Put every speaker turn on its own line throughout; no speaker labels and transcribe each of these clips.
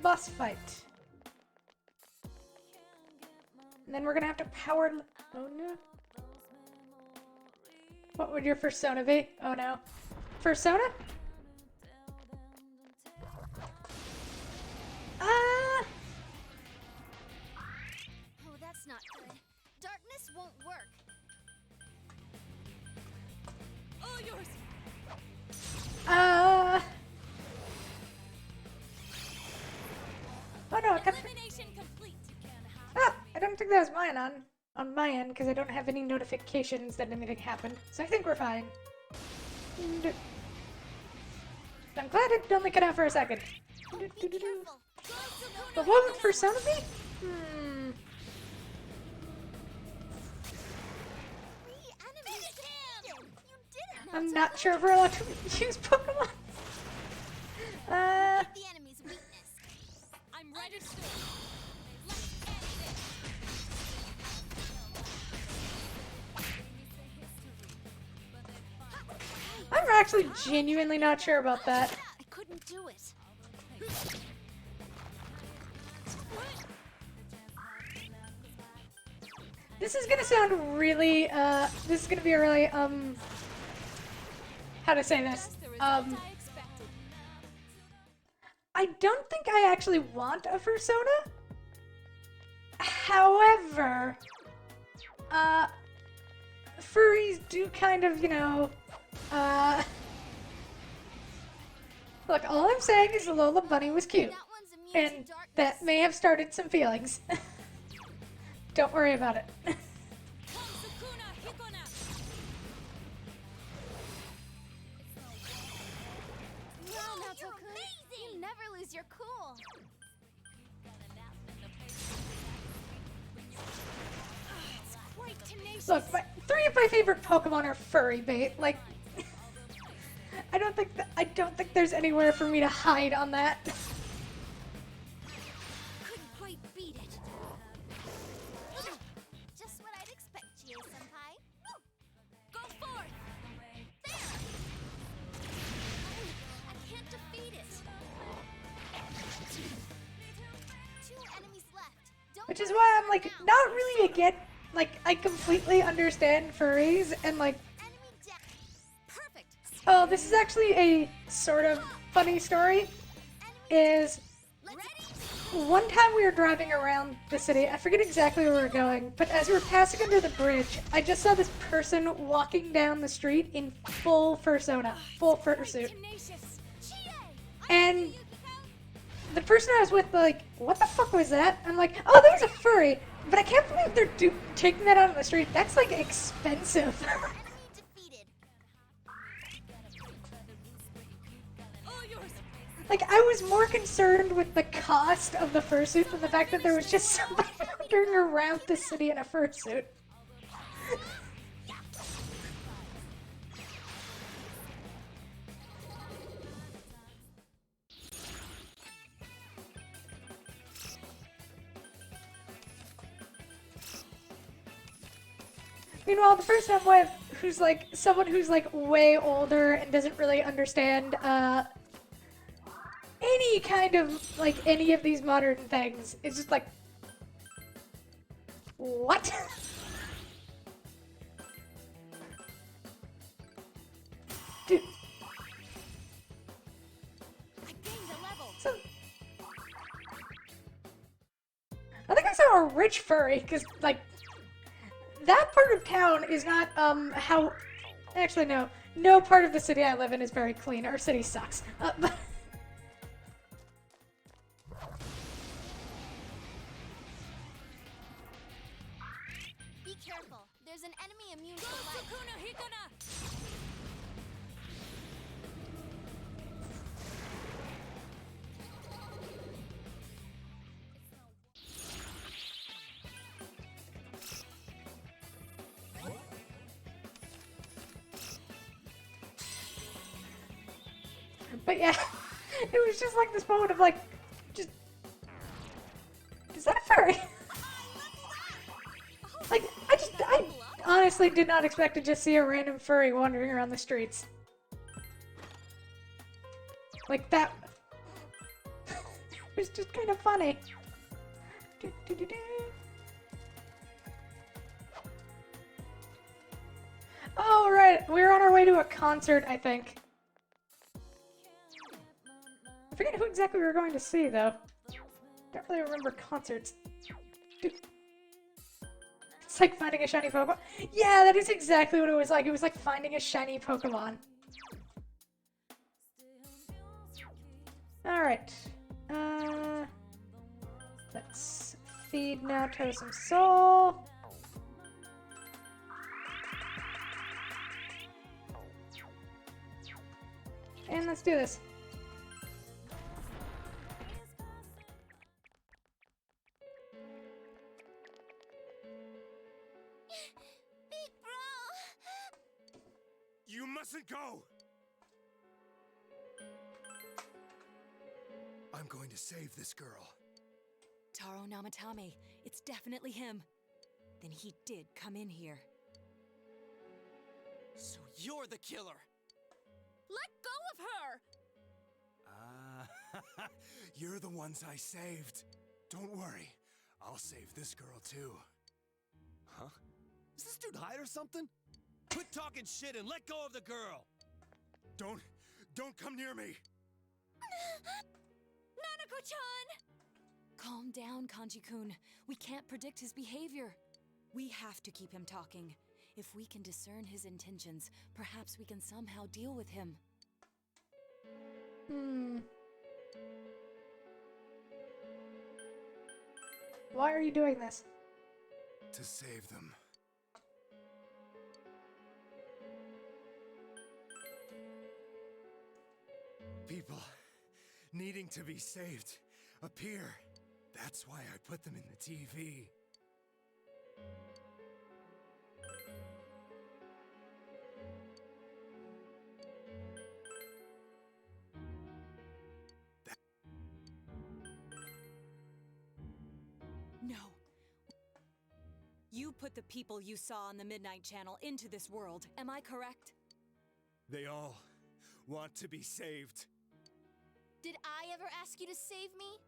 boss fight. And then we're gonna have to power... Oh no. What would your persona be? Oh no. Persona?
Oh, that's not good. Darkness won't work. All yours.
Oh no, it kept...
Elimination complete.
Ah! I don't think that was mine on my end, because I don't have any notifications that anything happened. So I think we're fine. And I'm glad it only cut out for a second.
Be careful.
But what would Persona be? Hmm.
Three enemies. You did it.
I'm not sure if we're allowed to use Pokemon.
The enemy's weakness. I'm ready to. Let's end this.
I'm actually genuinely not sure about that.
I couldn't do it.
This is gonna sound really, this is gonna be a really, how to say this?
I expected.
I don't think I actually want a Persona. However, furries do kind of, you know, look, all I'm saying is the Lola Bunny was cute.
That one's immune
And
to darkness.
that may have started some feelings. Don't worry about it.
Wow, Naoto-kun, you never lose your cool. It's quite tenacious.
Look, three of my favorite Pokemon are furry bait. Like, I don't think there's anywhere for me to hide on that.
Couldn't quite beat it. Just what I'd expect, Chie-senpai. Go forth! There! I can't defeat it. Two enemies left. Don't
Which is
worry,
why I'm
for
like
now.
not really again. Like, I completely understand furries and like,
Enemy down. Perfect.
oh, this is actually a sort of funny story. Is
Ready?
one time we were driving around the city, I forget exactly where we were going, but as we were passing under the bridge, I just saw this person walking down the street in full Persona, full fursuit.
Tenacious. Chie!
And the person I was with, like, what the fuck was that? I'm like, oh, there's a furry, but I can't believe they're taking that out on the street. That's, like, expensive.
Enemy defeated. All yours.
Like, I was more concerned with the cost of the fursuit than the fact that there was just somebody wandering around the city in a fursuit. Meanwhile, the person I'm with, who's like someone who's like way older and doesn't really understand any kind of like any of these modern things, is just like, what? Dude,
I gained a level.
so I think I saw a rich furry because like that part of town is not how. Actually, no part of the city I live in is very clean. Our city sucks. But
Be careful. There's an enemy immune to light.
But yeah, it was just like this moment of like, just, is that a furry? Like, I honestly did not expect to just see a random furry wandering around the streets. Like that. It was just kind of funny. Oh, right. We're on our way to a concert, I think. I forget who exactly we were going to see, though. Don't really remember concerts. Dude. It's like finding a shiny Pokemon. Yeah, that is exactly what it was like. It was like finding a shiny Pokemon. Alright. Let's feed Naoto some soul. And let's do this.
Big bro!
You mustn't go! I'm going to save this girl.
Taro Namatame, it's definitely him. Then he did come in here.
So you're the killer!
Let go of her!
You're the ones I saved. Don't worry, I'll save this girl too.
Huh? Is this dude high or something? Quit talking shit and let go of the girl!
Don't come near me!
Nanako-chan!
Calm down, Kanji-kun. We can't predict his behavior. We have to keep him talking. If we can discern his intentions, perhaps we can somehow deal with him.
Why are you doing this?
To save them. People needing to be saved appear. That's why I put them in the TV.
No. You put the people you saw on the Midnight Channel into this world, am I correct?
They all want to be saved.
Did I ever ask you to save me?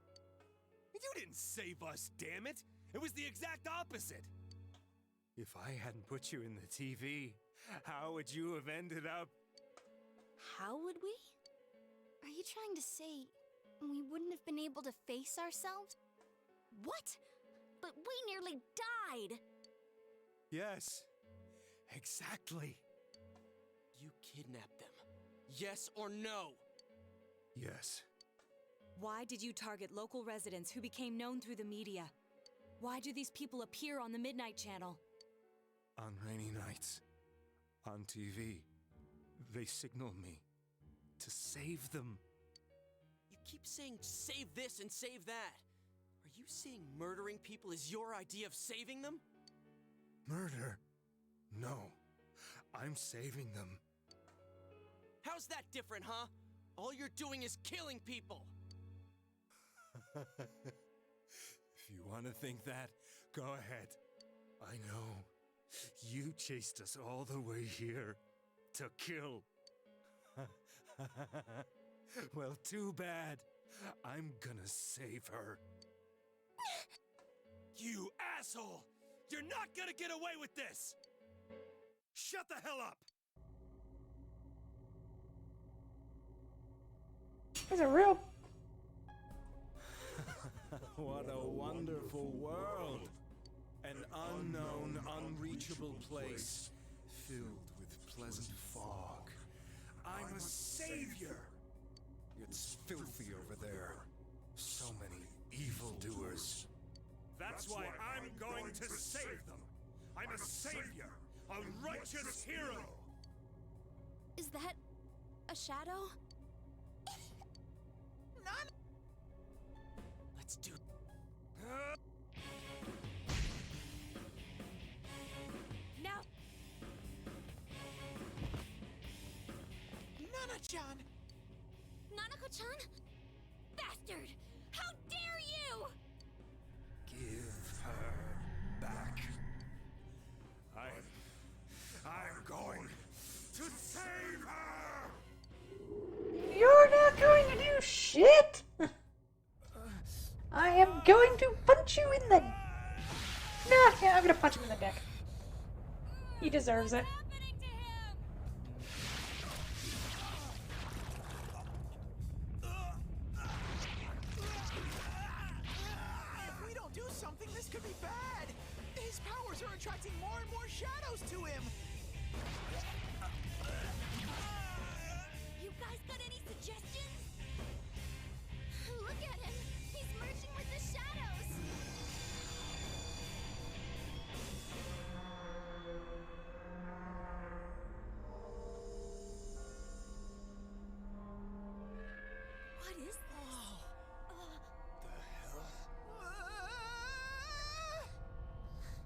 You didn't save us, damn it! It was the exact opposite! If I hadn't put you in the TV, how would you have ended up?
How would we? Are you trying to say we wouldn't have been able to face ourselves? What? But we nearly died!
Yes, exactly.
You kidnapped them. Yes or no?
Yes.
Why did you target local residents who became known through the media? Why do these people appear on the Midnight Channel?
On rainy nights, on TV, they signal me to save them.
You keep saying save this and save that. Are you saying murdering people is your idea of saving them?
Murder? No, I'm saving them.
How's that different, huh? All you're doing is killing people!
If you want to think that, go ahead. I know. You chased us all the way here to kill. Well, too bad. I'm gonna save her. You asshole! You're not gonna get away with this! Shut the hell up!
There's a real...
What a wonderful world! An unknown, unreachable place, filled with pleasant fog.
I'm a savior! It's filthy over there. So many evildoers. That's why I'm going to save them! I'm a savior! A righteous hero!
Is that a shadow?
Let's do...
Now!
Nana-chan!
Nanako-chan? Bastard! How dare you!
Give her back. I'm going to save her!
You're not going to do shit! I am going to punch you in the... Nah, yeah, I'm gonna punch him in the dick. He deserves it.
Happening to him?
If we don't do something, this could be bad. His powers are attracting more and more shadows to him.
You guys got any suggestions? Look at him. He's merging with the shadows. What is this?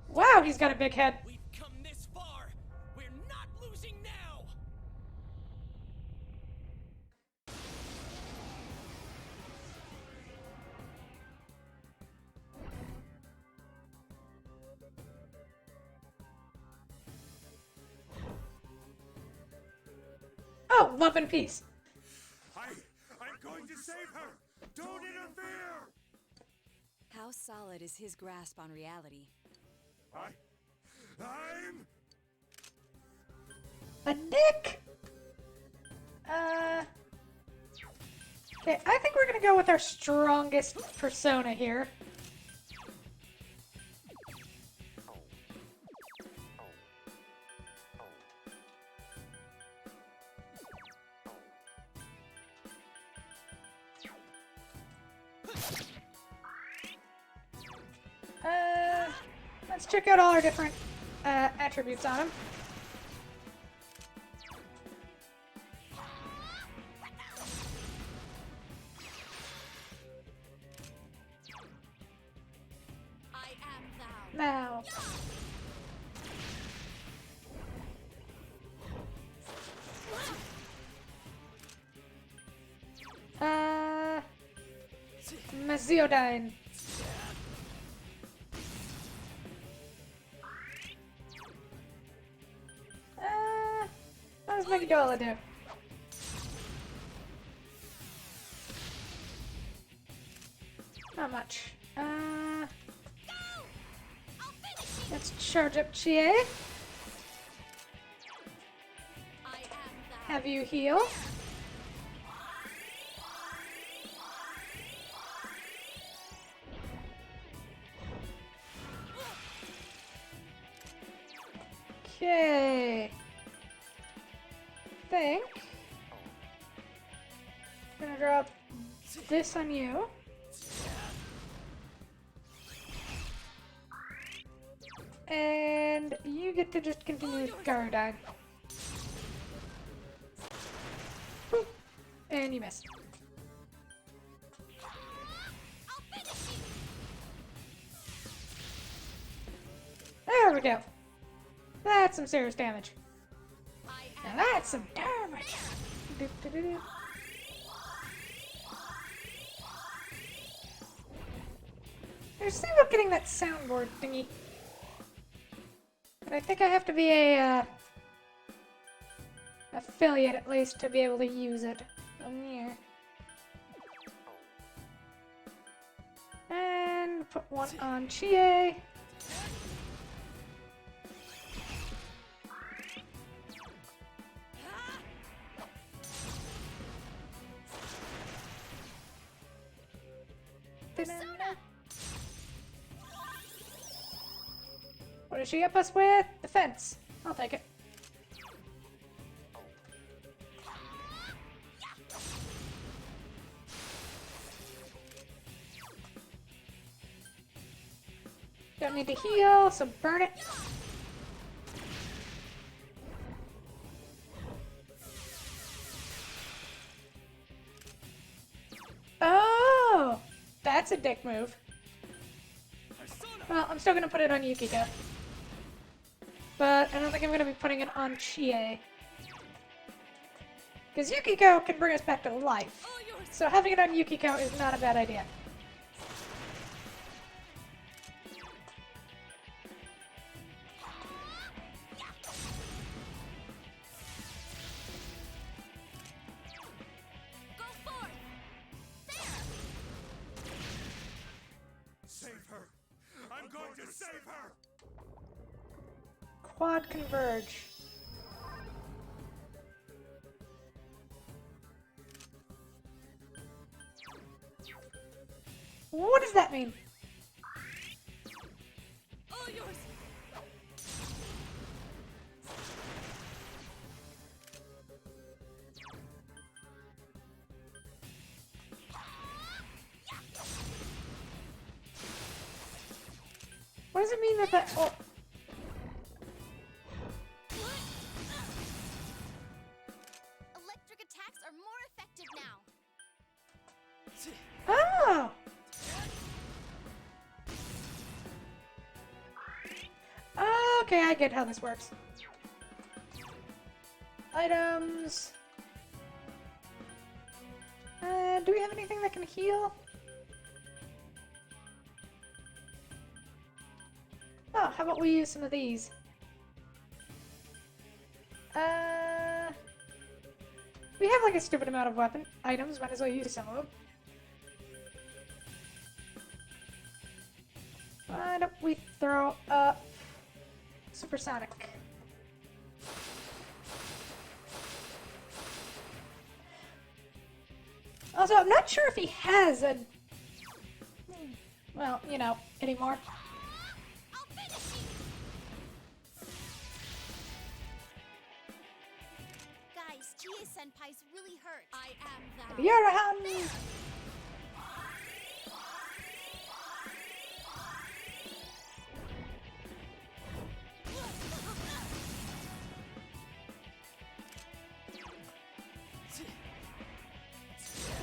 Wow, he's got a big head.
We've come this far. We're not losing now.
Oh, love and peace.
I'm going to save her! Don't interfere!
How solid is his grasp on reality?
I'm...
A dick? Okay, I think we're gonna go with our strongest persona here. Let's check out all our different attributes on him.
I am thou.
Now, Maziodyne. What does Megadola do? Not much.
I'll finish it.
Let's charge up Chie.
I am thou.
Have you heal. Okay. Think. I'm gonna drop this on you. And you get to just continue with Garadine. Boop. And you missed.
I'll finish it.
There we go. That's some serious damage.
I
Now
am
that's some damage. Do-do-do-do. There's something about getting that soundboard thingy. But I think I have to be a affiliate at least to be able to use it. Yeah. And put one on Chie. What does she up us with? Defense. I'll take it. Don't need to heal, so burn it. Oh, that's a dick move. Well, I'm still gonna put it on Yukiko. But I don't think I'm gonna be putting it on Chie. Because Yukiko can bring us back to life. So having it on Yukiko is not a bad idea.
Go forth. There.
save her!
Quad converge. What does that mean?
All yours!
What does it mean that that? Oh,
Electric attacks are more effective now.
oh. Okay, I get how this works. Items. Do we have anything that can heal? Oh, how about we use some of these? We have like a stupid amount of weapon items, might as well use some of them. Why don't we throw up Supersonic? Also, I'm not sure if he has a... Well, you know, anymore.
I'll finish you! Guys, Chie-senpai's really hurt.
I am thou.
Yurahan!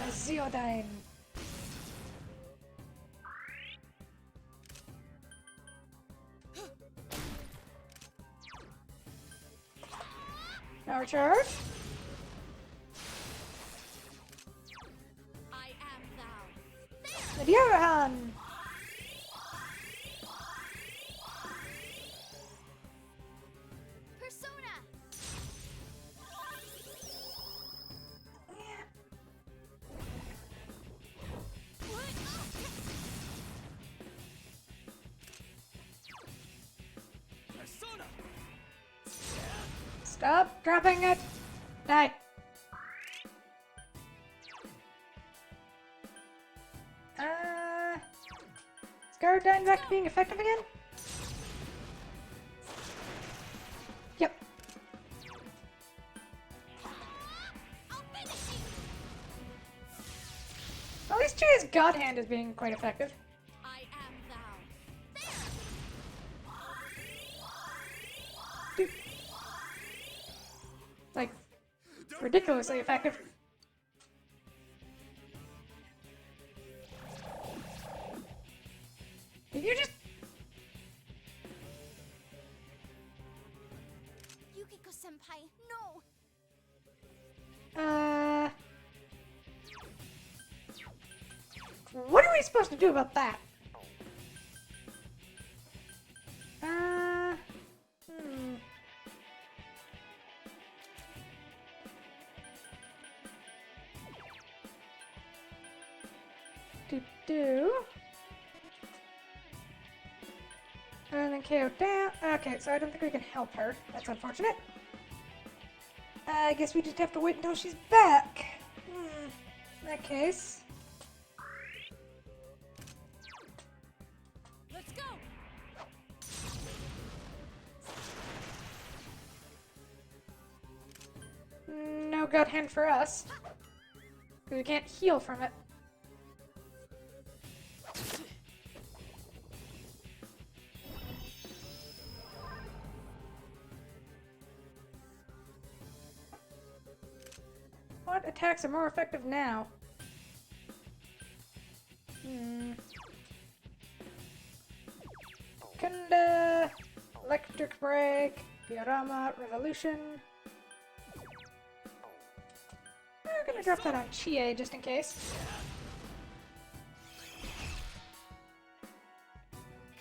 Zeodyne. Now recharge.
I am thou.
And Yurahan!
Persona!
Persona!
Stop dropping it! Die! Is Gyrodyne back to being effective again? Yep.
I'll finish you!
At least Jay's God Hand is being quite effective.
I am thou.
Dude. Like, ridiculously effective. Did you just...
Yukiko-senpai, no!
What are we supposed to do about that? Hmm. Do. And then KO down. Okay, so I don't think we can help her. That's unfortunate. I guess we just have to wait until she's back. In that case.
Let's go!
No God Hand for us. Because we can't heal from it. What attacks are more effective now? Kunda, Electric Break, Diorama, Revolution. We're gonna drop that on Chie just in case.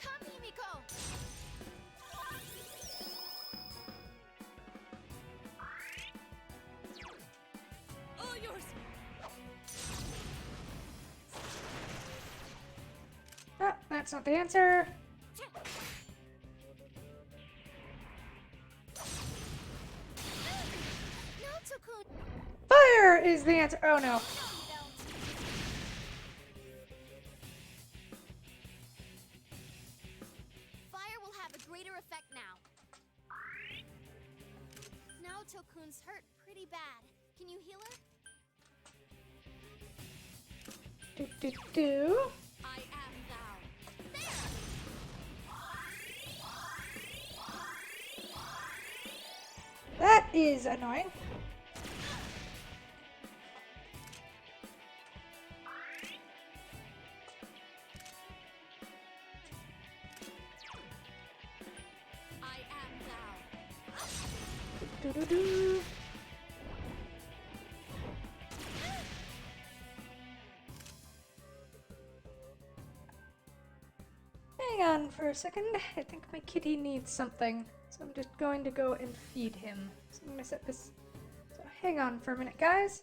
Come, Himiko!
All yours!
Ah, that's not the answer.
Naoto-kun!
Fire is the answer. Oh no.
Fire will have a greater effect now. Naoto-kun's hurt pretty bad. Can you heal her?
Do.
I am thou.
That is annoying.
I am thou.
Do. Hang on for a second. I think my kitty needs something. So I'm just going to go and feed him. So I'm gonna set this. So hang on for a minute, guys.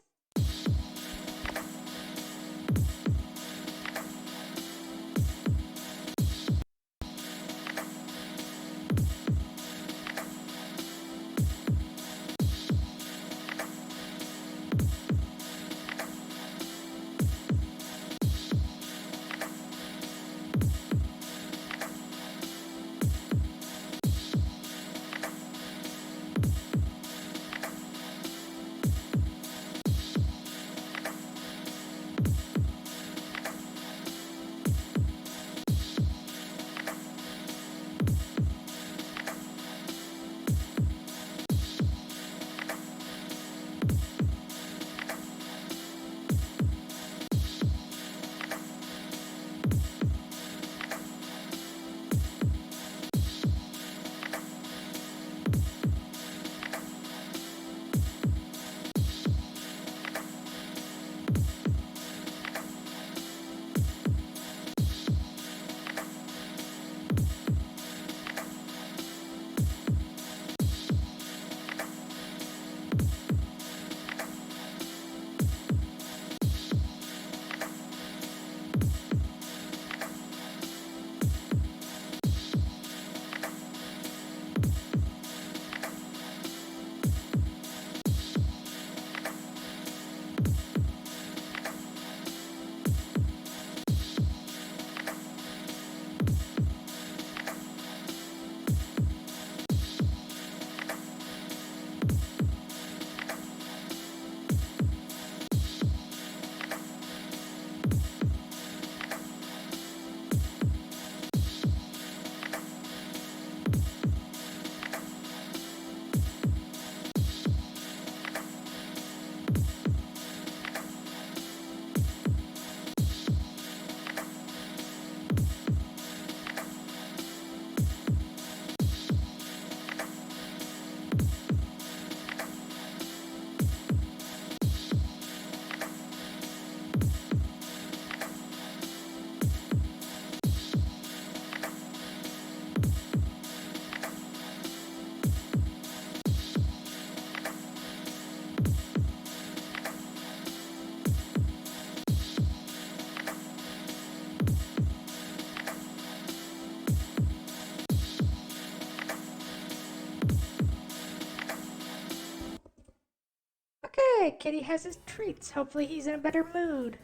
Okay, Kitty has his treats. Hopefully he's in a better mood.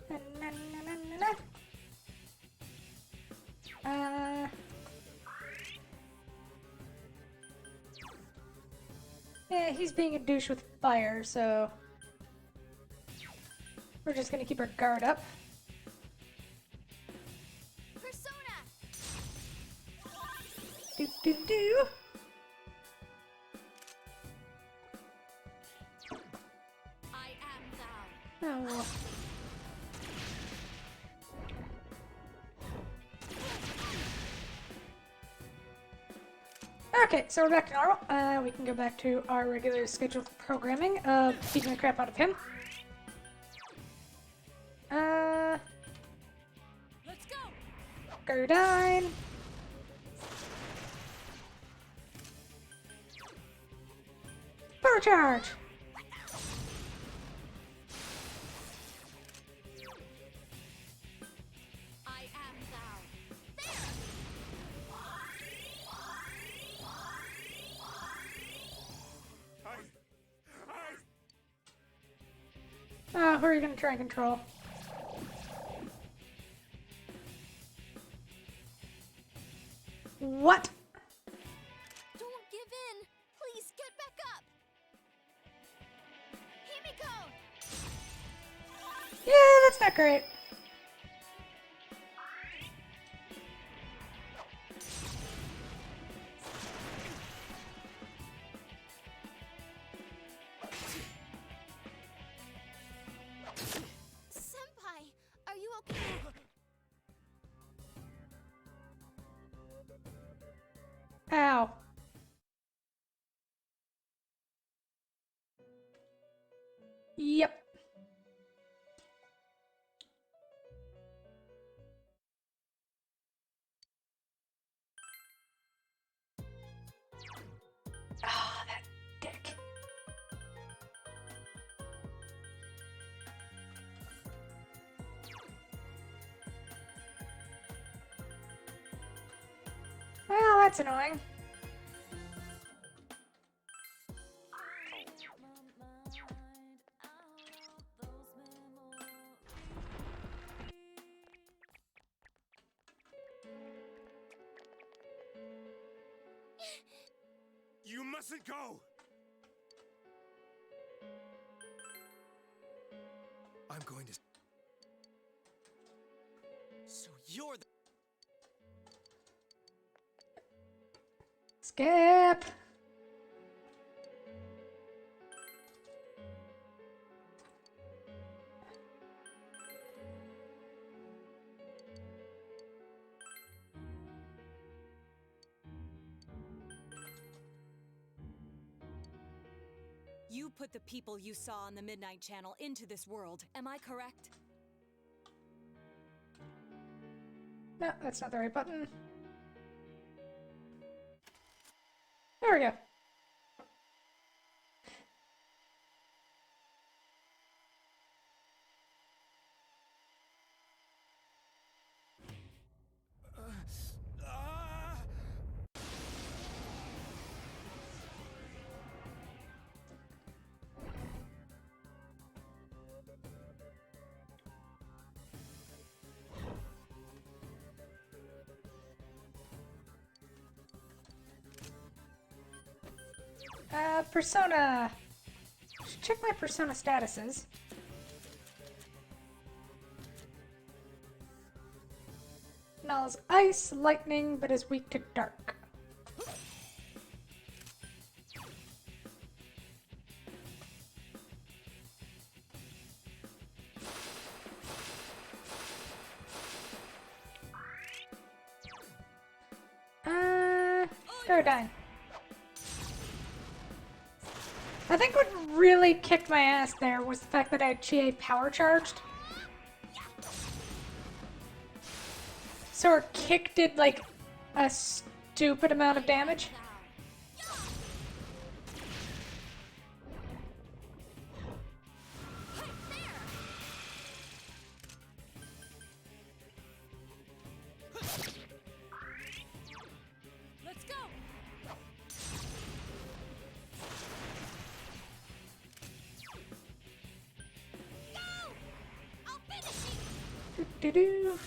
Na, na, na, na, na, na. Yeah, he's being a douche with fire, so we're just gonna keep our guard up.
Persona!
Do.
I am thou.
Oh. Okay, so we're back to normal. We can go back to our regular scheduled programming of beating the crap out of him.
Let's go!
Gardine. Power charge.
I am thou.
I
Who are you gonna try and control? What?
Don't give in! Please get back up! Himiko!
Yeah, that's not great.
Senpai, are you okay?
Ow. Yep. Ah, that dick. Well, that's annoying.
You mustn't go! I'm going to...
So you're the.
Skip.
You put the people you saw on the Midnight Channel into this world, am I correct?
No, that's not the right button. There we go.
Ah!
Persona. Should check my persona statuses. Null's ice, lightning, but is weak to dark. Paradigm. I think what really kicked my ass there was the fact that I had Chie power charged. So her kick did like a stupid amount of damage.
Let's go!
I'll finish you!
Doo-doo-doo.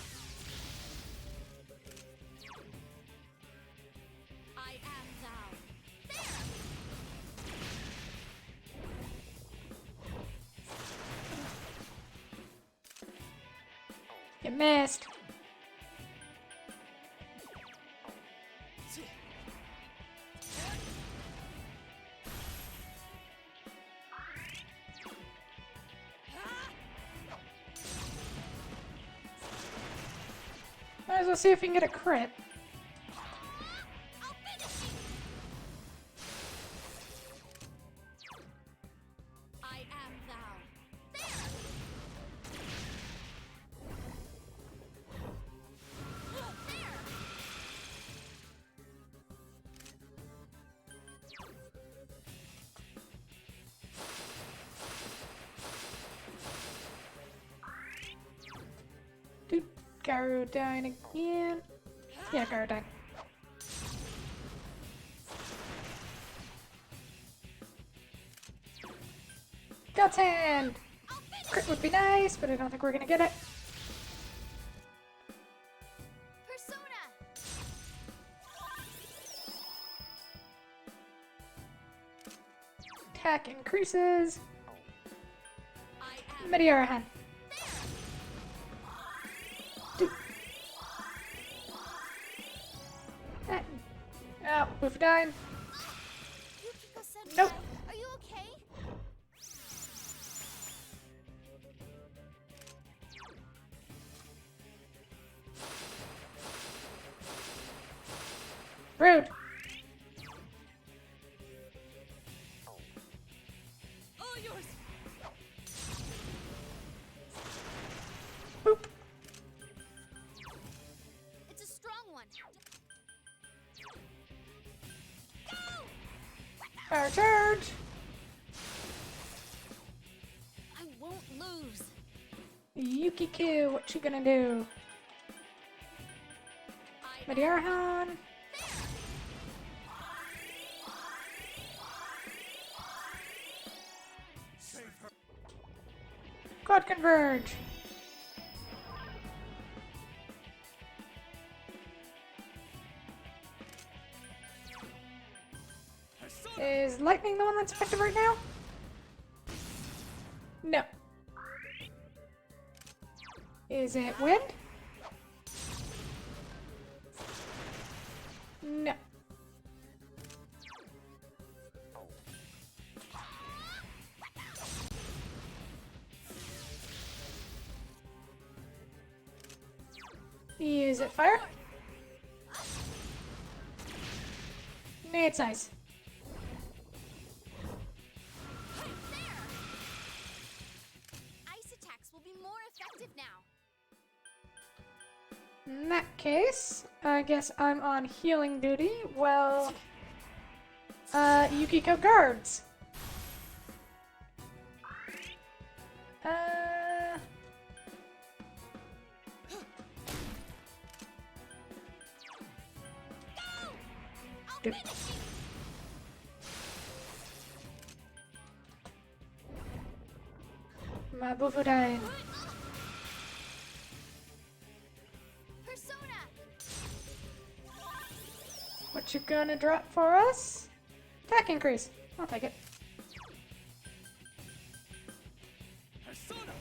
I am thou. There!
You missed. Might as well see if we can get a crit.
I'll finish you! I am thou. There! There!
Dude, Garudine again. Yeah, Garudine. Guts hand!
I'll finish
Crit would be nice, but I don't think we're gonna get it.
Persona!
Attack increases.
I am
Meteor Do. Oh, Buffadine.
Yukiko-senpai,
Nope.
are you okay?
Rude.
All yours!
Boop.
It's a strong one.
Power charge.
I won't lose.
Yukiko, what you gonna do?
I
Meteorhan.
Save her.
Quad Converge. Is lightning the one that's effective right now? No. Is it wind? No. Is it fire? No, it's ice.
Ice attacks will be more effective now.
In that case, I guess I'm on healing duty. Well, Yukiko guards.
I'll
Do-
finish you.
My Buffadine.
Persona!
What you gonna drop for us? Attack increase. I'll take it.
Persona!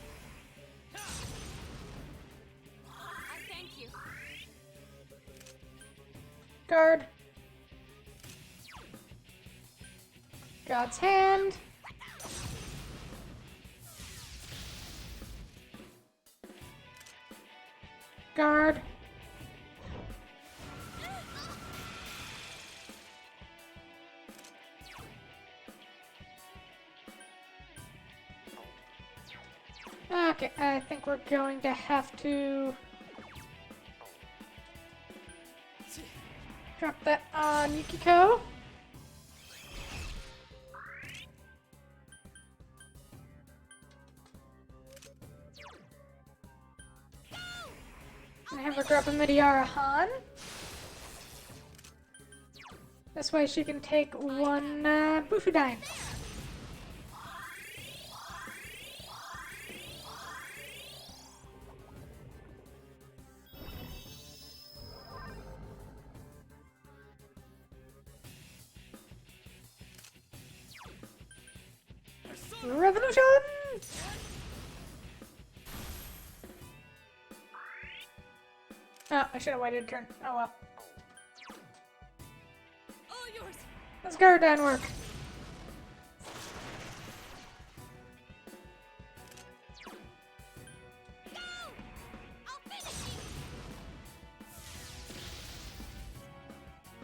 I thank you.
Guard. God's hand. Guard. Okay, I think we're going to have to drop that on Yukiko. And have her drop a Midiara Han. This way she can take one Buffadine. Revolution! Oh, I should have waited a turn. Oh well.
All yours!
Let's go, done work.
I'll finish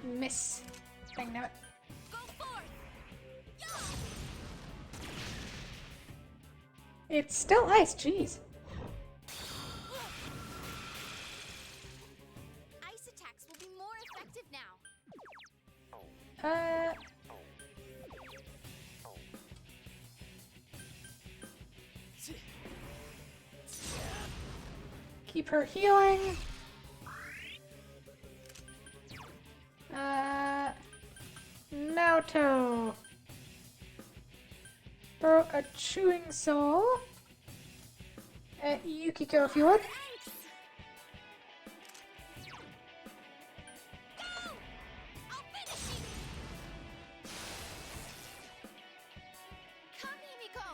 you.
Miss. Dang no it.
Go forth.
It's still ice, jeez.
Ice attacks will be more effective now.
Keep her healing. Naoto. Throw a chewing soul. Yukiko, if you would.
Thanks! Go! I'll finish you! Come, Himiko!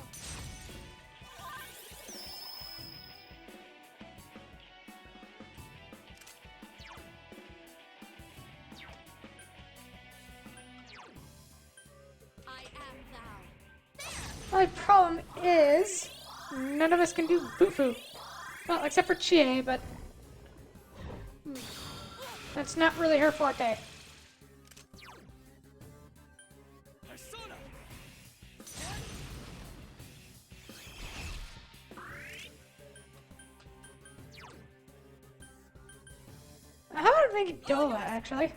I am thou.
My problem is none of us can do Bufu. Well, except for Chie, but that's not really her forte.
Persona!
How about making Dola, actually?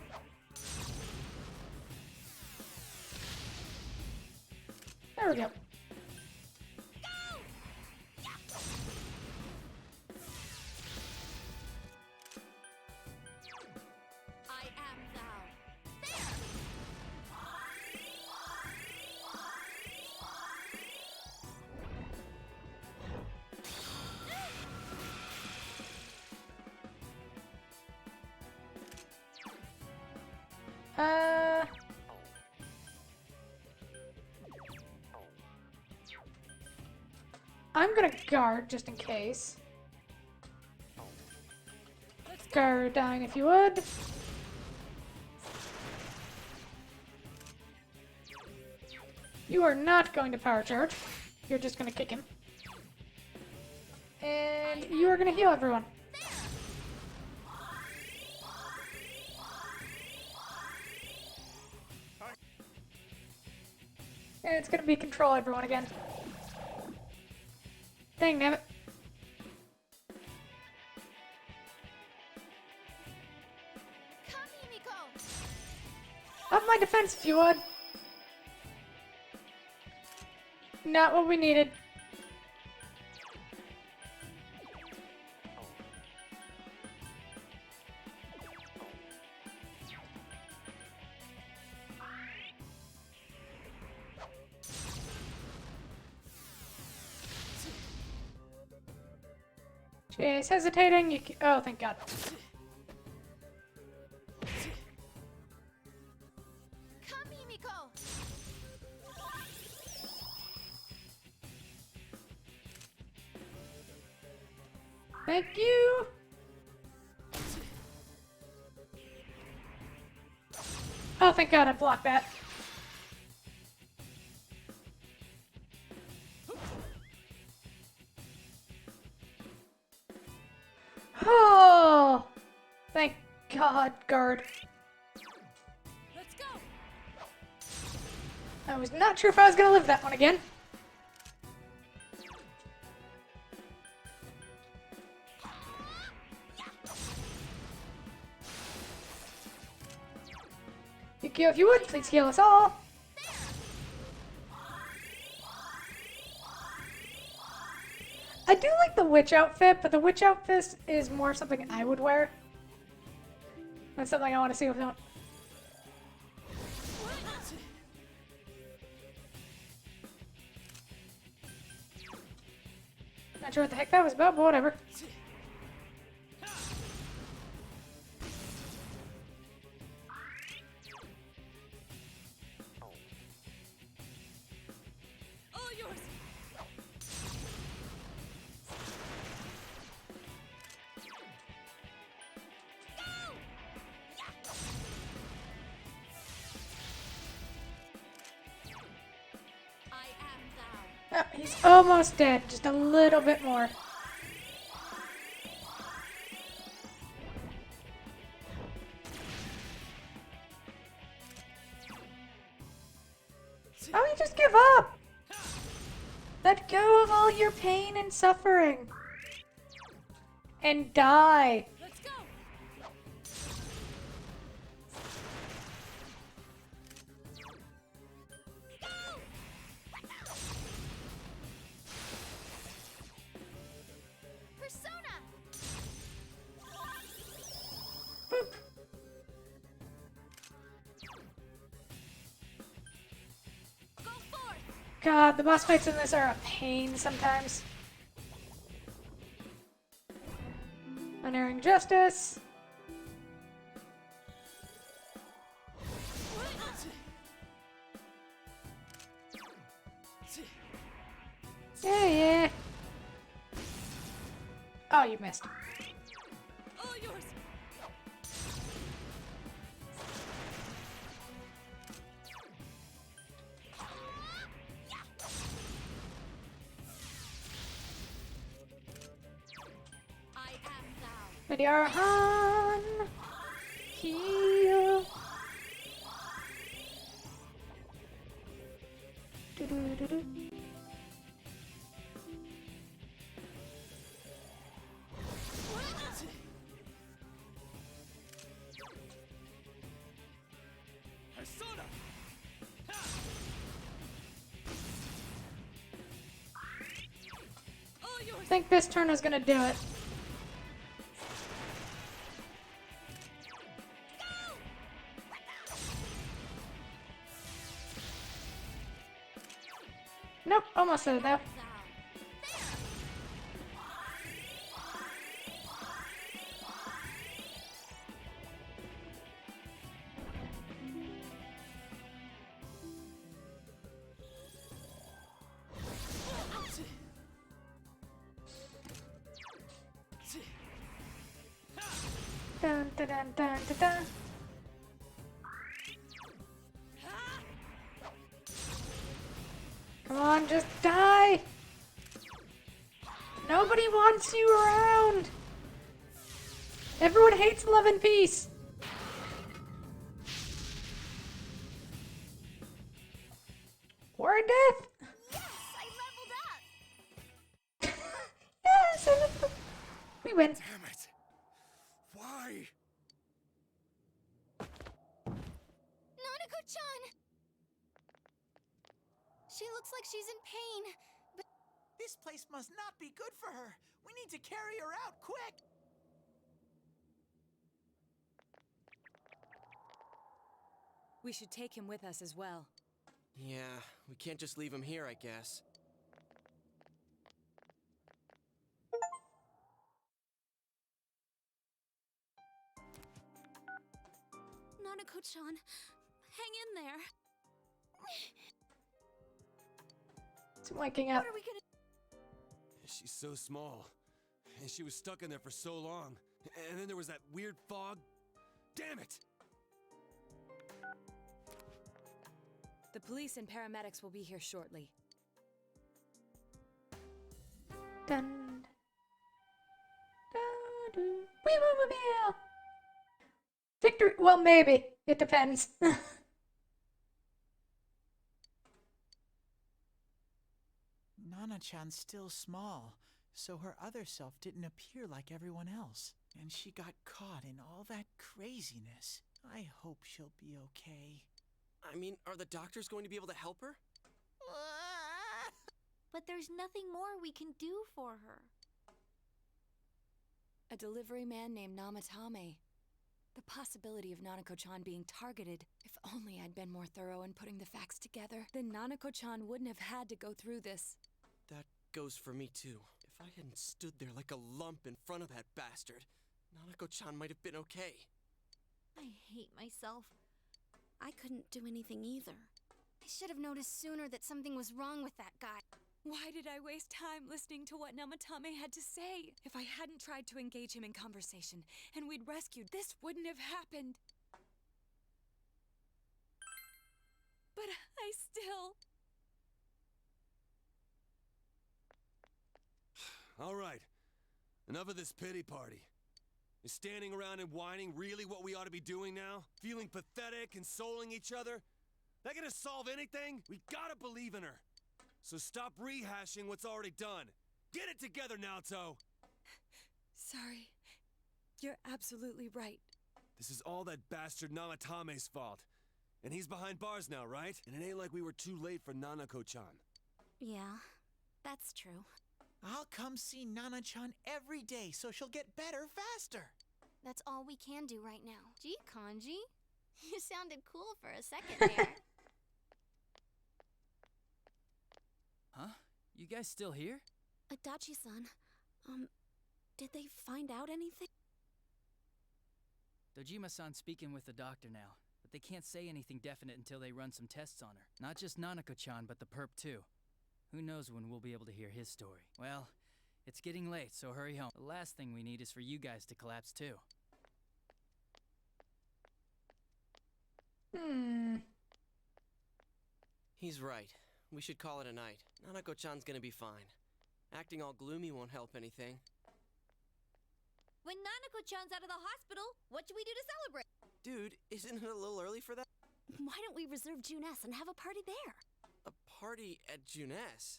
There we go.
I am thou. There!
Uh... I'm gonna guard just in case. Guard dying if you would. You are not going to power charge. You're just gonna kick him. And you are gonna heal everyone. And it's gonna be control everyone again. Dang nabbit.
Come, Himiko!
Up my defense if you would. Not what we needed. She's hesitating. Oh, thank God.
Come, Himiko!
Thank you. Oh, thank God I blocked that. Oh, thank God, guard.
Let's go!
I was not sure if I was gonna live that one again. Yukio, if you would, please heal us all. I do like the witch outfit, but the witch outfit is more something I would wear. That's something I want to see with them. Not sure what the heck that was about, but whatever.
All yours!
I am thou.
Oh, he's almost dead. Just a little bit more. Oh, you just give up! Let go of all your pain and suffering. And die.
Let's go!
Persona!
Boop.
Go forth!
God, the boss fights in this are a pain sometimes. Unerring justice. Yeah, yeah. Oh, you missed.
All yours.
I am thou.
Mediarhan. Heal. Do-do-do-do.
Persona!
All yours.
I think this turn is gonna do it. Nope, almost there though.
Thou.
Dun dun dun dun dun dun. Come on, just die! Nobody wants you around! Everyone hates Love and Peace! War and Death!
Yes, I leveled up.
Yes, I love them. We win.
Damn it! Why?
Nanako-chan. She looks like she's in pain.
This place must not be good for her. We need to carry her out, quick!
We should take him with us as well.
Yeah, we can't just leave him here, I guess.
Nanako-chan, hang in there.
It's waking up.
What are we gonna...
She's so small. And she was stuck in there for so long. And then there was that weird fog. Damn it!
The police and paramedics will be here shortly.
Dun. Dun, dun. Wee-woo-mobile! Victory! Well, maybe. It depends.
Nana-chan's still small, so her other self didn't appear like everyone else. And she got caught in all that craziness. I hope she'll be okay.
I mean, are the doctors going to be able to help her?
But there's nothing more we can do for her.
A delivery man named Namatame. The possibility of Nanako-chan being targeted. If only I'd been more thorough in putting the facts together, then Nanako-chan wouldn't have had to go through this.
That goes for me too. If I hadn't stood there like a lump in front of that bastard, Nanako-chan might have been okay.
I hate myself. I couldn't do anything either. I should have noticed sooner that something was wrong with that guy.
Why did I waste time listening to what Namatame had to say? If I hadn't tried to engage him in conversation and we'd rescued, this wouldn't have happened. But I still...
All right. Enough of this pity party. Is standing around and whining really what we ought to be doing now? Feeling pathetic, consoling each other? That gonna solve anything? We gotta believe in her. So stop rehashing what's already done. Get it together, Naoto!
Sorry. You're absolutely right.
This is all that bastard Namatame's fault. And he's behind bars now, right? And it ain't like we were too late for Nanako-chan.
Yeah, that's true.
I'll come see Nana-chan every day so she'll get better faster.
That's all we can do right now. Gee, Kanji, you sounded cool for a second there.
Huh? You guys still here?
Adachi-san, Did they find out anything?
Dojima-san's speaking with the doctor now, but they can't say anything definite until they run some tests on her. Not just Nanako-chan, but the perp too. Who knows when we'll be able to hear his story. Well, it's getting late, so hurry home. The last thing we need is for you guys to collapse too.
He's right. We should call it a night. Nanako-chan's gonna be fine. Acting all gloomy won't help anything.
When Nanako-chan's out of the hospital, what should we do to celebrate?
Dude, isn't it a little early for that?
Why don't we reserve Juness and have a party there?
A party at Juness?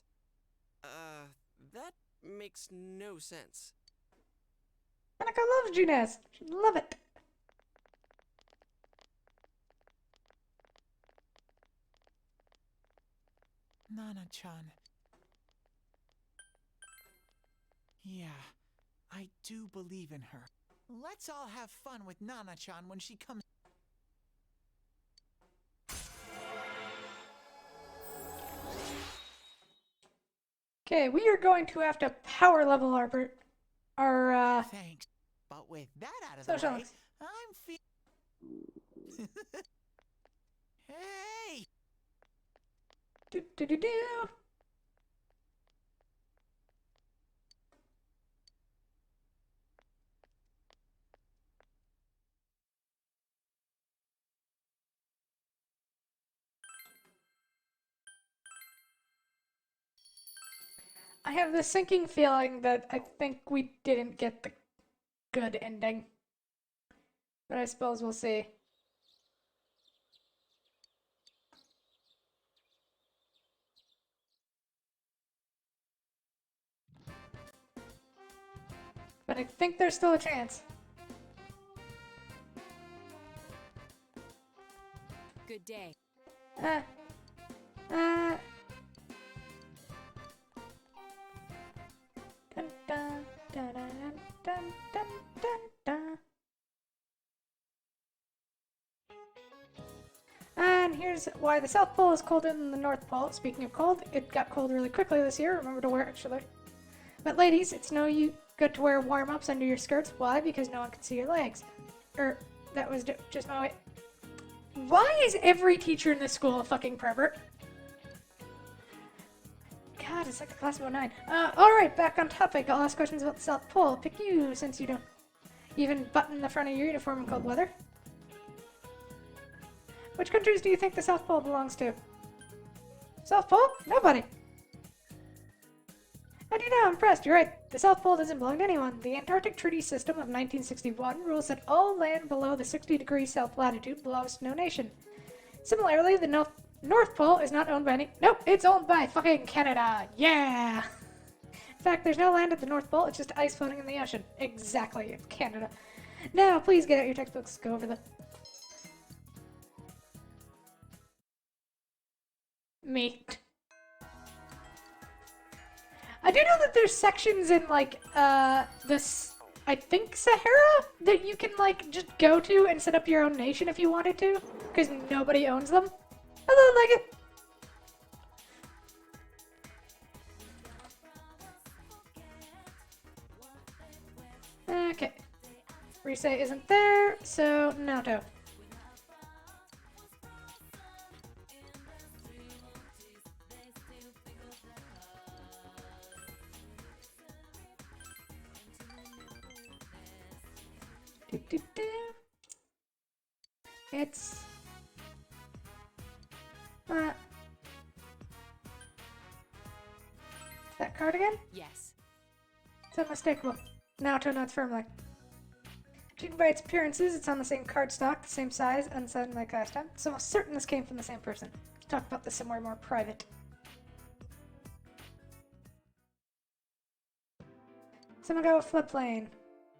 That makes no sense.
Hanako loves Juness. She'd love it.
Nana-chan. Yeah, I do believe in her. Let's all have fun with Nana-chan when she comes.
Okay, we are going to have to power level our
Thanks. But with that out of
social
the way,
links.
I'm Hey!
Do do do do. I have this sinking feeling that I think we didn't get the good ending. But I suppose we'll see. But I think there's still a chance.
Good day.
Uh, uh. Dun, dun, dun, dun, dun, dun, dun, dun. And here's why the South Pole is colder than the North Pole. Speaking of cold, it got cold really quickly this year. Remember to wear extra. But ladies, it's no good to wear warm-ups under your skirts. Why? Because no one can see your legs. That was just my way. Why is every teacher in this school a fucking pervert? God, it's like the class of 09. Alright, back on topic. I'll ask questions about the South Pole. Pick you, since you don't even button the front of your uniform in cold weather. Which countries do you think the South Pole belongs to? South Pole? Nobody. How do you know? I'm impressed. You're right. The South Pole doesn't belong to anyone. The Antarctic Treaty System of 1961 rules that all land below the 60 degrees south latitude belongs to no nation. Similarly, the North Pole is not owned by any... Nope, it's owned by fucking Canada. Yeah! In fact, there's no land at the North Pole. It's just ice floating in the ocean. Exactly. It's Canada. Now, please get out your textbooks. Go over the... Meat. I do know that there's sections in, like, this, I think, Sahara that you can, like, just go to and set up your own nation if you wanted to, because nobody owns them. I don't like it. Okay. Rise isn't there, so Naoto. It's that card again?
Yes.
It's unmistakable. Naoto nods firmly. Judging by its appearances, it's on the same card stock, the same size, unsigned like last time. It's almost certain this came from the same person. Let's talk about this somewhere more private. Samago floodplain.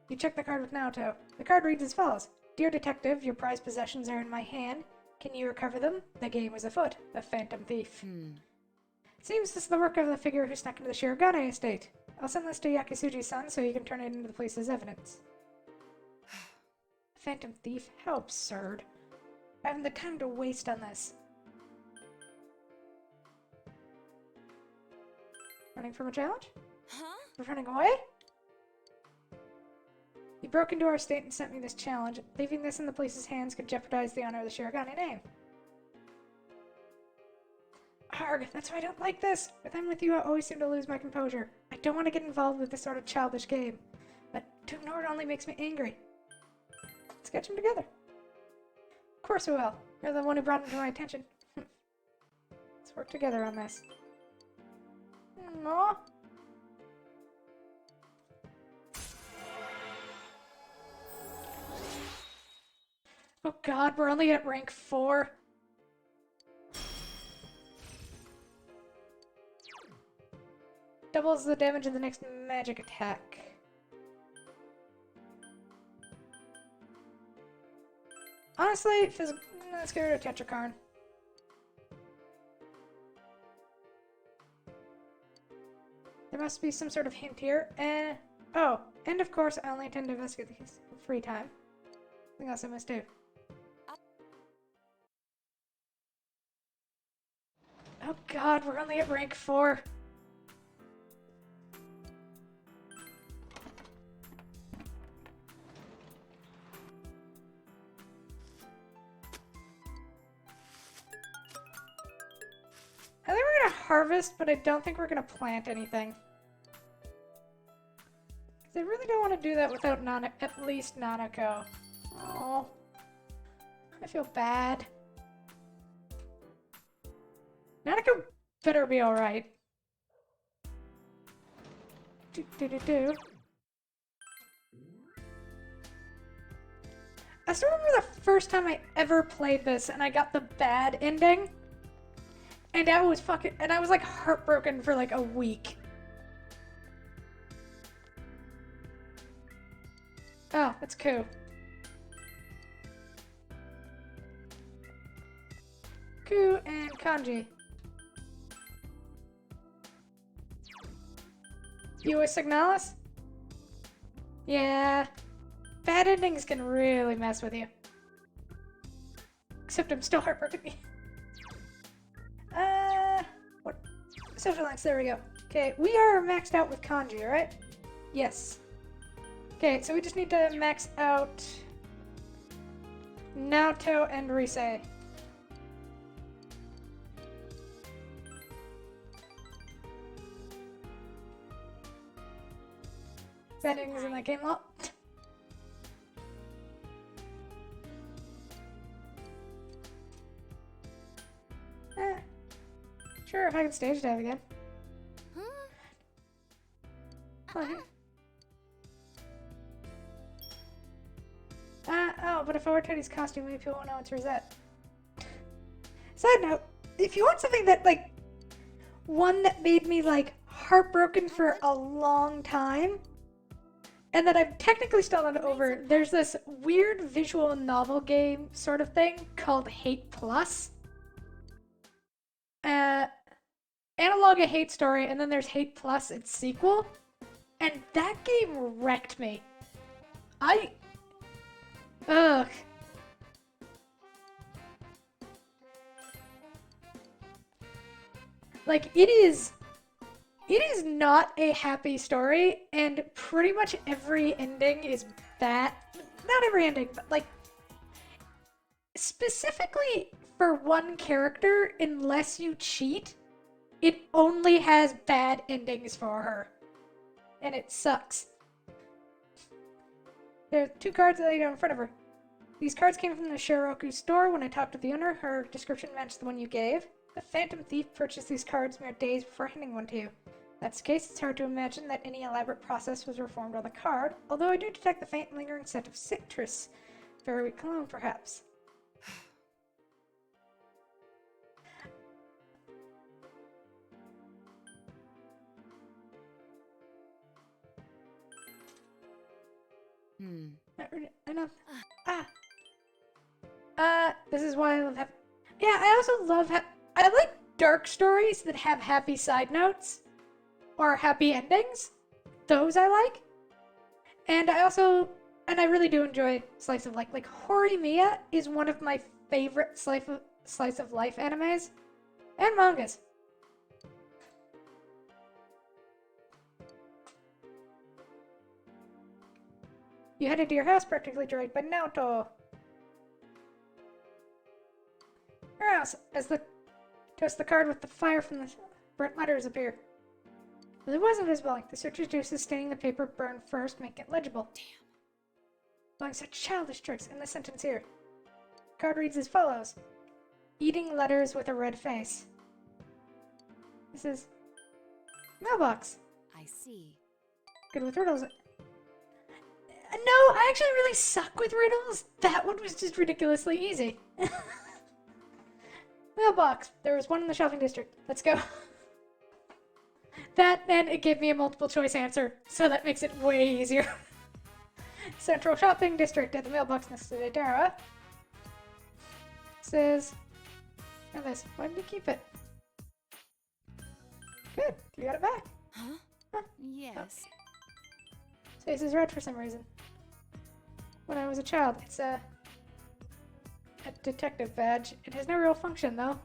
You check the card with Naoto. The card reads as follows. Dear Detective, your prized possessions are in my hand. Can you recover them? The game is afoot. A phantom thief. Seems this is the work of the figure who snuck into the Shirogane estate. I'll send this to Yakisuji-san so you can turn it into the police's evidence. Phantom thief? How absurd. I haven't the time to waste on this. Running from a challenge?
Huh?
We're running away? You broke into our state and sent me this challenge. Leaving this in the police's hands could jeopardize the honor of the Shirogane name. Arg, that's why I don't like this. When I'm with you, I always seem to lose my composure. I don't want to get involved with this sort of childish game. But to ignore it only makes me angry. Let's catch them together. Of course we will. You're the one who brought him to my attention. Let's work together on this. Aww. Oh god, we're only at rank 4. Doubles the damage of the next magic attack. Honestly, let's get rid of Tetrakarn. There must be some sort of hint here. Oh, and of course, I only intend to investigate these in free time. Something else I must do. Oh god, we're only at rank 4. I think we're gonna harvest, but I don't think we're gonna plant anything. I really don't want to do that without at least Nanako. Oh, I feel bad. Nanako better be alright. I still remember the first time I ever played this and I got the bad ending. And I was like heartbroken for like a week. Oh, that's cool. Ku and Kanji. You with Signalis? Yeah. Bad endings can really mess with you. Except I'm still heartbroken. What? Social links, there we go. Okay, we are maxed out with Kanji, right? Yes. Okay, so we just need to max out Naoto and Rise. Settings in that game lot. Sure, if I can stage dive again. Oh, but if I wear Teddy's costume, maybe people won't know it's Rosette. Side note, if you want something that, like, one that made me, like, heartbroken for a long time, and that I'm technically still not over, there's this weird visual novel game sort of thing called Hate Plus. Analog a Hate Story, and then there's Hate Plus, its sequel. And that game wrecked me. Ugh. Like, it is not a happy story, and pretty much every ending is bad. Not every ending, but like, specifically for one character, unless you cheat, it only has bad endings for her. And it sucks. There are 2 cards laid out in front of her. These cards came from the Shiroku store. When I talked to the owner, her description matched the one you gave. The Phantom Thief purchased these cards mere days before handing one to you. If that's the case, it's hard to imagine that any elaborate process was performed on the card, although I do detect the faint lingering scent of citrus. Very weak cologne, perhaps. Enough. This is why I love yeah, I also love I like dark stories that have happy side notes. Or happy endings. Those I like. And I really do enjoy slice of life. Like, Horimiya is one of my favorite slice of life animes. And mangas. You headed to your house practically dragged by Naoto. Your house, as the toast the card with the fire from the burnt letters appear. But it wasn't visible ink. The searcher's juices staining the paper burned first make it legible. Damn. Applying such childish tricks in the sentence here. The card reads as follows. Eating letters with a red face. This is mailbox.
I see.
Good with riddles. No, I actually really suck with riddles. That one was just ridiculously easy. Mailbox. There was one in the shopping district. Let's go. That, and it gave me a multiple choice answer, so that makes it way easier. Central shopping district at the mailbox next to the Dara. Says, and this. Why did you keep it? Good. You got it back.
Huh? Yes.
Space is red for some reason. When I was a child, it's a detective badge. It has no real function, though.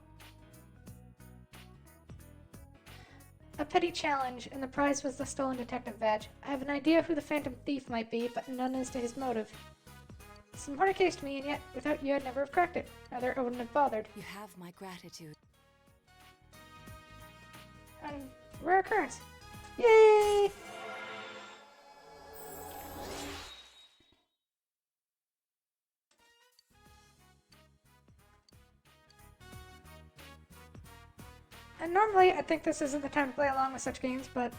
A petty challenge, and the prize was the stolen detective badge. I have an idea who the phantom thief might be, but none as to his motive. It's an important case to me, and yet, without you, I'd never have cracked it. Rather, I wouldn't have bothered.
You have my gratitude.
And rare occurrence. Yay! And normally, I think this isn't the time to play along with such games, but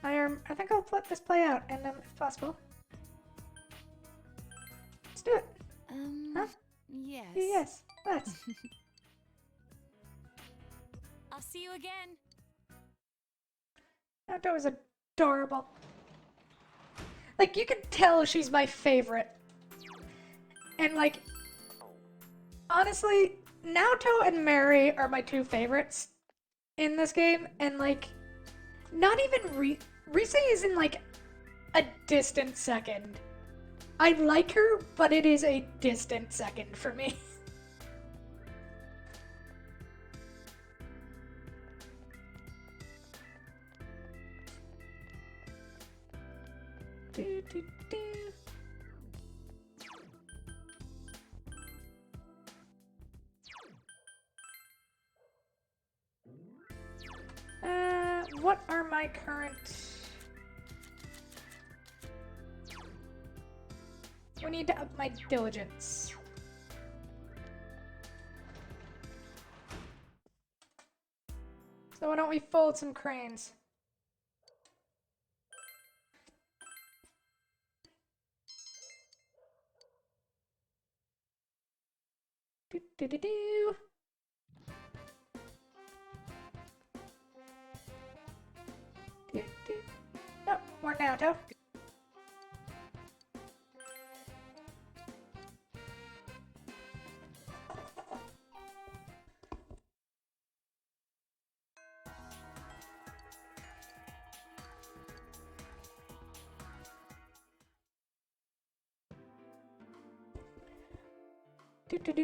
I think I'll let this play out, and if possible, let's do it. Huh?
Yes.
Yes, let's.
I'll see you again.
Naoto is adorable. Like, you can tell she's my favorite. And, like, honestly, Naoto and Mary are my two favorites in this game, and, like, not even Rise is in, like, a distant second. I like her, but it is a distant second for me. Do, do, do. What are my current... We need to up my diligence. So why don't we fold some cranes? Do do do do. Do, do. No, more Naoto.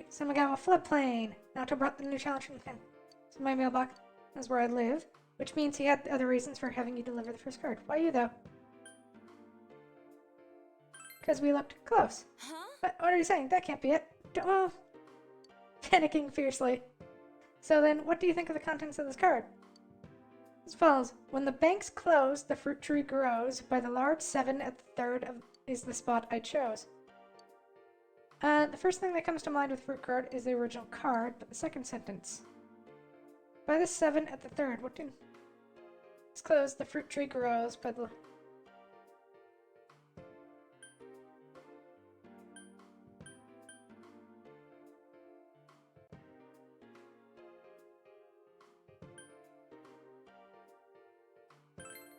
Someone got a floodplain. Naoto brought the new challenge from him. It's my mailbox. That's where I live. Which means he had other reasons for having you deliver the first card. Why you, though? Because we looked close.
Huh?
What are you saying? That can't be it. Oh. Panicking fiercely. So then, what do you think of the contents of this card? As follows. When the banks close, the fruit tree grows. By the large 7 at the third is the spot I chose. The first thing that comes to mind with fruit card is the original card, but the second sentence. By the 7 at the third, what do... It's closed, the fruit tree grows by the...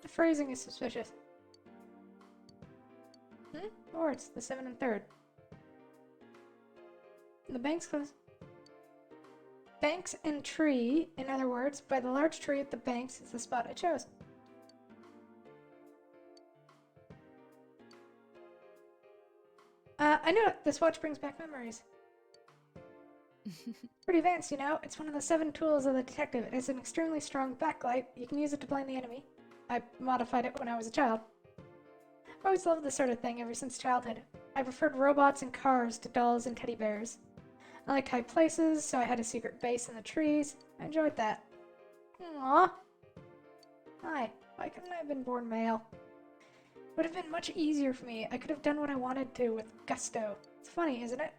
The phrasing is suspicious. Or it's the 7 and 3rd. The banks close. Banks and tree, in other words, by the large tree at the banks is the spot I chose. I knew it! This watch brings back memories. Pretty advanced, you know? It's one of the 7 tools of the detective. It has an extremely strong backlight. You can use it to blind the enemy. I modified it when I was a child. I always loved this sort of thing ever since childhood. I preferred robots and cars to dolls and teddy bears. I liked high places, so I had a secret base in the trees. I enjoyed that. Aww. Hi. Why couldn't I have been born male? Would have been much easier for me. I could have done what I wanted to with gusto. It's funny, isn't it?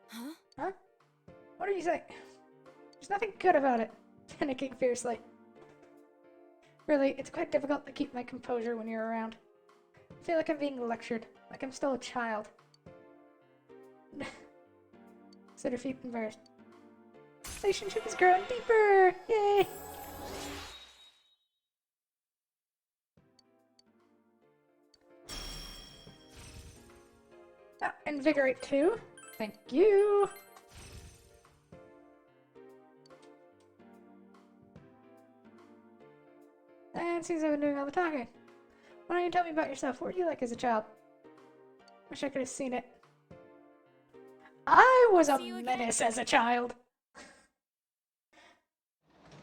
Huh?
Huh? What are you saying? There's nothing good about it. Panicking fiercely. Really, it's quite difficult to keep my composure when you're around. I feel like I'm being lectured, like I'm still a child. Said her feet embarrassed. Relationship is growing deeper! Yay! Ah, invigorate 2. Thank you! And it seems I've been doing all the talking. Why don't you tell me about yourself? What were you like as a child? Wish I could have seen it. I was a
See you again.
menace as a child.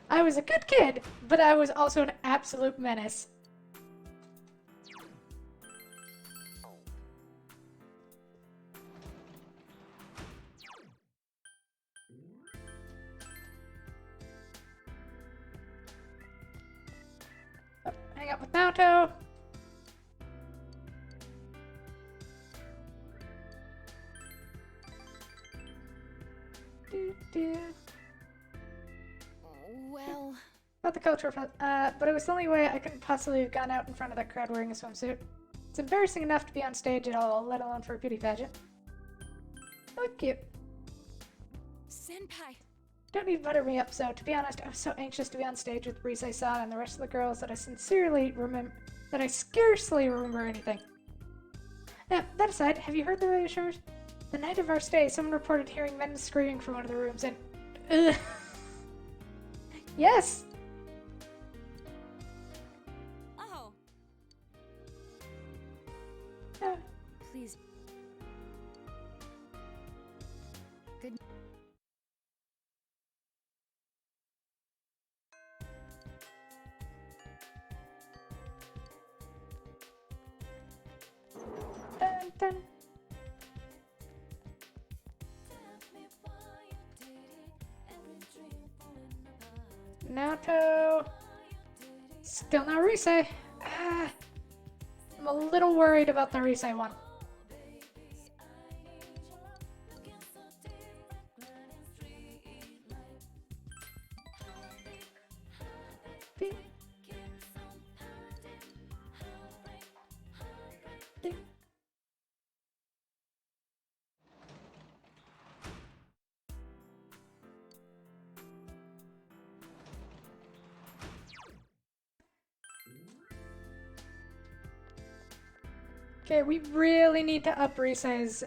I was a good kid, but I was also an absolute menace. Oh, hang out with Naoto. Do.
Well,
About the culture, but it was the only way I couldn't possibly have gone out in front of that crowd wearing a swimsuit. It's embarrassing enough to be on stage at all, let alone for a beauty pageant. I look cute.
Senpai!
Don't need to butter me up, so to be honest, I was so anxious to be on stage with Rise San and the rest of the girls that I scarcely remember anything. Now, that aside, have you heard the radio shows? The night of our stay, someone reported hearing men screaming from one of the rooms, and... Ugh. Yes!
Oh!
Uh,
Please. Good.
dun, dun. Naoto. Still no Rise. Ah, I'm a little worried about the Rise one. Beep. Beep. Okay, we really need to up Rise's,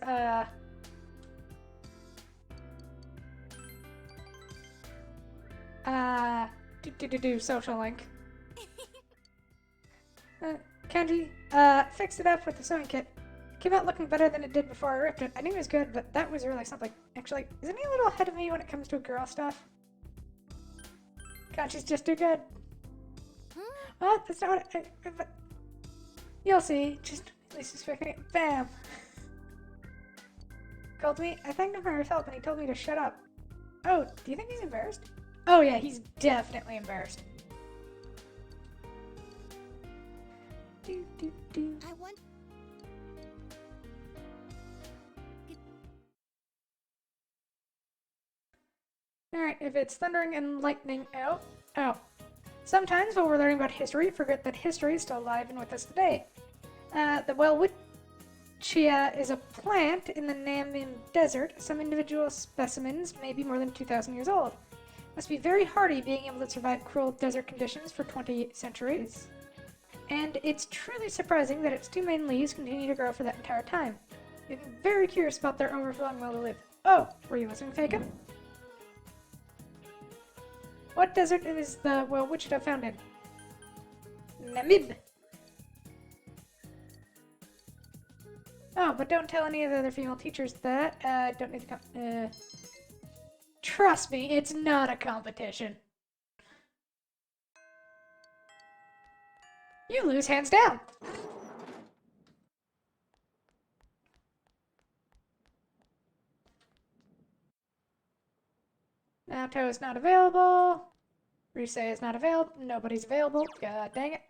social link. Kanji, fixed it up with the sewing kit. Came out looking better than it did before I ripped it. I knew it was good, but that was really something. Actually, isn't he a little ahead of me when it comes to girl stuff? Kanji's just too good. Well, that's not what but you'll see. Just at least expecting it. Bam! Called me. I thanked him for his help and he told me to shut up. Oh, do you think he's embarrassed? Oh yeah, he's definitely embarrassed. Do.
I want.
Alright, if it's thundering and lightning out. Oh. Sometimes while we're learning about history, forget that history is still alive and with us today. The Welwitschia is a plant in the Namib Desert. Some individual specimens may be more than 2,000 years old. Must be very hardy being able to survive cruel desert conditions for 20 centuries. And it's truly surprising that its two main leaves continue to grow for that entire time. I'm very curious about their overflowing will to live. Oh, were you listening, Faken? What desert is the Welwitschia found in? Namib. Oh, but don't tell any of the other female teachers that. Don't need to trust me, it's not a competition. You lose hands down. Naoto is not available. Rise is not available. Nobody's available. God dang it.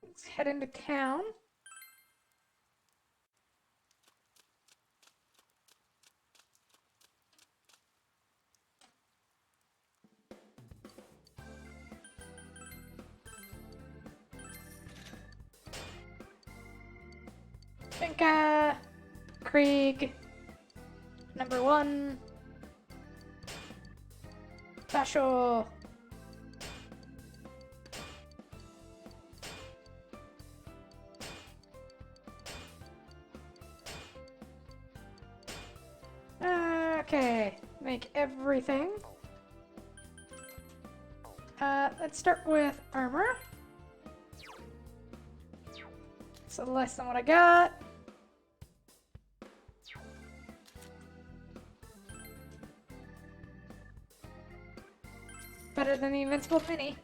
Let's head into town. Finka, Krieg, number 1, Basho. Okay, make everything. Let's start with armor. So less than what I got. Better than the Invincible Mini.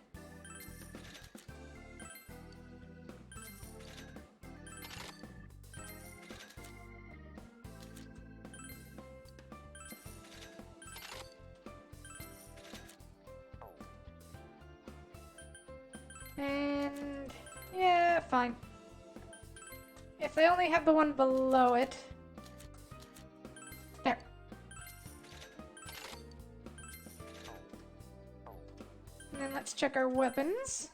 And yeah, fine. If they only have the one below it. There. And then let's check our weapons.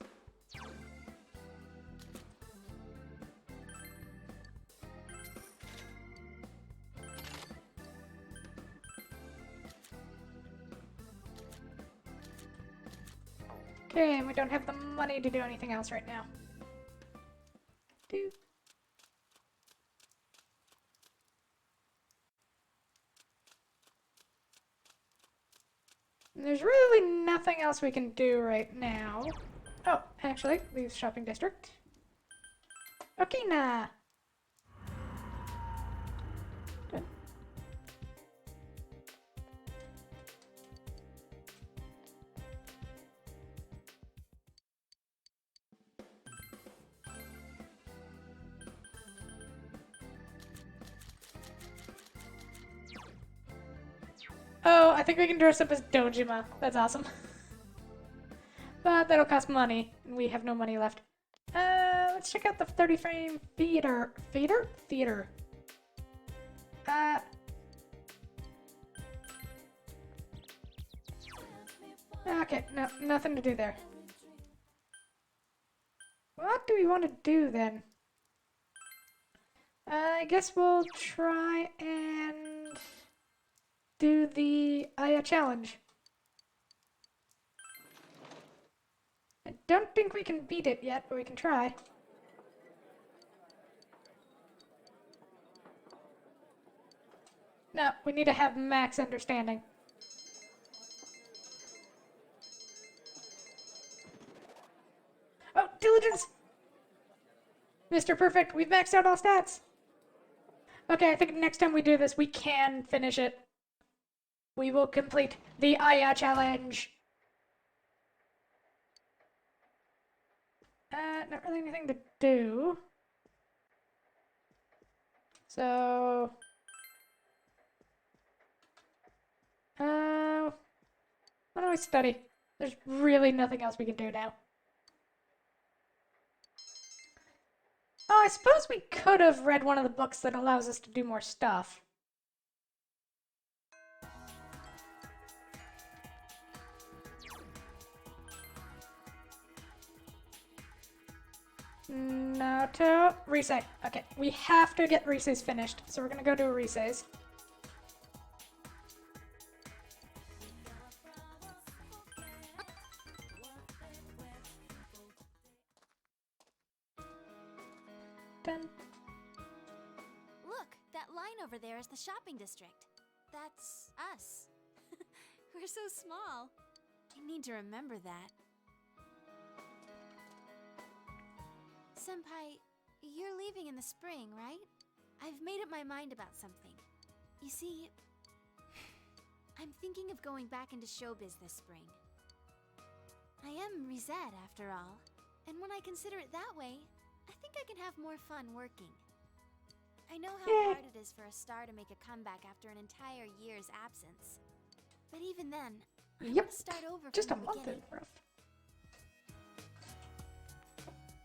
Okay, and we don't have the money to do anything else right now. There's really nothing else we can do right now. Oh, actually, leave shopping district. Okina! Good. Oh, I think we can dress up as Dojima. That's awesome. But that'll cost money, and we have no money left. Let's check out the 30 frame theater. Theater? Okay, no, nothing to do there. What do we want to do then? I guess we'll try and do the Aya challenge. I don't think we can beat it yet, but we can try. No, we need to have max understanding. Oh, diligence! Mr. Perfect, we've maxed out all stats. Okay, I think next time we do this, we can finish it. We will complete the Aya challenge. Not really anything to do. So... why don't we study? There's really nothing else we can do now. Oh, I suppose we could have read one of the books that allows us to do more stuff. Naoto, Rise. Okay, we have to get Rise's finished, so we're gonna go do a Rise's. Done.
Look, that line over there is the shopping district. That's us. We're so small. I need to remember that. Senpai, you're leaving in the spring, right? I've made up my mind about something. You see, I'm thinking of going back into showbiz this spring. I am Risette, after all, and when I consider it that way, I think I can have more fun working. I know how hard it is for a star to make a comeback after an entire year's absence. But even then, I
Yep.
want to start over
Just a
from the
month
beginning.
is rough.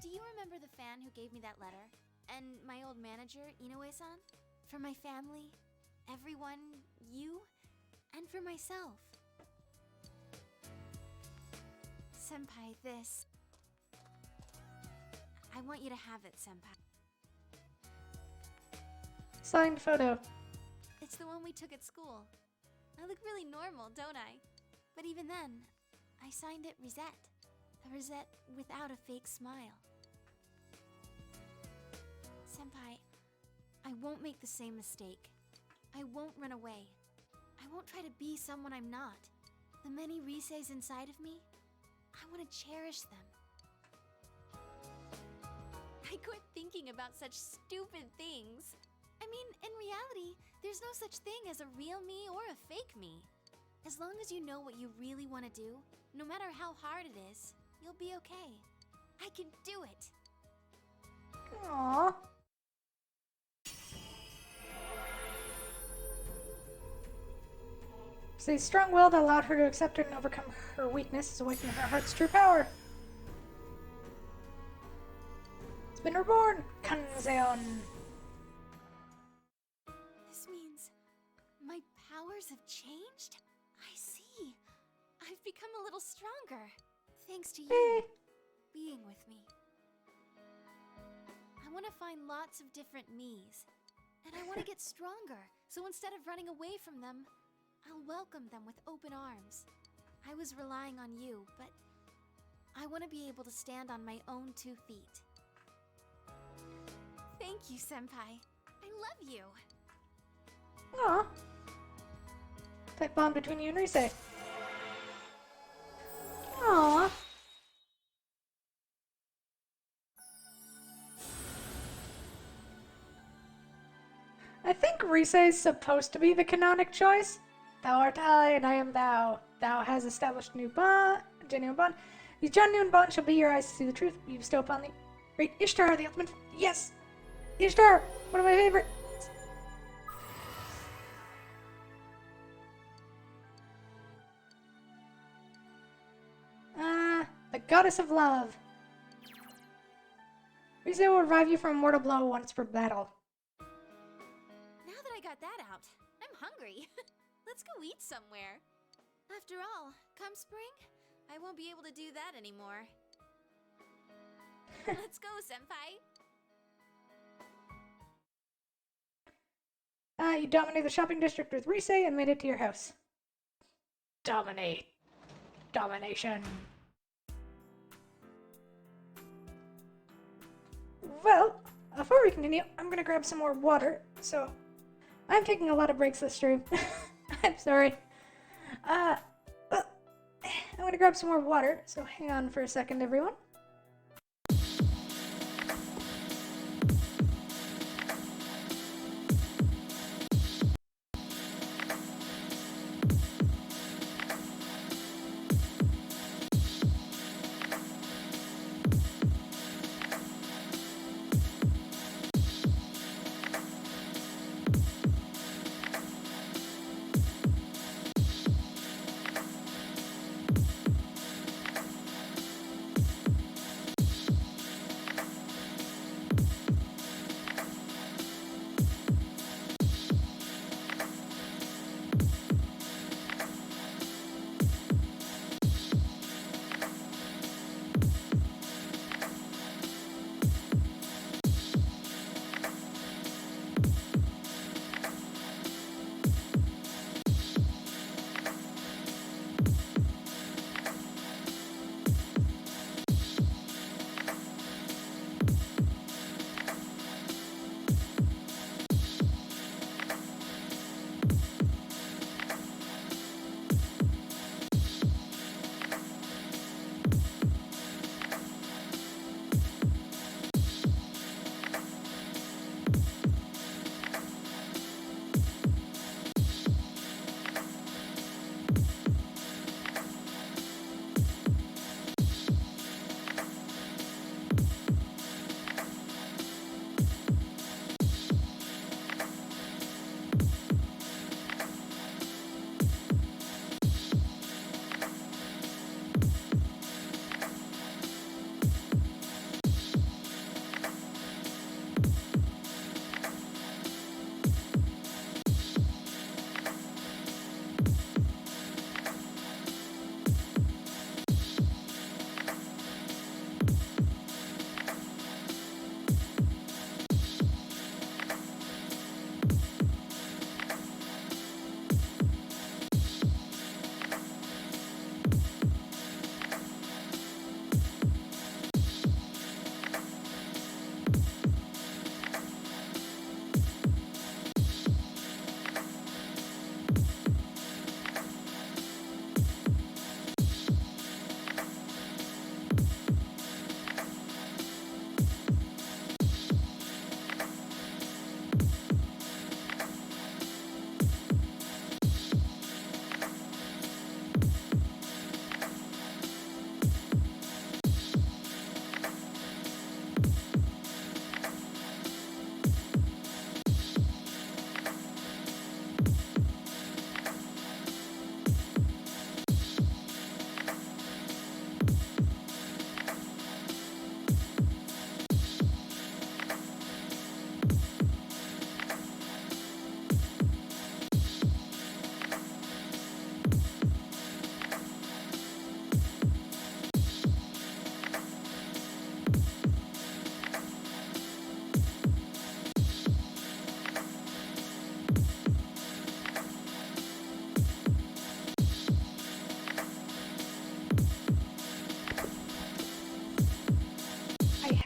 Do you remember the fan who gave me that letter? And my old manager, Inoue-san? For my family, everyone, you, and for myself. Senpai, this... I want you to have it, Senpai.
Signed photo.
It's the one we took at school. I look really normal, don't I? But even then, I signed it Risette. A Risette without a fake smile. Senpai, I won't make the same mistake. I won't run away. I won't try to be someone I'm not. The many Riseis inside of me, I want to cherish them. I quit thinking about such stupid things. I mean, in reality, there's no such thing as a real me or a fake me. As long as you know what you really want to do, no matter how hard it is, you'll be okay. I can do it!
Aww. Say strong-willed allowed her to accept and overcome her weakness, awakening her heart's true power. It's been reborn, Kanzeon.
This means my powers have changed? I see. I've become a little stronger. Thanks to you being with me. I want to find lots of different me's. And I want to get stronger, so instead of running away from them, I'll welcome them with open arms. I was relying on you, but I want to be able to stand on my own 2 feet. Thank you, Senpai. I love you.
Aw. Tight bond between you and Rise. Aww. I think Rise is supposed to be the canonic choice. Thou art I, and I am thou. Thou has established new bond, genuine bond. These genuine bonds shall be your eyes to see the truth you bestow upon the great Ishtar, the ultimate. Yes! Ishtar! One of my favorites! The goddess of love. Rise will revive you from a mortal blow once per battle.
Now that I got that out, I'm hungry. Let's go eat somewhere. After all, come spring, I won't be able to do that anymore. Let's go, Senpai.
You dominated the shopping district with Rise and made it to your house. Dominate. Domination. Well, before we continue, I'm gonna grab some more water. So, I'm taking a lot of breaks this stream. I'm sorry. I'm gonna grab some more water. So hang on for a second, everyone.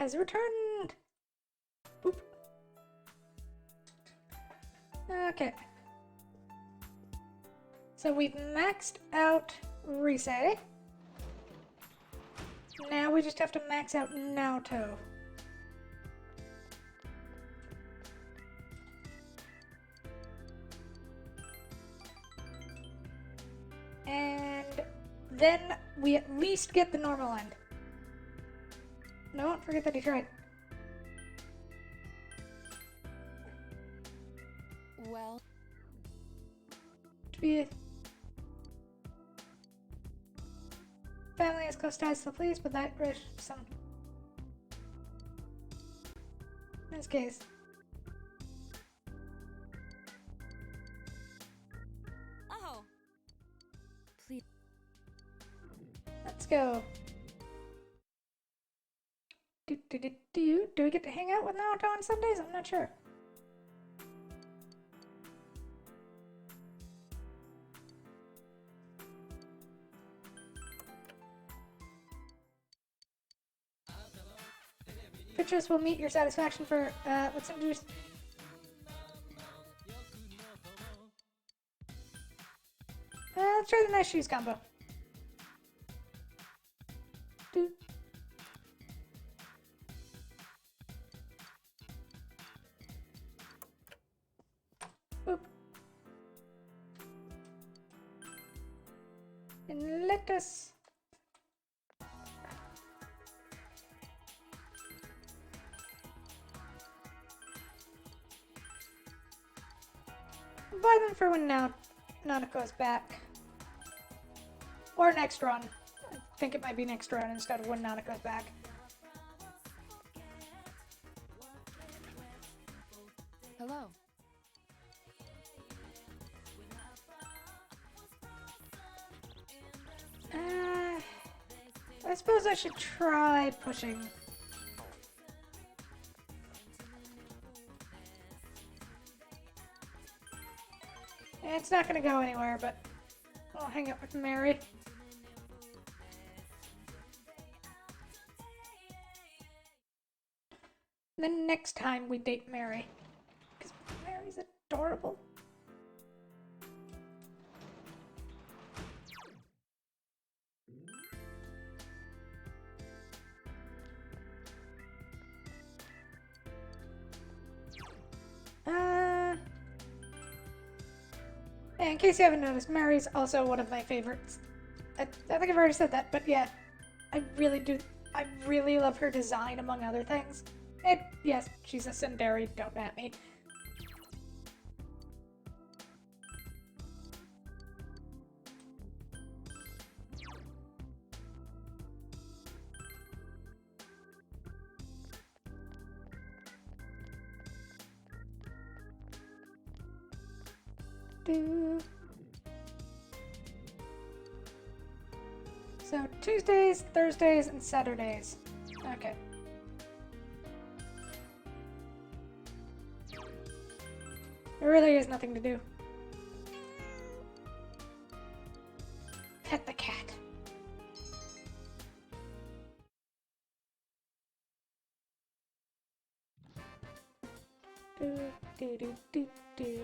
has returned. Boop. Okay. So we've maxed out Rise. Now we just have to max out Naoto. And then we at least get the normal end. Don't forget that he tried.
Well,
To be family has close ties to the police, but that risks some. In this case.
oh. Please.
Let's go. Do we get to hang out with Naoto on Sundays? I'm not sure. Pictures will meet your satisfaction for, let's introduce. Let's try the nice shoes combo. Do. Boop. And let us. Buy them for when Nanako's back. Or next run. I think it might be next run instead of when Nanako's back.
Hello.
I suppose I should try pushing. It's not gonna go anywhere, but I'll hang out with Mary. And then next time we date Mary. Because Mary's adorable. In case you haven't noticed, Mary's also one of my favorites. I think I've already said that, but yeah. I really love her design, among other things. And yes, she's a tsundere, don't at me. So Tuesdays, Thursdays, and Saturdays. Okay. There really is nothing to do. Pet the cat. Do do do do do.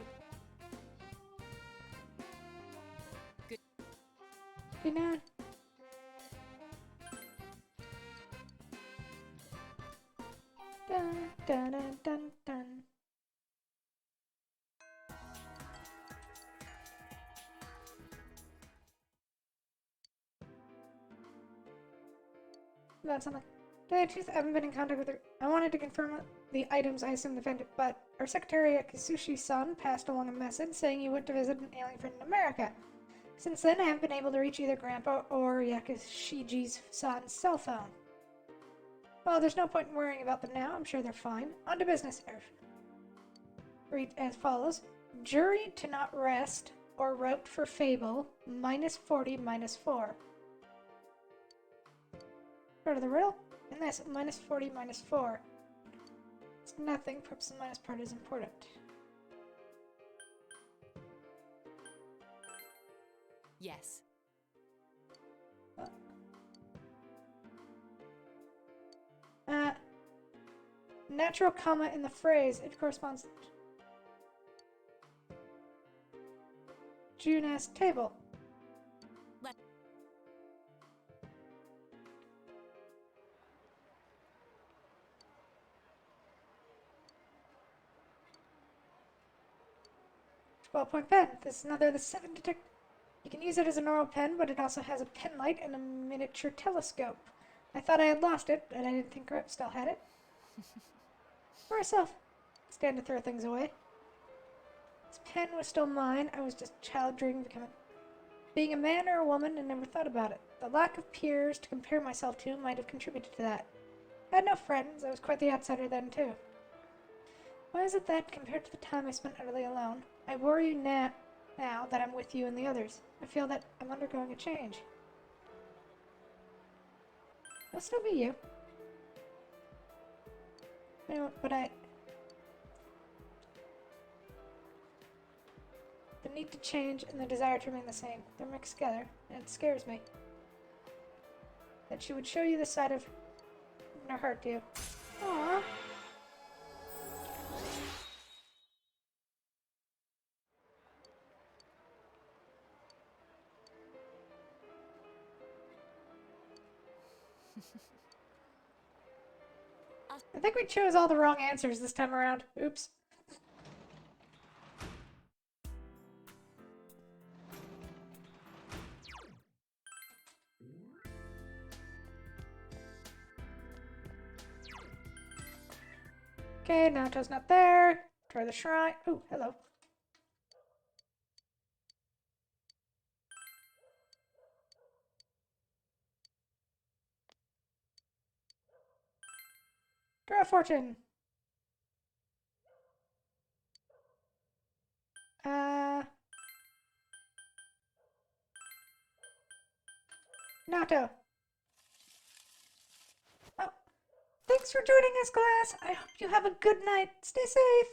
Good night. Dun dun dun dun dun. About something. I haven't been in contact with her. I wanted to confirm the items I assume defended, but our secretary at Kisushi-san passed along a message saying he went to visit an alien friend in America. Since then, I haven't been able to reach either Grandpa or Yakushiji's son's cell phone. Well, there's no point in worrying about them now. I'm sure they're fine. On to business. Read as follows. Jury to not rest or route for fable, -40, -4. Part of the riddle? And this, -40, -4. It's nothing, perhaps the minus part is important.
Yes.
natural comma in the phrase. It corresponds to Junes table.
Let-
Ballpoint pen. This is another of the 7 detect. You can use it as a normal pen, but it also has a pen light and a miniature telescope. I thought I had lost it, but I didn't think Rip still had it. For myself, stand to throw things away. This pen was still mine. I was just a child dreaming of being a man or a woman and never thought about it. The lack of peers to compare myself to might have contributed to that. I had no friends. I was quite the outsider then, too. Why is it that, compared to the time I spent utterly alone, I worry now that I'm with you and the others? I feel that I'm undergoing a change. I'll still be you. But the need to change and the desire to remain the same, they're mixed together, and it scares me. That she would show you the side of her heart to you. Aww. I think we chose all the wrong answers this time around. Oops. Okay, Naoto's not there. Try the shrine. Ooh, hello. Draw a fortune. Naoto. Oh, thanks for joining us, class. I hope you have a good night. Stay safe.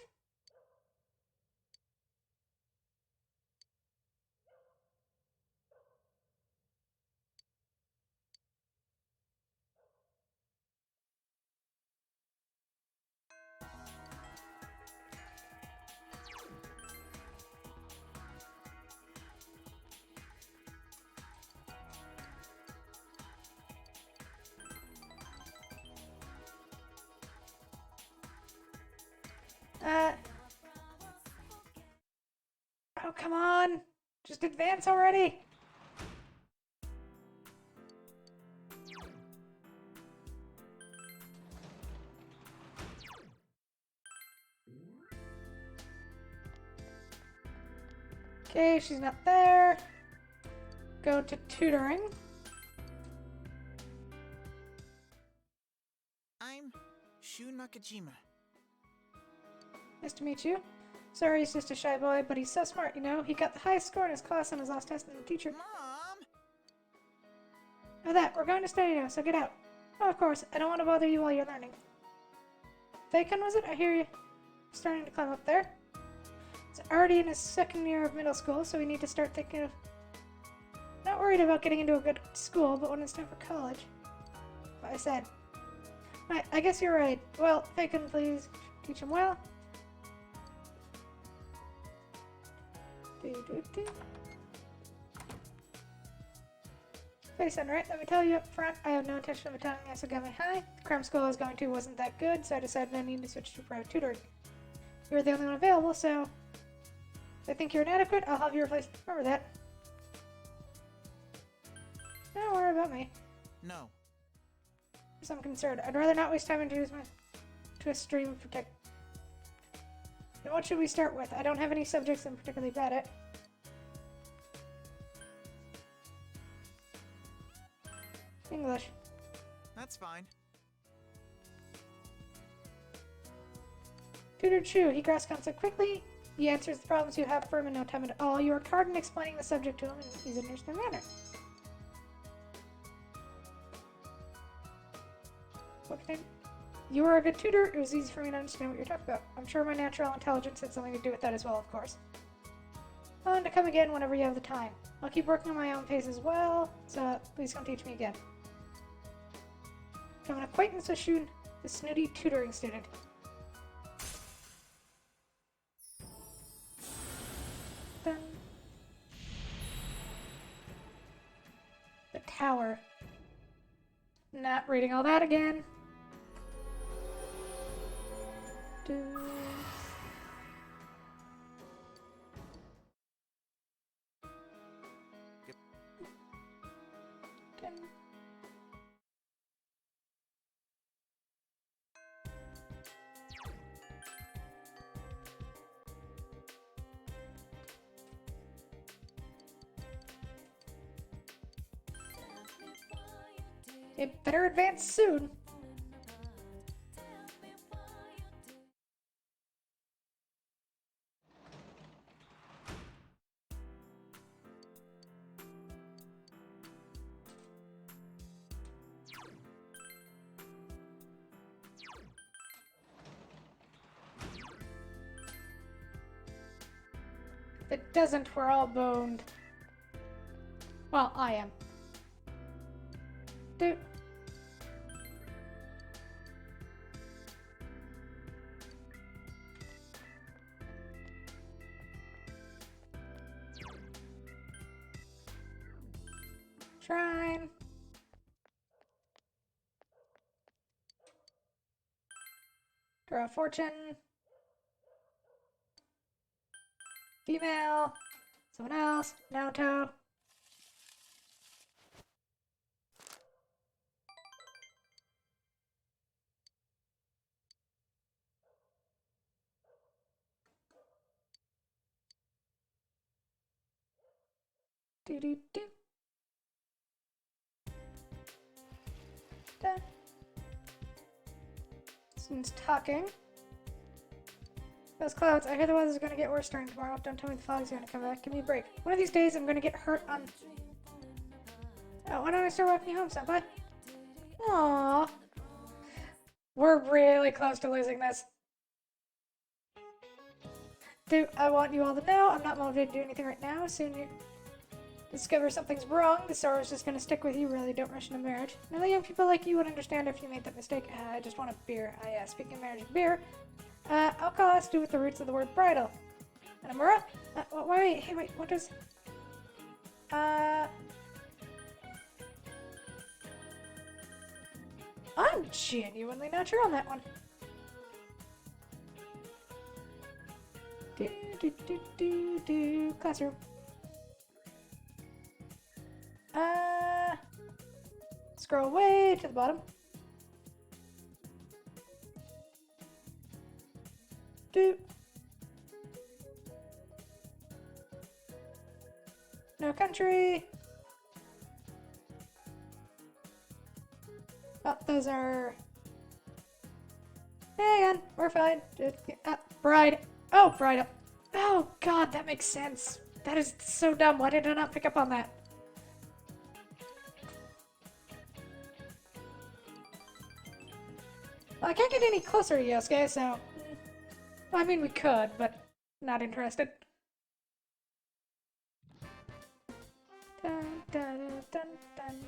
Oh, come on. Just advance already. Okay, she's not there. Go to tutoring.
I'm Shu Nakajima.
Nice to meet you. Sorry, he's just a shy boy, but he's so smart, you know? He got the highest score in his class on his last test, and the teacher...
Mom!
Know that, we're going to study now, so get out. Oh, of course, I don't want to bother you while you're learning. Fakon, was it? I hear you starting to climb up there. He's already in his second year of middle school, so we need to start thinking of... Not worried about getting into a good school, but when it's time for college... What I said. I guess you're right. Well, Fakon, please teach him well. Face-on, right? Let me tell you up front, I have no intention of attending Yasogami High. The cram school I was going to wasn't that good, so I decided I needed to switch to private tutoring. You were the only one available, so if I think you're inadequate, I'll have you replaced. Remember that. Don't worry about me.
No.
As I'm concerned, I'd rather not waste time introducing my to a stream of protect. Then what should we start with? I don't have any subjects I'm particularly bad at. English.
That's fine.
Tutor Chu, he grasps concept quickly. He answers the problems you have for him in no time at all. You worked hard in explaining the subject to him in his understanding manner. What can I... You were a good tutor. It was easy for me to understand what you're talking about. I'm sure my natural intelligence had something to do with that as well, of course. I'll to come again whenever you have the time. I'll keep working on my own pace as well, so please don't teach me again. I'm an acquaintance with Shun, the snooty tutoring student. not reading all that again. It better advance soon. If it doesn't, we're all boned. Well, I am. Dude. Shrine. Draw a fortune. Female. Someone else. Naoto. Do do do. Da. Someone's talking. Those clouds. I hear the weather's gonna get worse starting tomorrow. Don't tell me the fog's gonna come back. Give me a break. One of these days I'm gonna get hurt on... Oh, why don't I start walking you home, senpai? Aww. We're really close to losing this. Dude, I want you all to know I'm not motivated to do anything right now. Soon you discover something's wrong. The sorrow's just gonna stick with you. Really, don't rush into marriage. None of the young people like you would understand if you made that mistake. I just want a beer. Speaking of marriage and beer, alcohol has to do with the roots of the word bridal. Anamura? Wait, hey, wait, what does... I'm genuinely not sure on that one. Classroom. Scroll way to the bottom. No country. Oh, those are... Hang on, we're fine. Bride. Oh, bridal. Oh, God, that makes sense. That is so dumb. Why did I not pick up on that? Well, I can't get any closer to Yosuke, so... I mean, we could, but not interested. Dun, dun, dun, dun.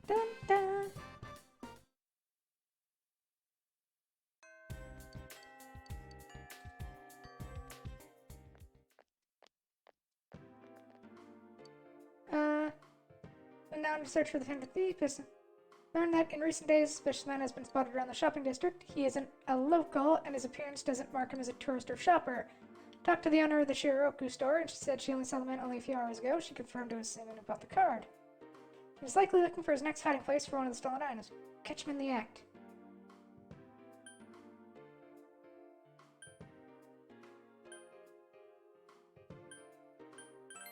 Dun, dun. And now to search for the Phantom Thief. Learned that in recent days, a suspicious man has been spotted around the shopping district. He isn't a local, and his appearance doesn't mark him as a tourist or shopper. Talked to the owner of the Shiroku store, and she said she only saw the man only a few hours ago. She confirmed it was the same man who bought the card. He's likely looking for his next hiding place for one of the stolen items. Catch him in the act.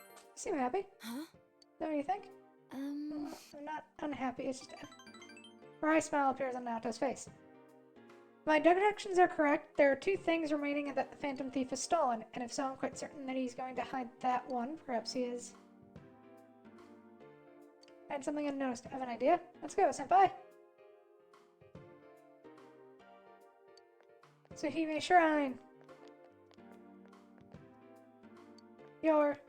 You seem happy.
Huh?
Is that what you think? I'm not unhappy, it's just a wry smile appears on Naoto's face. My deductions are correct. There are two things remaining that the Phantom Thief has stolen, and if so, I'm quite certain that he's going to hide that one. Perhaps he is. I had something unnoticed. I have an idea. Let's go, senpai. Suhime Shrine. Your...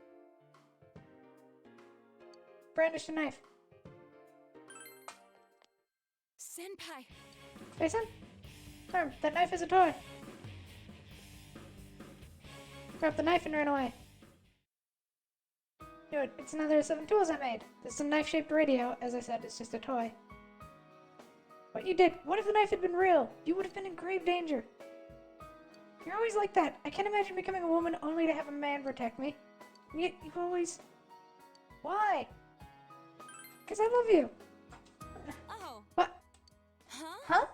brandish a knife.
Senpai!
Jason? That knife is a toy. Dropped the knife and ran away. Knew it. It's another 7 tools I made. This is a knife-shaped radio. As I said, it's just a toy. What you did. What if the knife had been real? You would have been in grave danger. You're always like that. I can't imagine becoming a woman only to have a man protect me. And yet you always... Why? Because I love you.
Oh.
What?
Huh?
Huh?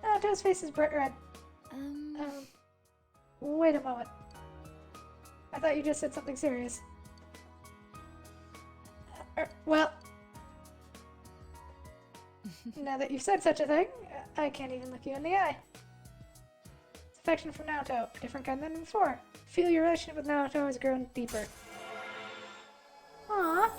Oh, Toad's face is bright red. Wait a moment. I thought you just said something serious. Well... Now that you've said such a thing, I can't even look you in the eye. It's affection from Naoto, a different kind than before. Feel your relationship with Naoto has grown deeper. Aww.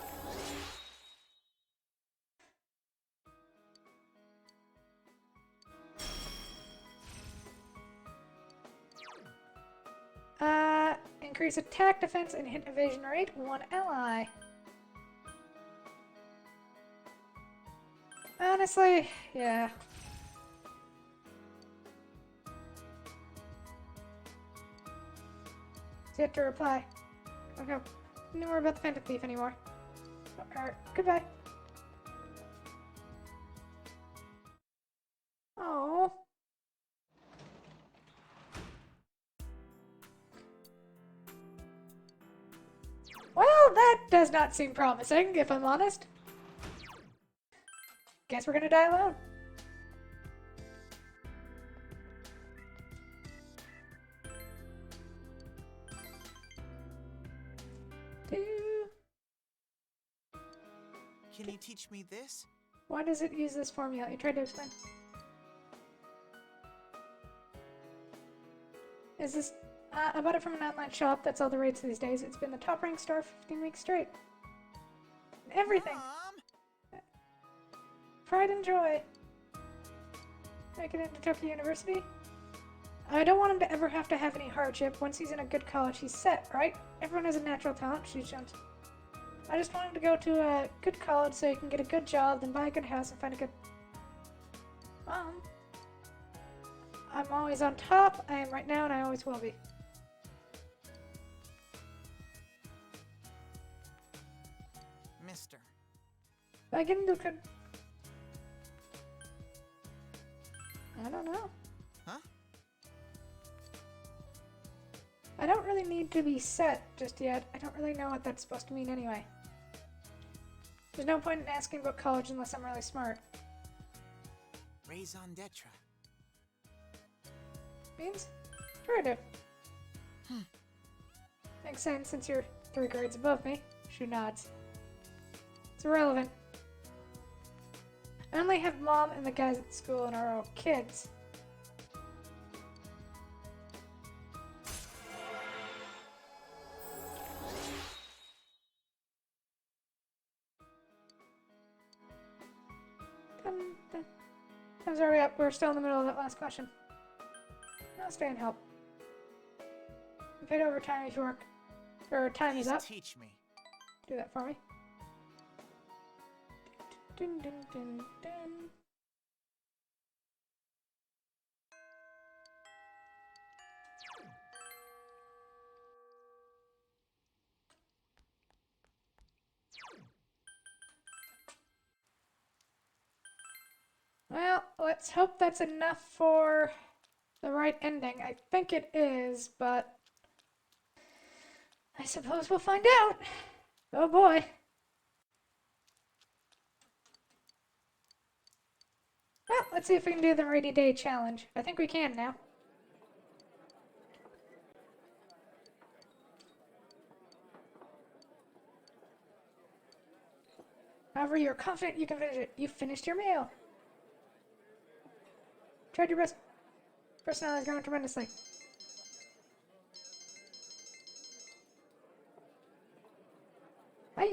Increase attack, defense, and hit evasion rate. 1 ally. Honestly, yeah. You have to reply. Okay. No more about the Phantom Thief anymore. Alright, goodbye. Oh. Well, that does not seem promising, if I'm honest. Guess we're gonna die alone.
Can you teach me this?
Why does it use this formula? You tried to explain. Is this... I bought it from an online shop. That's all the rates these days. It's been the top ranked star 15 weeks straight. Everything.
Mom?
Pride and joy. Make it into Tokyo University. I don't want him to ever have to have any hardship. Once he's in a good college, he's set, right? Everyone has a natural talent. She jumps. I just want him to go to a good college so he can get a good job, then buy a good house and find a good... Mom. I'm always on top. I am right now and I always will be.
Mister.
I can do good. I don't know.
Huh?
I don't really need to be set just yet. I don't really know what that's supposed to mean anyway. There's no point in asking about college unless I'm really smart.
Raison d'etre.
Means? Sure I do. Makes sense since you're 3 grades above me. She nods. It's irrelevant. I only have Mom and the guys at school and our own kids. Time's already up. We're still in the middle of that last question. I'll stay and help. You paid overtime if you work. Or time is
Please
up.
teach me.
Do that for me. Dun, dun, dun, dun. Well, let's hope that's enough for the right ending. I think it is, but I suppose we'll find out. Oh boy. Well, let's see if we can do the rainy day challenge. I think we can now. However, you're confident you can finish it. You finished your meal. Tried your best. Personality is growing tremendously.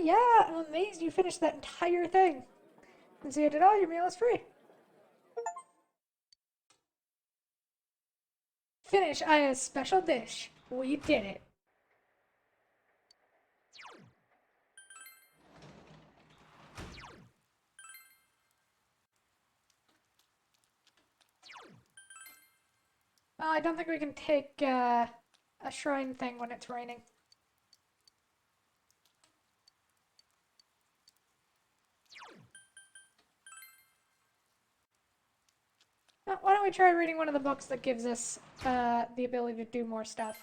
Yeah, I'm amazed you finished that entire thing. Since you did it all, your meal is free. Finish Aya's special dish. We did it. Well, I don't think we can take, a shrine thing when it's raining. Why don't we try reading one of the books that gives us the ability to do more stuff?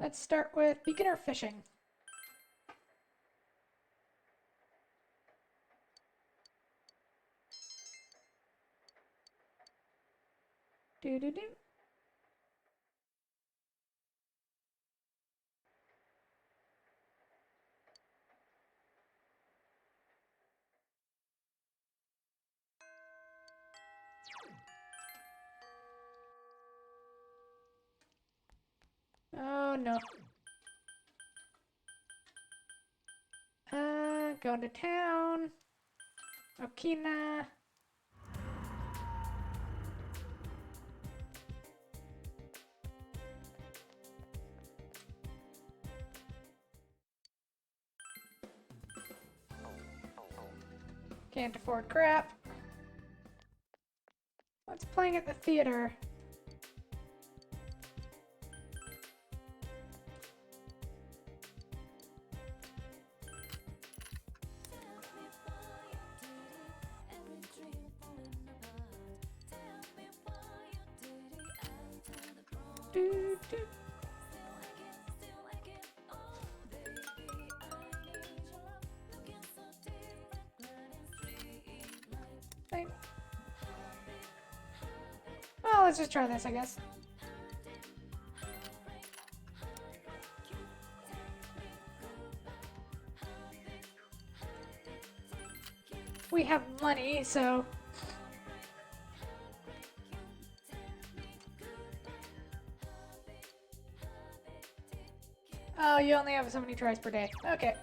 Let's start with beginner fishing. Do. Oh no. Going to town. Okina. Can't afford crap. What's playing at the theater? Do. Fine. Well, let's just try this, I guess. We have money, so... Oh, you only have so many tries per day. Okay.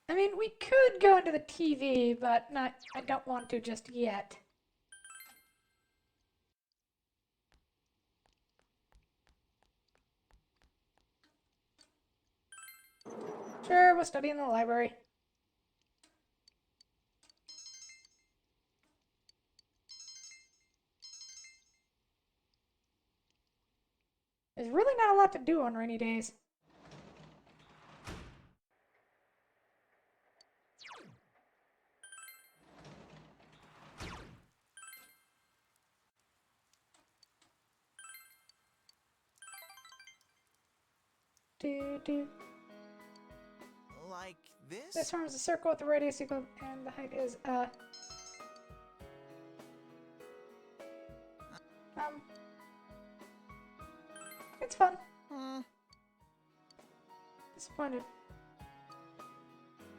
I mean, we could go into the TV, but I don't want to just yet. Sure, we'll study in the library. There's really not a lot to do on rainy days. Do.
Like this?
This forms a circle with the radius equal, and the height is, it's fun. Disappointed.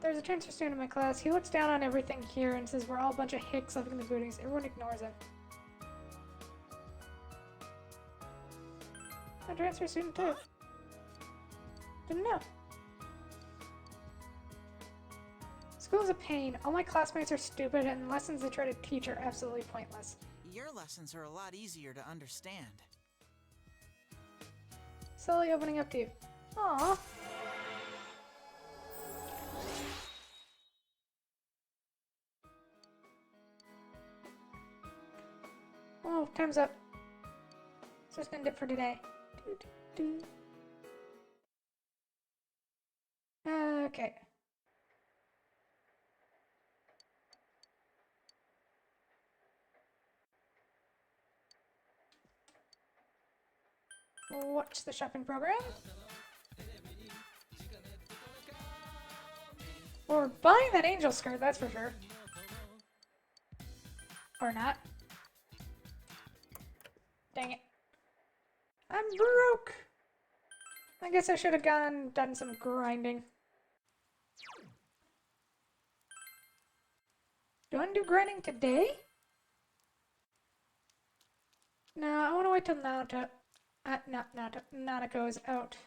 There's a transfer student in my class. He looks down on everything here and says we're all a bunch of hicks living in the boonies. Everyone ignores him. A transfer student too. Didn't know. School's a pain. All my classmates are stupid and lessons they try to teach are absolutely pointless.
Your lessons are a lot easier to understand.
Slowly opening up to you. Aww. Oh, time's up. So just end it for today. Okay. Watch the shopping program. Or buying that angel skirt, that's for sure. Or not. Dang it. I'm broke! I guess I should have done some grinding. Do I want to do grinding today? No, I want to wait till Nanako is out.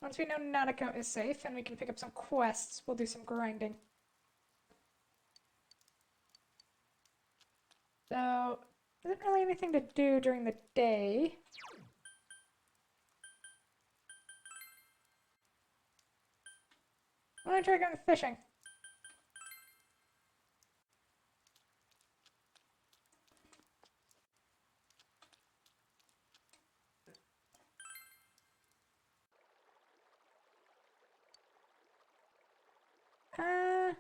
Once we know Nanako is safe and we can pick up some quests, we'll do some grinding. So, isn't really anything to do during the day. Why don't I try going fishing? Uh...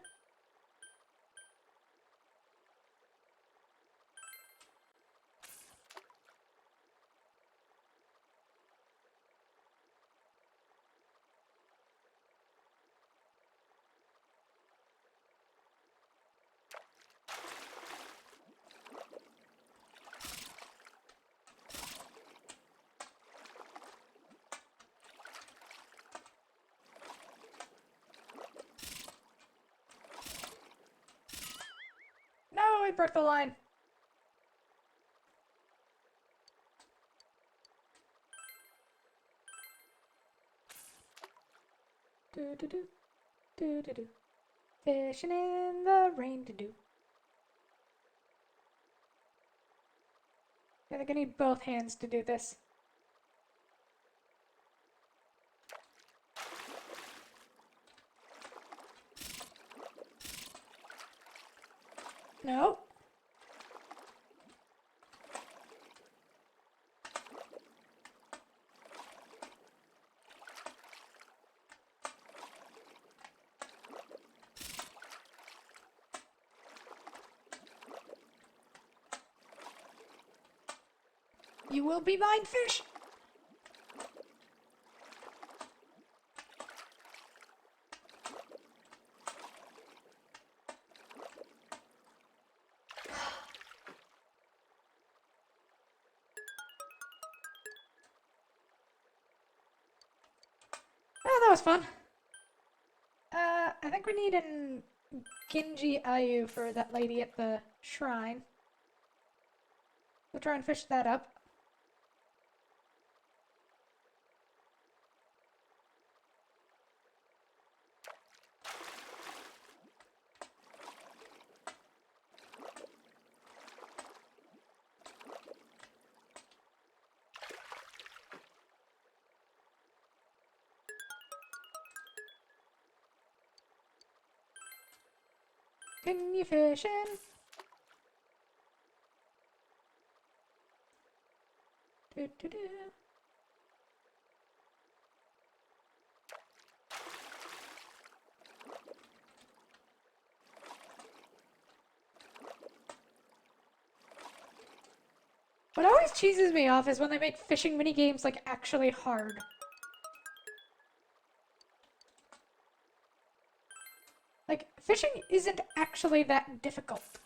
No, I broke the line. Do do do do do do. Fishing in the rain to do. I think I need both hands to do this. No. You will be mine, fish. Oh, that was fun. I think we need an Genji Ayu for that lady at the shrine. We'll try and fish that up. Can you fish in? Do, do, do. What always cheeses me off is when they make fishing minigames like actually hard. Like, fishing isn't actually that difficult.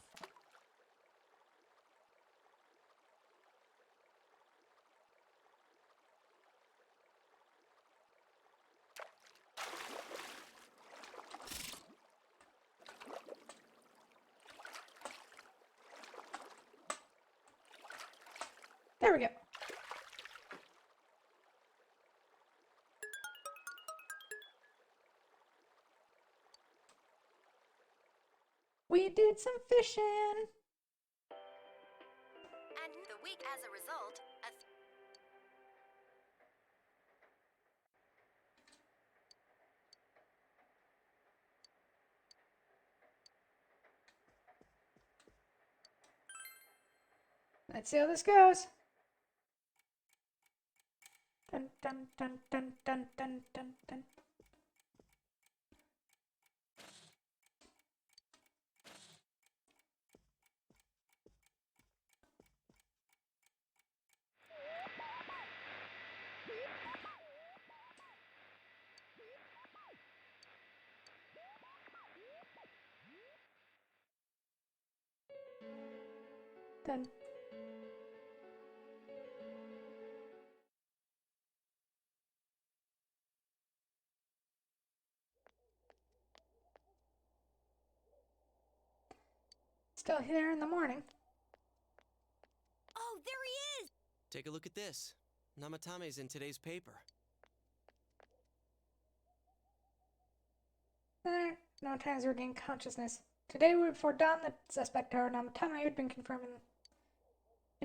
There we go. We did some fishing.
And the week as a result,
Let's see how this goes. Dun dun dun dun dun dun dun dun. Done. Still here in the morning.
Oh, there he is!
Take a look at this. Namatame's in today's paper.
No time has regained consciousness. Today, before dawn, the suspect, Namatame, had been confirmed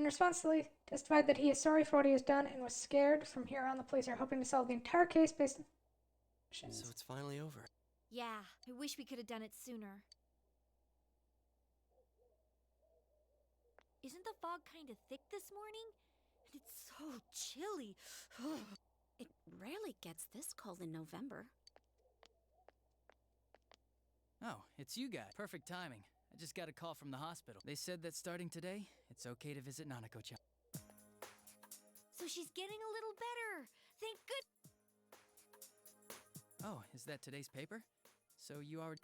In response, Lee testified that he is sorry for what he has done and was scared. From here on, the police are hoping to solve the entire case based on
So it's finally over.
Yeah, I wish we could have done it sooner. Isn't the fog kind of thick this morning? And it's so chilly. It rarely gets this cold in November.
Oh, it's you guys. Perfect timing. I just got a call from the hospital. They said that starting today, it's okay to visit Nanako-chan.
So she's getting a little better. Thank good.
Oh, is that today's paper? So you already...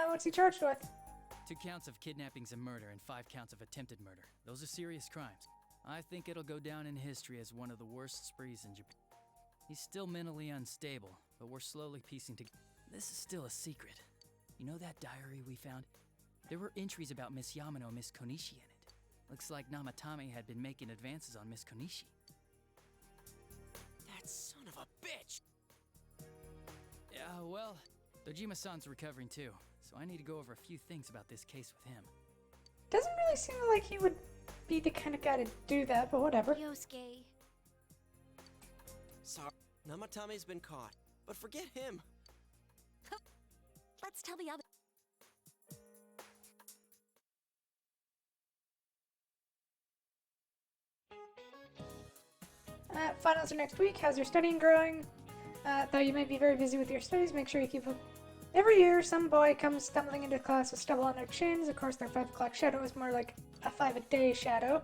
What's he charged with?
2 counts of kidnappings and murder and 5 counts of attempted murder. Those are serious crimes. I think it'll go down in history as one of the worst sprees in Japan. He's still mentally unstable, but we're slowly piecing together. This is still a secret. You know that diary we found? There were entries about Miss Yamano and Miss Konishi in it. Looks like Namatame had been making advances on Miss Konishi.
That son of a bitch!
Yeah, well, Dojima-san's recovering too, so I need to go over a few things about this case with him.
Doesn't really seem like he would be the kind of guy to do that, but whatever.
Yosuke.
Sorry, Namatame's been caught, but forget him.
Let's tell the other.
Finals are next week. How's your studying growing? Though you may be very busy with your studies, make sure you keep up. Every year, some boy comes stumbling into class with stubble on their chins. Of course, their 5 o'clock shadow is more like a 5-a-day shadow.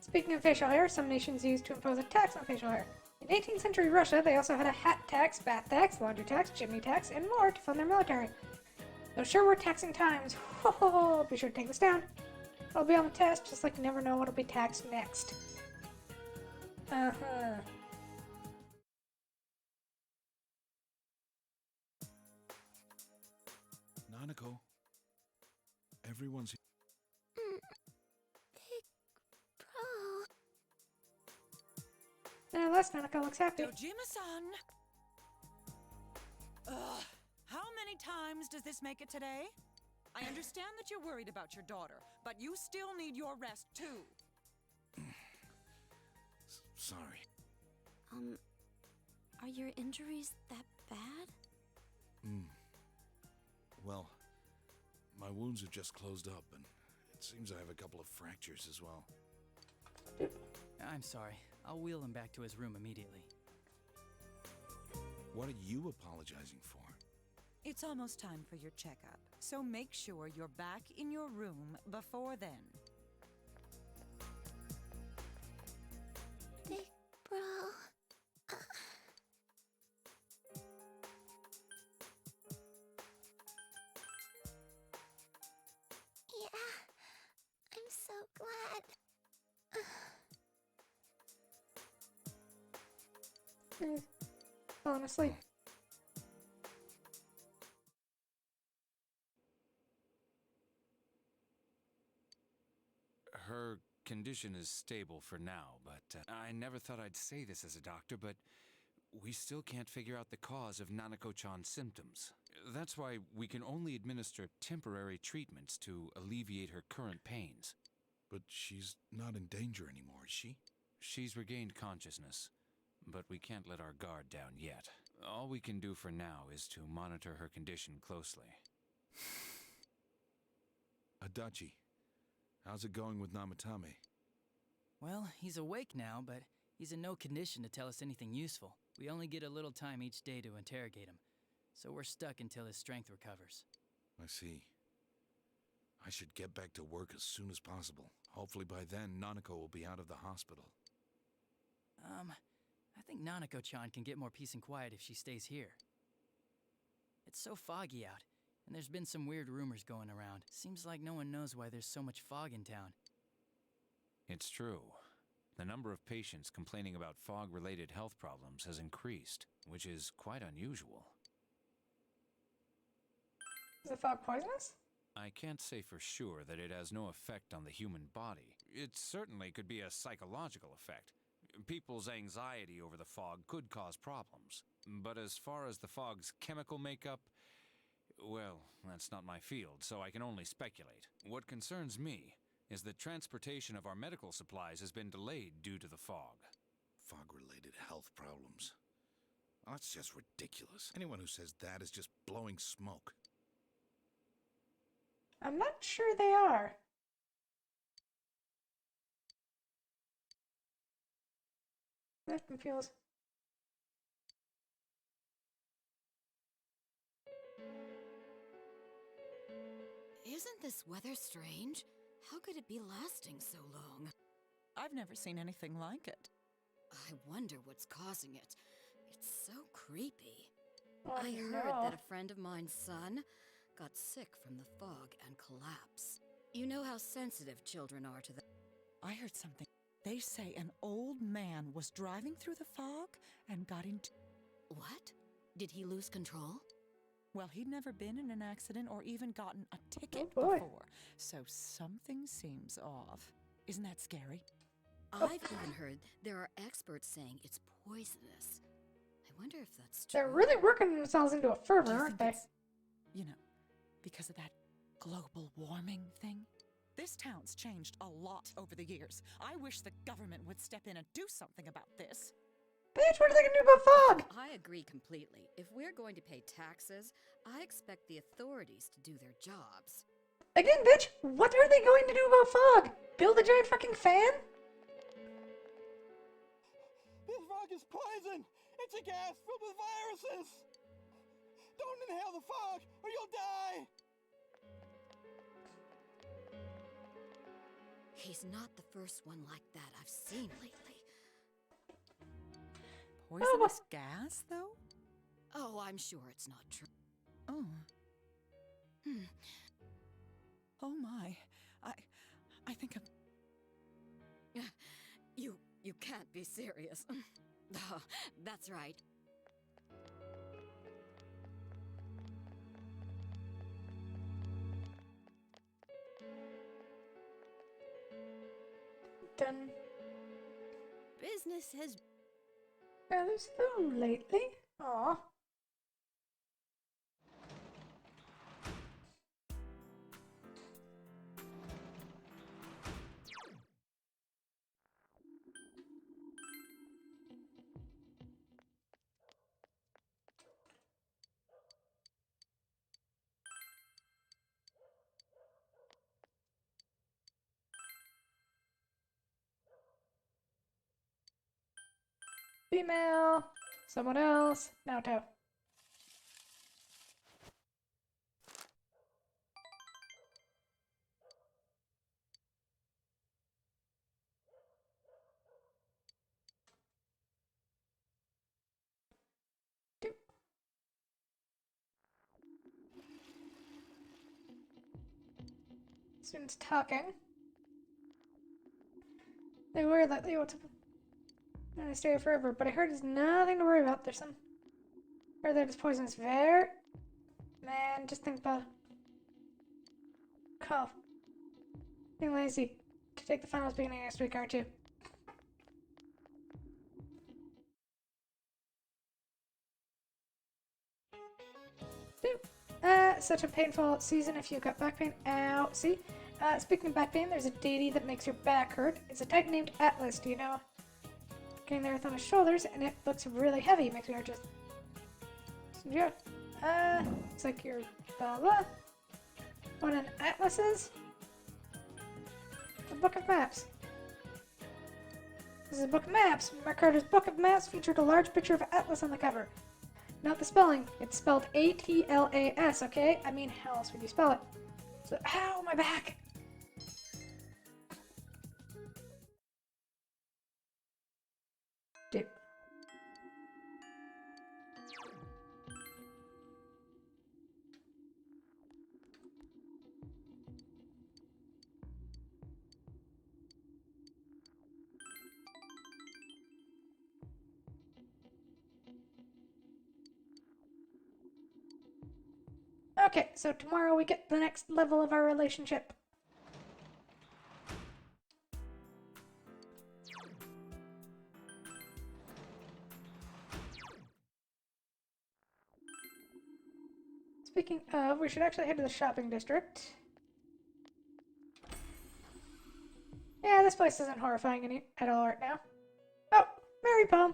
Speaking of facial hair, some nations used to impose a tax on facial hair. In 18th century Russia, they also had a hat tax, bath tax, laundry tax, chimney tax, and more to fund their military. Though sure were taxing times. Be sure to take this down. It'll be on the test, just like you never know what'll be taxed next.
Nanako, everyone's
Nevertheless, Nanako looks happy.
Dojima-san! Ugh, how many times does this make it today? I understand that you're worried about your daughter, but you still need your rest too.
sorry.
Are your injuries that bad?
Well, my wounds are just closed up, and it seems I have a couple of fractures as well.
I'm sorry. I'll wheel him back to his room immediately.
What are you apologizing for?
It's almost time for your checkup, so make sure you're back in your room before then.
Big bro. Yeah, I'm so glad.
Falling asleep.
Her condition is stable for now, but I never thought I'd say this as a doctor, but we still can't figure out the cause of Nanako-chan's symptoms. That's why we can only administer temporary treatments to alleviate her current pains.
But she's not in danger anymore, is she?
She's regained consciousness, but we can't let our guard down yet. All we can do for now is to monitor her condition closely.
Adachi, how's it going with Namatame?
Well, he's awake now, but he's in no condition to tell us anything useful. We only get a little time each day to interrogate him, so we're stuck until his strength recovers.
I see. I should get back to work as soon as possible. Hopefully by then, Nanako will be out of the hospital.
I think Nanako-chan can get more peace and quiet if she stays here. It's so foggy out, and there's been some weird rumors going around. Seems like no one knows why there's so much fog in town.
It's true. The number of patients complaining about fog-related health problems has increased, which is quite unusual.
Is the fog poisonous?
I can't say for sure that it has no effect on the human body. It certainly could be a psychological effect. People's anxiety over the fog could cause problems. But as far as the fog's chemical makeup, well, that's not my field, so I can only speculate. What concerns me is that transportation of our medical supplies has been delayed due to the fog.
Fog-related health problems. Oh, that's just ridiculous. Anyone who says that is just blowing smoke.
I'm not sure they are. That feels.
Isn't this weather strange? How could it be lasting so long?
I've never seen anything like it.
I wonder what's causing it. It's so creepy.
Oh,
I heard
no.
that a friend of mine's son got sick from the fog and collapsed. You know how sensitive children are to the...
I heard something. They say an old man was driving through the fog and got into...
What? Did he lose control?
Well, he'd never been in an accident or even gotten a ticket
Oh, boy.
before, so something seems off. Isn't that scary?
I've even heard there are experts saying it's poisonous. I wonder if that's true.
They're really working themselves into a
Do
fervor,
you
aren't
think
they?
it's, you know, because of that global warming thing? This town's changed a lot over the years. I wish the government would step in and do something about this.
Bitch, what are they gonna do about fog?
I agree completely. If we're going to pay taxes, I expect the authorities to do their jobs.
Again, bitch, what are they going to do about fog? Build a giant fucking fan?
This fog is poison! It's a gas filled with viruses! Don't inhale the fog, or you'll die!
He's not the first one like that I've seen lately.
Poisonous gas, though?
Oh, I'm sure it's not true.
Oh. Oh my. I think I'm...
You can't be serious. Oh, that's right.
Done.
Business has...
Rather slow lately. Aw. Female. Someone else. Naoto. Students talking. They were like they want to. I'm gonna stay here forever, but I heard there's nothing to worry about. There's some. Heard that it's poisonous bear. Man, just think about. Cough. Being lazy. To take the finals beginning next week, aren't you? Such a painful season if you got back pain. Ow. See? Speaking of back pain, there's a deity that makes your back hurt. It's a titan named Atlas, do you know? Getting the earth on his shoulders, and it looks really heavy. It makes me hurt just... Yeah. Looks like you're... blah blah. What an atlas is? The Book of Maps. This is a book of maps. Mark Carter's Book of Maps featured a large picture of Atlas on the cover. Not the spelling. It's spelled A-T-L-A-S, okay? I mean, how else would you spell it? So, ow, my back! Dude. Okay, so tomorrow we get the next level of our relationship. Speaking of, we should actually head to the shopping district. Yeah, this place isn't horrifying at all right now. Oh, Mary Poem.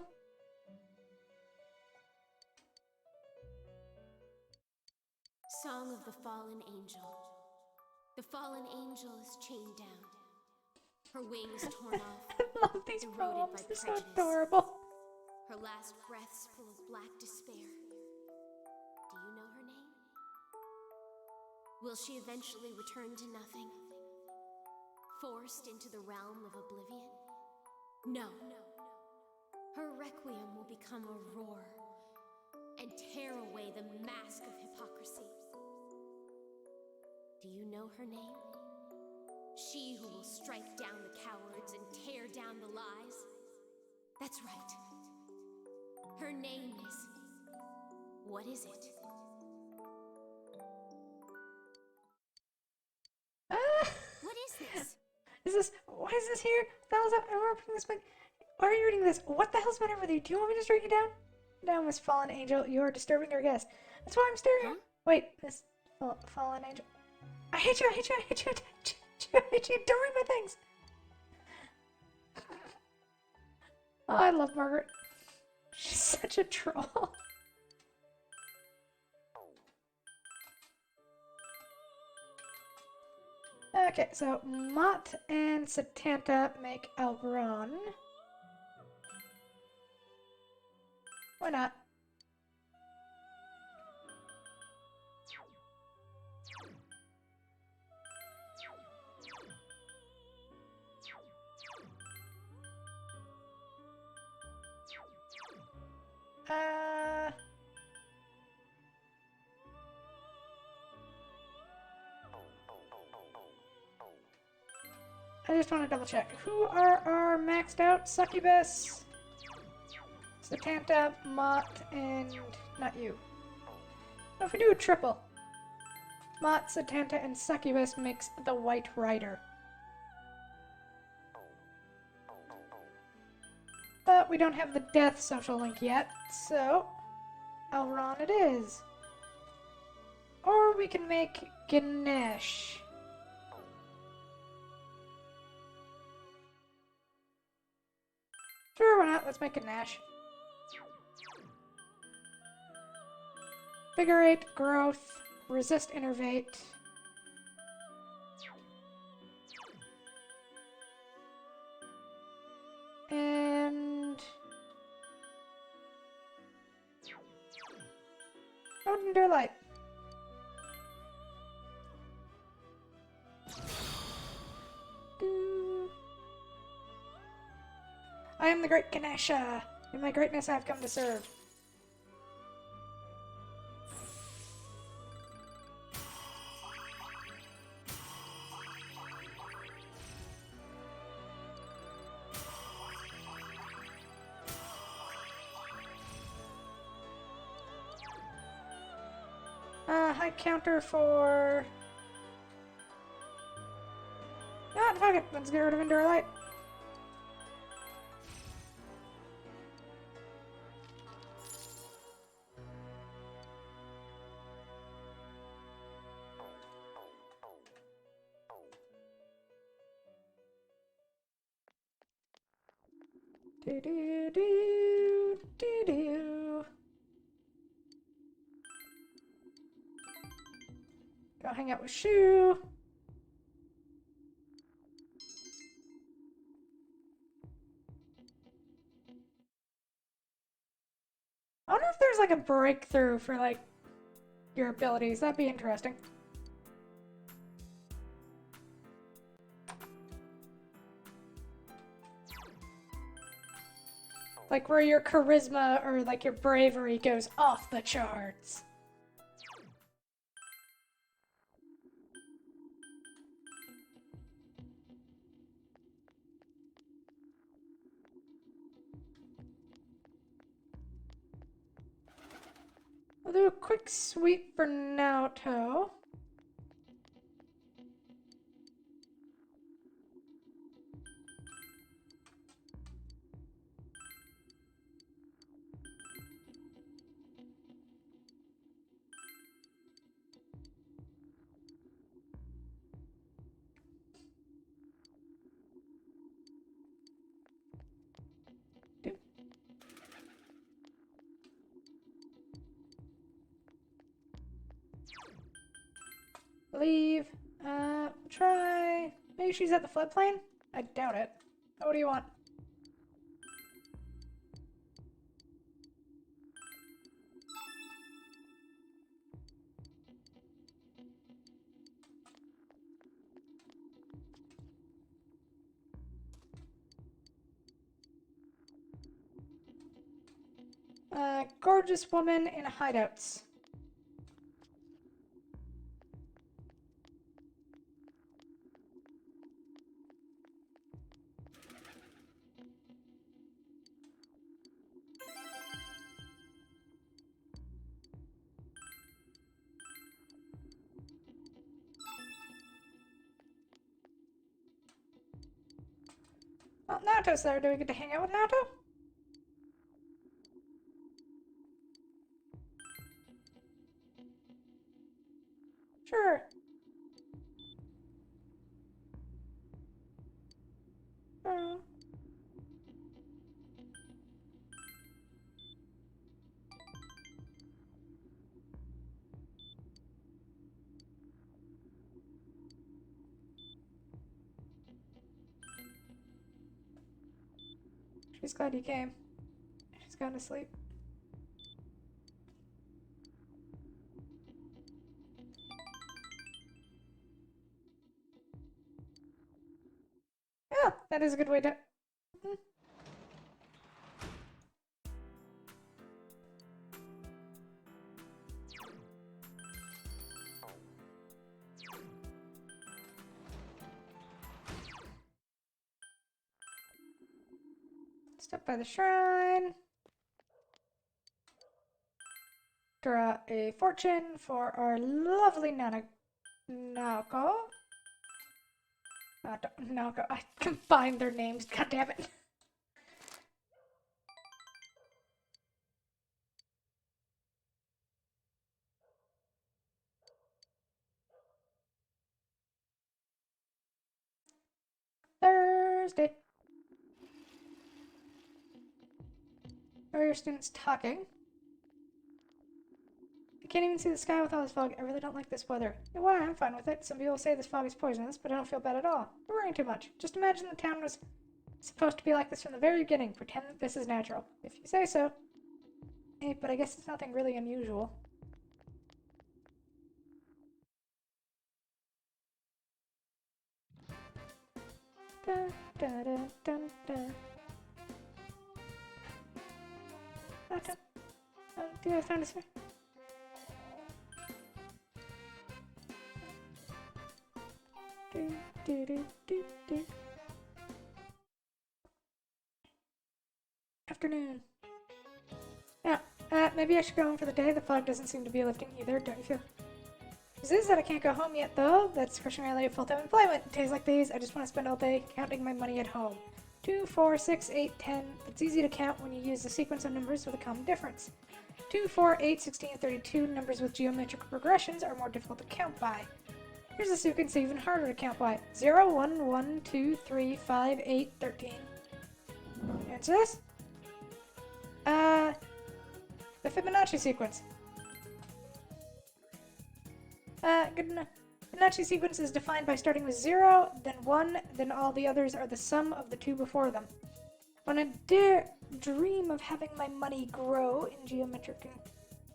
Song of the Fallen Angel. The fallen angel is chained down. Her wings torn off.
I love these
eroded
poems.
by
They're so
prejudice.
adorable.
Her last breaths full of black despair. Do you know her name? Will she eventually return to nothing? Forced into the realm of oblivion? No. Her requiem will become a roar and tear away the mask of hypocrisy. Do you know her name? She who will strike down the cowards and tear down the lies? That's right. Her name is... What is it? What is this?
Is this? Why is this here? The hell's up? I'm opening this book. Why are you reading this? What the hell's the matter with you? Do you want me to strike you down? Down, Miss Fallen Angel. You are disturbing our guest. That's why I'm staring at. Wait, Miss Fallen Angel. I hate you. I hate you. I hate you. I hate you. I hate you. Don't read my things. Oh, I love Margaret. She's such a troll. Okay, so Mott and Setanta make Elron. Why not? I just want to double check. Who are our maxed out succubus? Setanta, Mott, and not you. What if we do a triple? Mott, Setanta, and succubus makes the White Rider. But we don't have the death social link yet, so Elron it is. Or we can make Ganesh. Sure, why not? Let's make Ganesh. Vigorate, growth, resist, innervate. And Odin Light. I am the great Ganesha. In my greatness I have come to serve. High counter for... Ah, fuck it. Let's get rid of Endure Light. Do do do do do. Go hang out with Shu. I wonder if there's like a breakthrough for like your abilities. That'd be interesting. Like where your charisma or like your bravery goes off the charts. I'll do a quick sweep for Naoto. Leave. Try. Maybe she's at the floodplain? I doubt it. What do you want? Gorgeous woman in hideouts. Well, Nato's there. Do we get to hang out with Nato? Sure. Oh. She's glad you came. She's gone to sleep. Yeah, that is a good way to... Step by the shrine. Draw a fortune for our lovely Naoko. Naoko. I combined their names. God damn it. Thursday. How are your students talking? I can't even see the sky with all this fog. I really don't like this weather. Yeah, why? I'm fine with it. Some people say this fog is poisonous, but I don't feel bad at all. You're worrying too much. Just imagine the town was supposed to be like this from the very beginning. Pretend that this is natural. If you say so. Hey, but I guess it's nothing really unusual. Dun, dun, dun, dun, dun. Do I find this here? Afternoon. Yeah, maybe I should go home for the day. The fog doesn't seem to be lifting either, don't you feel? This is that I can't go home yet, though. That's crushing my life full-time employment. Days like these, I just want to spend all day counting my money at home. 2, 4, 6, 8, 10. It's easy to count when you use the sequence of numbers with a common difference. 2, 4, 8, 16, and 32. Numbers with geometric progressions are more difficult to count by. Here's a sequence even harder to count by. 0, 1, 1, 2, 3, 5, 8, 13. Answer this? The Fibonacci sequence. Good enough. Fibonacci sequence is defined by starting with 0, then 1, then all the others are the sum of the two before them. When I dream of having my money grow in geometric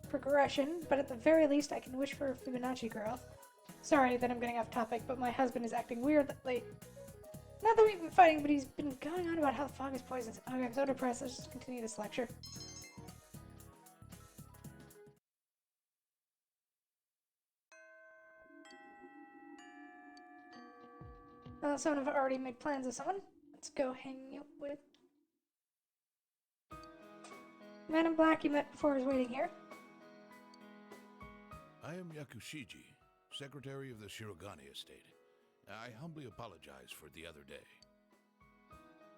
progression, but at the very least I can wish for a Fibonacci growth. Sorry that I'm getting off topic, but my husband is acting weird lately. Not that we've been fighting, but he's been going on about how the fog is poisonous. Okay, I'm so depressed. Let's just continue this lecture. Someone have already made plans with someone. Let's go hang out with Man in Black you met before is waiting here.
I am Yakushiji, Secretary of the Shirogane Estate. I humbly apologize for the other day.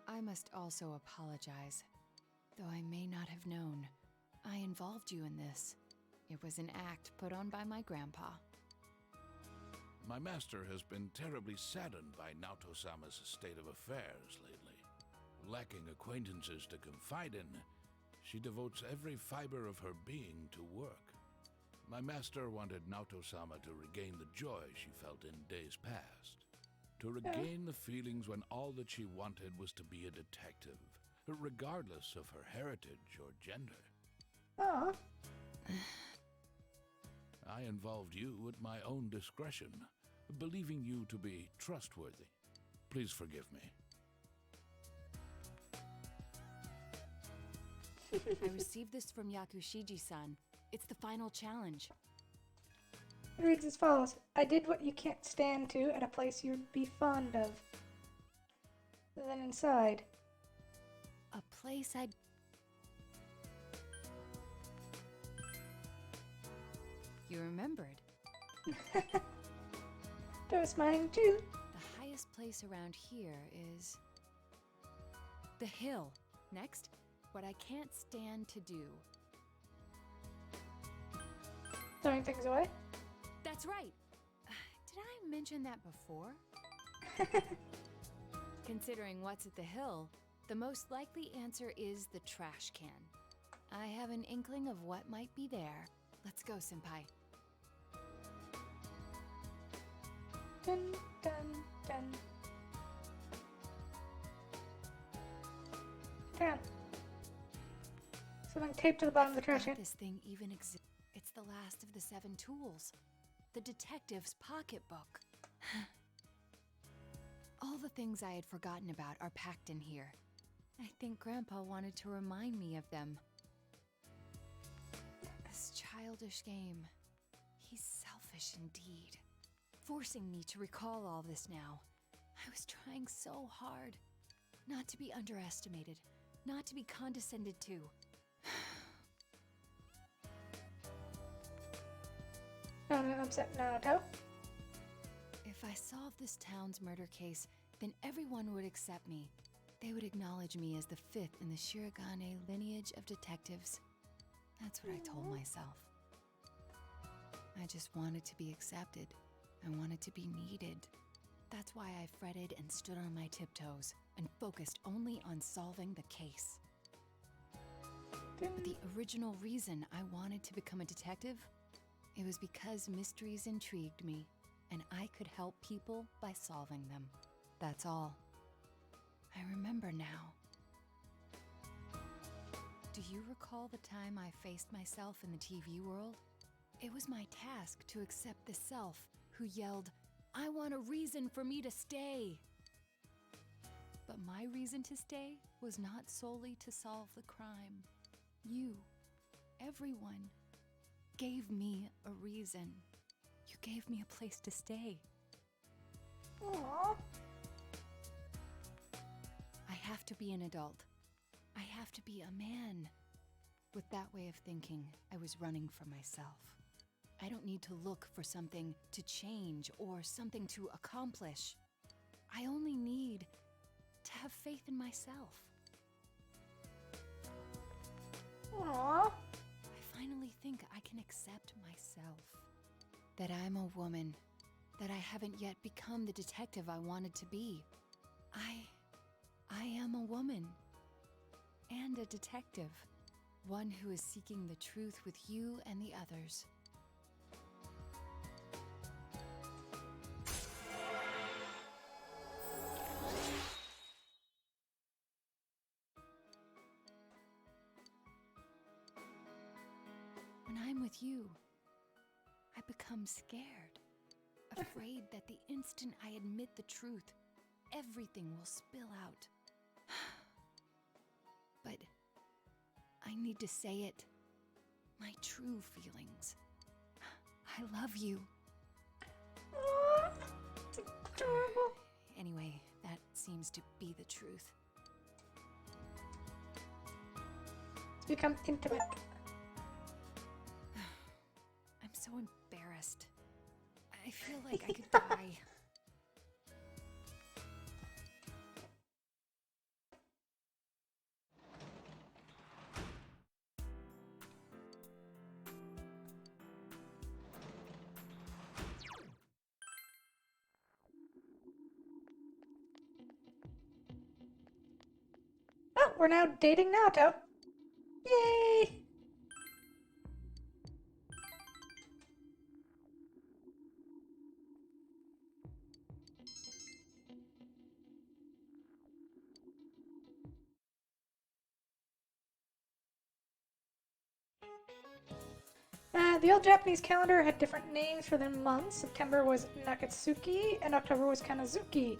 I must also apologize. Though I may not have known, I involved you in this. It was an act put on by my grandpa.
My master has been terribly saddened by Naoto-sama's state of affairs lately. Lacking acquaintances to confide in, she devotes every fiber of her being to work. My master wanted Naoto-sama to regain the joy she felt in days past. To regain the feelings when all that she wanted was to be a detective, regardless of her heritage or gender.
Oh.
I involved you at my own discretion, believing you to be trustworthy. Please forgive me.
I received this from Yakushiji-san. It's the final challenge.
It reads as follows. I did what you can't stand to at a place you'd be fond of. Then inside.
A place I'd... You remembered.
I was smiling too.
The highest place around here is... the hill. Next, what I can't stand to do.
Throwing things away?
That's right. Did I mention that before? Considering what's at the hill, the most likely answer is the trash can. I have an inkling of what might be there. Let's go, Senpai.
Dun, dun, dun. Damn. Something taped to the bottom of the trash can.
This thing even exists. It's the last of the 7 tools. The detective's pocketbook. All the things I had forgotten about are packed in here. I think Grandpa wanted to remind me of them. This childish game. He's selfish indeed. Forcing me to recall all this now. I was trying so hard. Not to be underestimated. Not to be condescended to.
I'm upset Naruto.
If I solved this town's murder case, then everyone would accept me. They would acknowledge me as the 5th in the Shirogane lineage of detectives. That's what I told myself. I just wanted to be accepted. I wanted to be needed. That's why I fretted and stood on my tiptoes and focused only on solving the case. But the original reason I wanted to become a detective, it was because mysteries intrigued me, and I could help people by solving them. That's all. I remember now. Do you recall the time I faced myself in the TV world? It was my task to accept the self who yelled, "I want a reason for me to stay!" But my reason to stay was not solely to solve the crime. You, everyone, gave me a reason. You gave me a place to stay.
Aww.
I have to be an adult. I have to be a man. With that way of thinking, I was running from myself. I don't need to look for something to change or something to accomplish. I only need to have faith in myself.
Aww.
I finally think I can accept myself. That I'm a woman. That I haven't yet become the detective I wanted to be. I am a woman. And a detective. One who is seeking the truth with you and the others. When I'm with you, I become scared. Afraid that the instant I admit the truth, everything will spill out. But I need to say it. My true feelings. I love you.
Aww. It's adorable.
Anyway, that seems to be the truth.
It's become intimate.
I'm so embarrassed. I feel like I could die.
Oh, we're now dating Naoto. Yay! The old Japanese calendar had different names for the months. September was Nakatsuki, and October was Kanazuki.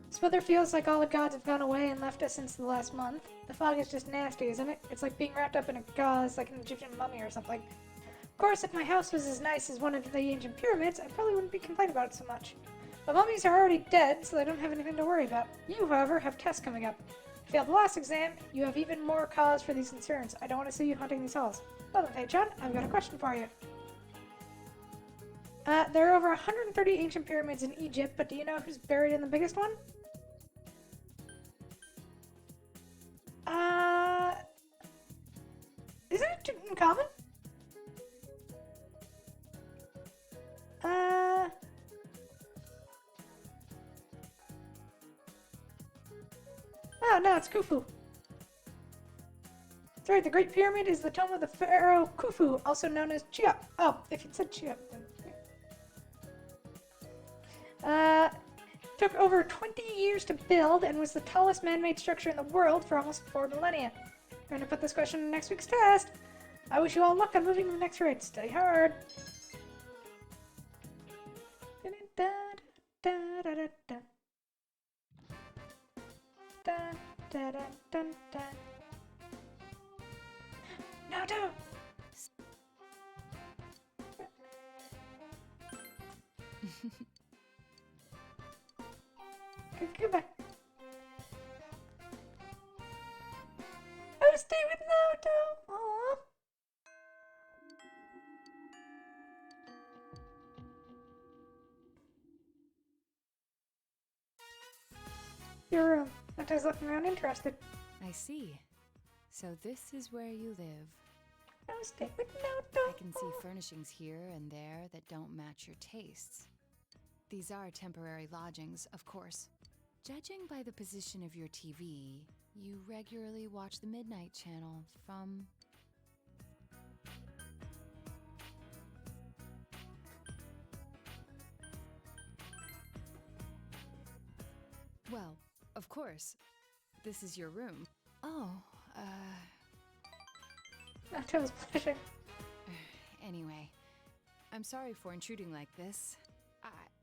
This weather feels like all the gods have gone away and left us since the last month. The fog is just nasty, isn't it? It's like being wrapped up in a gauze, like an Egyptian mummy or something. Of course, if my house was as nice as one of the ancient pyramids, I probably wouldn't be complaining about it so much. But mummies are already dead, so I don't have anything to worry about. You, however, have tests coming up. You failed the last exam, you have even more cause for these concerns. I don't want to see you hunting these halls. Well then, John, I've got a question for you. There are over 130 ancient pyramids in Egypt, but do you know who's buried in the biggest one? Isn't it Tutankhamun? Oh, no, it's Khufu. That's right, the Great Pyramid is the tomb of the pharaoh Khufu, also known as Cheops. Oh, if it said Cheops, then... took over 20 years to build and was the tallest man-made structure in the world for almost 4 millennia. I'm going to put this question in next week's test. I wish you all luck on moving to the next grade. Study hard. Naruto! Goodbye. I will stay with Naruto. Aww. Your room. Naruto's looking around interested.
I see. So this is where you live.
I will stay with Naruto.
I can see furnishings here and there that don't match your tastes. These are temporary lodgings, of course. Judging by the position of your TV, you regularly watch the Midnight Channel from... Well, of course. This is your room. Oh,
Naruto's blushing.
Anyway, I'm sorry for intruding like this.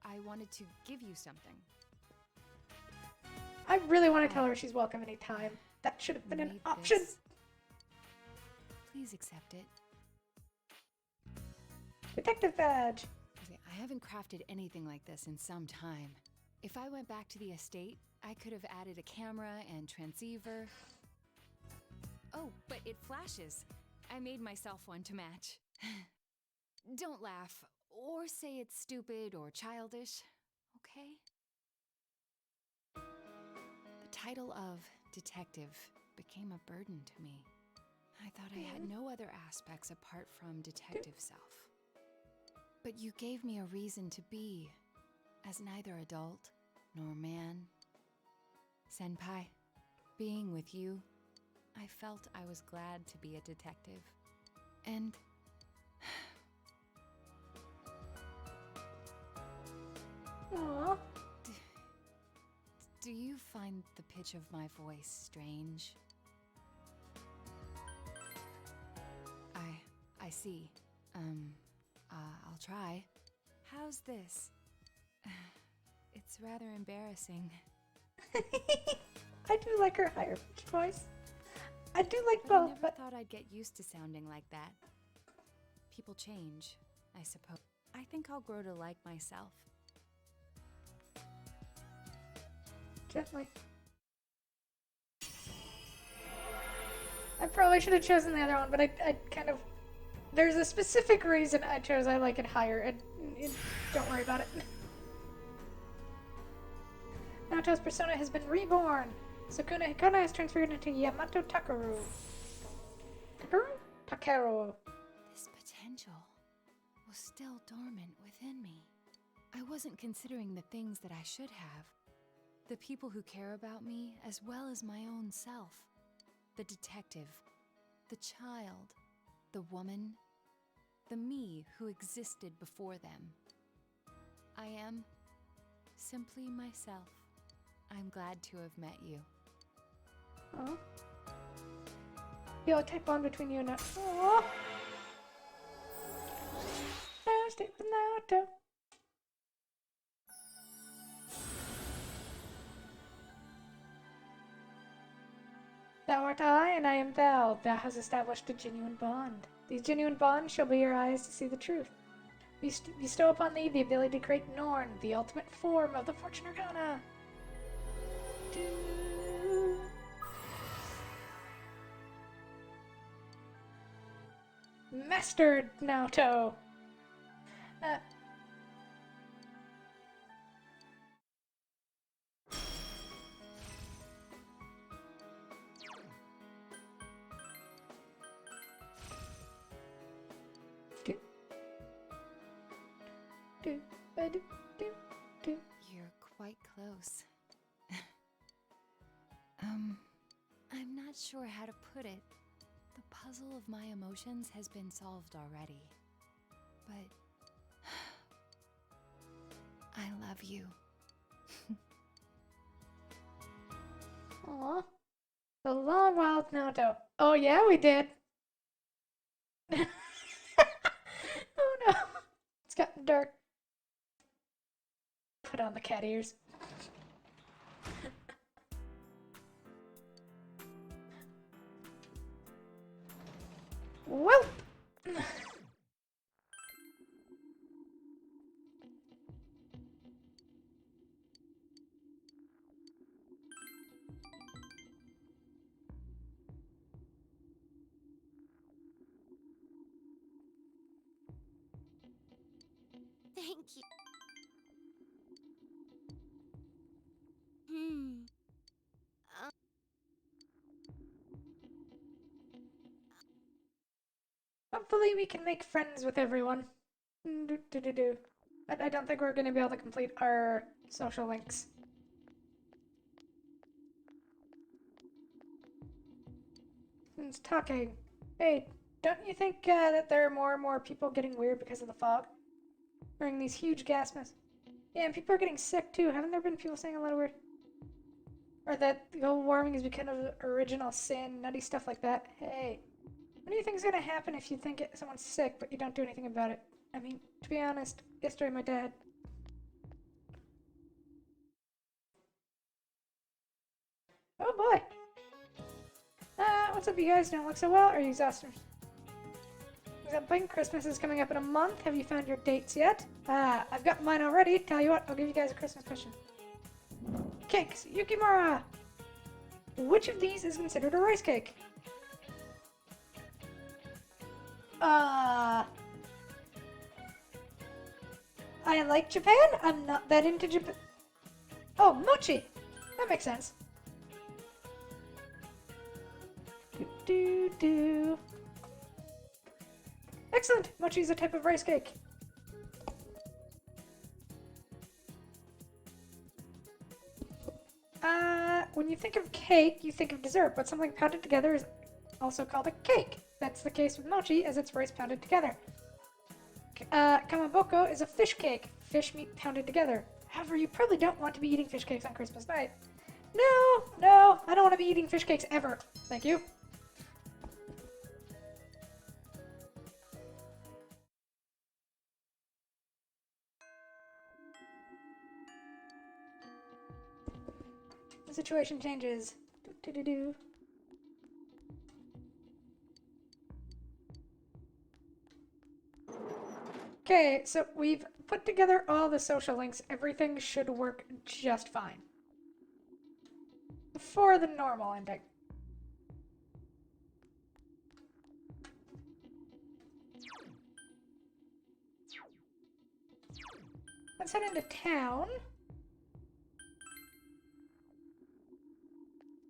I wanted to give you something.
I really want to tell her she's welcome anytime. That should have been an option.
Please accept it.
Detective badge.
Okay, I haven't crafted anything like this in some time. If I went back to the estate, I could have added a camera and transceiver. Oh, but it flashes. I made myself one to match. Don't laugh, or say it's stupid or childish, okay? The title of detective became a burden to me. I thought I had no other aspects apart from detective self. But you gave me a reason to be, as neither adult nor man. Senpai, being with you, I felt I was glad to be a detective. And...
Aww.
Do you find the pitch of my voice strange? I see. I'll try. How's this? It's rather embarrassing.
I do like her higher pitched voice. I do like
I
both,
never
but
thought I'd get used to sounding like that. People change, I suppose. I think I'll grow to like myself.
Gently. I probably should have chosen the other one, but I kind of... There's a specific reason I chose I like it higher, and don't worry about it. Naruto's persona has been reborn. Sukuna Hikona has transferred into Yamato Takeru. Takeru?
This potential was still dormant within me. I wasn't considering the things that I should have. The people who care about me, as well as my own self. The detective, the child, the woman, the me who existed before them. I am simply myself. I'm glad to have met you.
Oh. Feel a tight bond between you and us. Aww. Now stay with Naoto. Thou art I, and I am thou. Thou hast established a genuine bond. These genuine bonds shall be your eyes to see the truth. Bestow upon thee the ability to create Norn, the ultimate form of the Fortune Arcana. Mastered Naoto.
You're quite close. I'm not sure how to put it. The puzzle of my emotions has been solved already. But I love you.
Aw. The long wild Naoto. Oh yeah, we did. Oh no. It's gotten dark. Put on the cat ears. Well.
Thank you.
Hopefully we can make friends with everyone. But I don't think we're going to be able to complete our social links. Who's talking? Hey, don't you think that there are more and more people getting weird because of the fog? During these huge gas masks. Yeah, and people are getting sick too. Haven't there been people saying a lot of weird... Or that global warming is because of original sin, nutty stuff like that? Hey, what do you think is going to happen if you think someone's sick but you don't do anything about it? I mean, to be honest, yesterday my dad... Oh boy! What's up, you guys? Don't look so well? Are you exhausted? Something? Christmas is coming up in a month. Have you found your dates yet? I've got mine already. Tell you what, I'll give you guys a Christmas question. Cakes, Yukimura! Which of these is considered a rice cake? I like Japan. I'm not that into Japan. Oh, mochi! That makes sense. Do. Excellent! Mochi is a type of rice cake. When you think of cake, you think of dessert, but something pounded together is also called a cake. That's the case with mochi, as it's rice pounded together. Kamaboko is a fish cake, fish meat pounded together. However, you probably don't want to be eating fish cakes on Christmas night. No, I don't want to be eating fish cakes ever. Thank you. The situation changes. Okay, so we've put together all the social links. Everything should work just fine. For the normal ending. Let's head into town.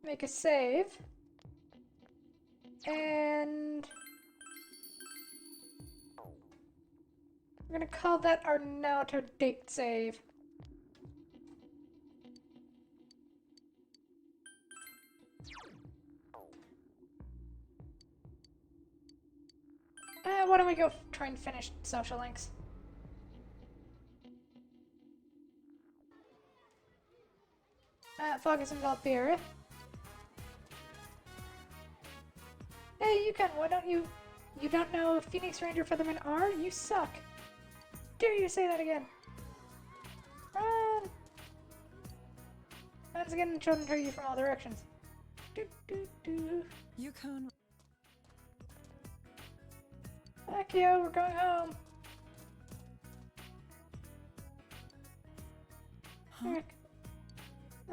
Make a save. And we're gonna call that our Naoto date save. Why don't we go try and finish social links? Fog is involved here. Hey, Yukon, why don't you You don't know who Phoenix Ranger Featherman are? You suck. Dare you say that again? Run! Once again, children hurt you from all directions.
Yukon.
Akio, we're going home.
Huh?
Heck.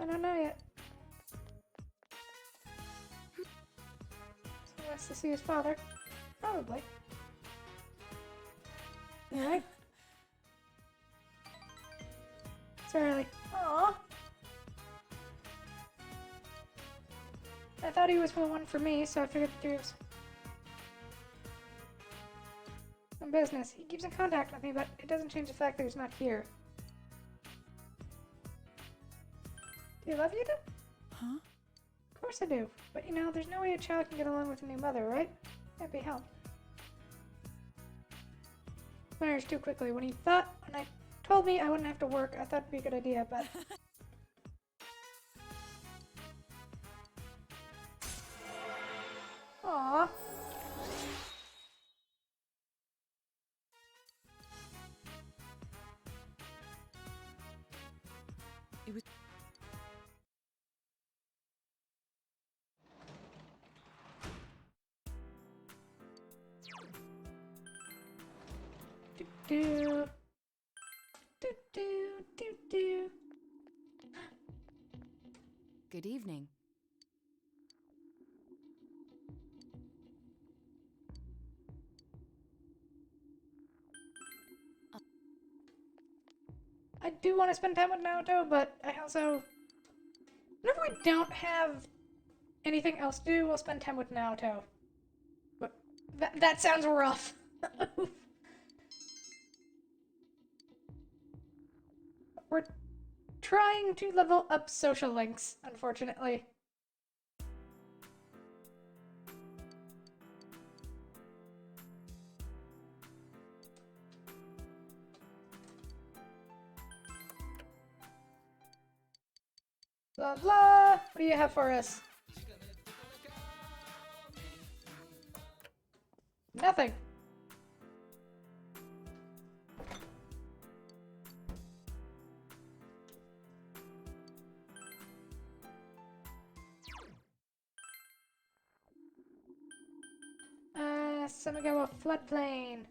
I don't know yet. So he wants to see his father. Probably. Alright. It's early. Aww. I thought he was the one for me, so I figured the three of us. Some business. He keeps in contact with me, but it doesn't change the fact that he's not here. Do you love you, too?
Huh?
Of course I do. But you know, there's no way a child can get along with a new mother, right? Can't be helped. Marriage too quickly. When I told me I wouldn't have to work, I thought it'd be a good idea, but... Aww.
It was.
Do do do do do.
Good evening.
I do want to spend time with Naoto, but I also... Whenever we don't have anything else to do, we'll spend time with Naoto. But that sounds rough. We're trying to level up social links, unfortunately. Blah blah! What do you have for us? Nothing. Samigawa floodplain.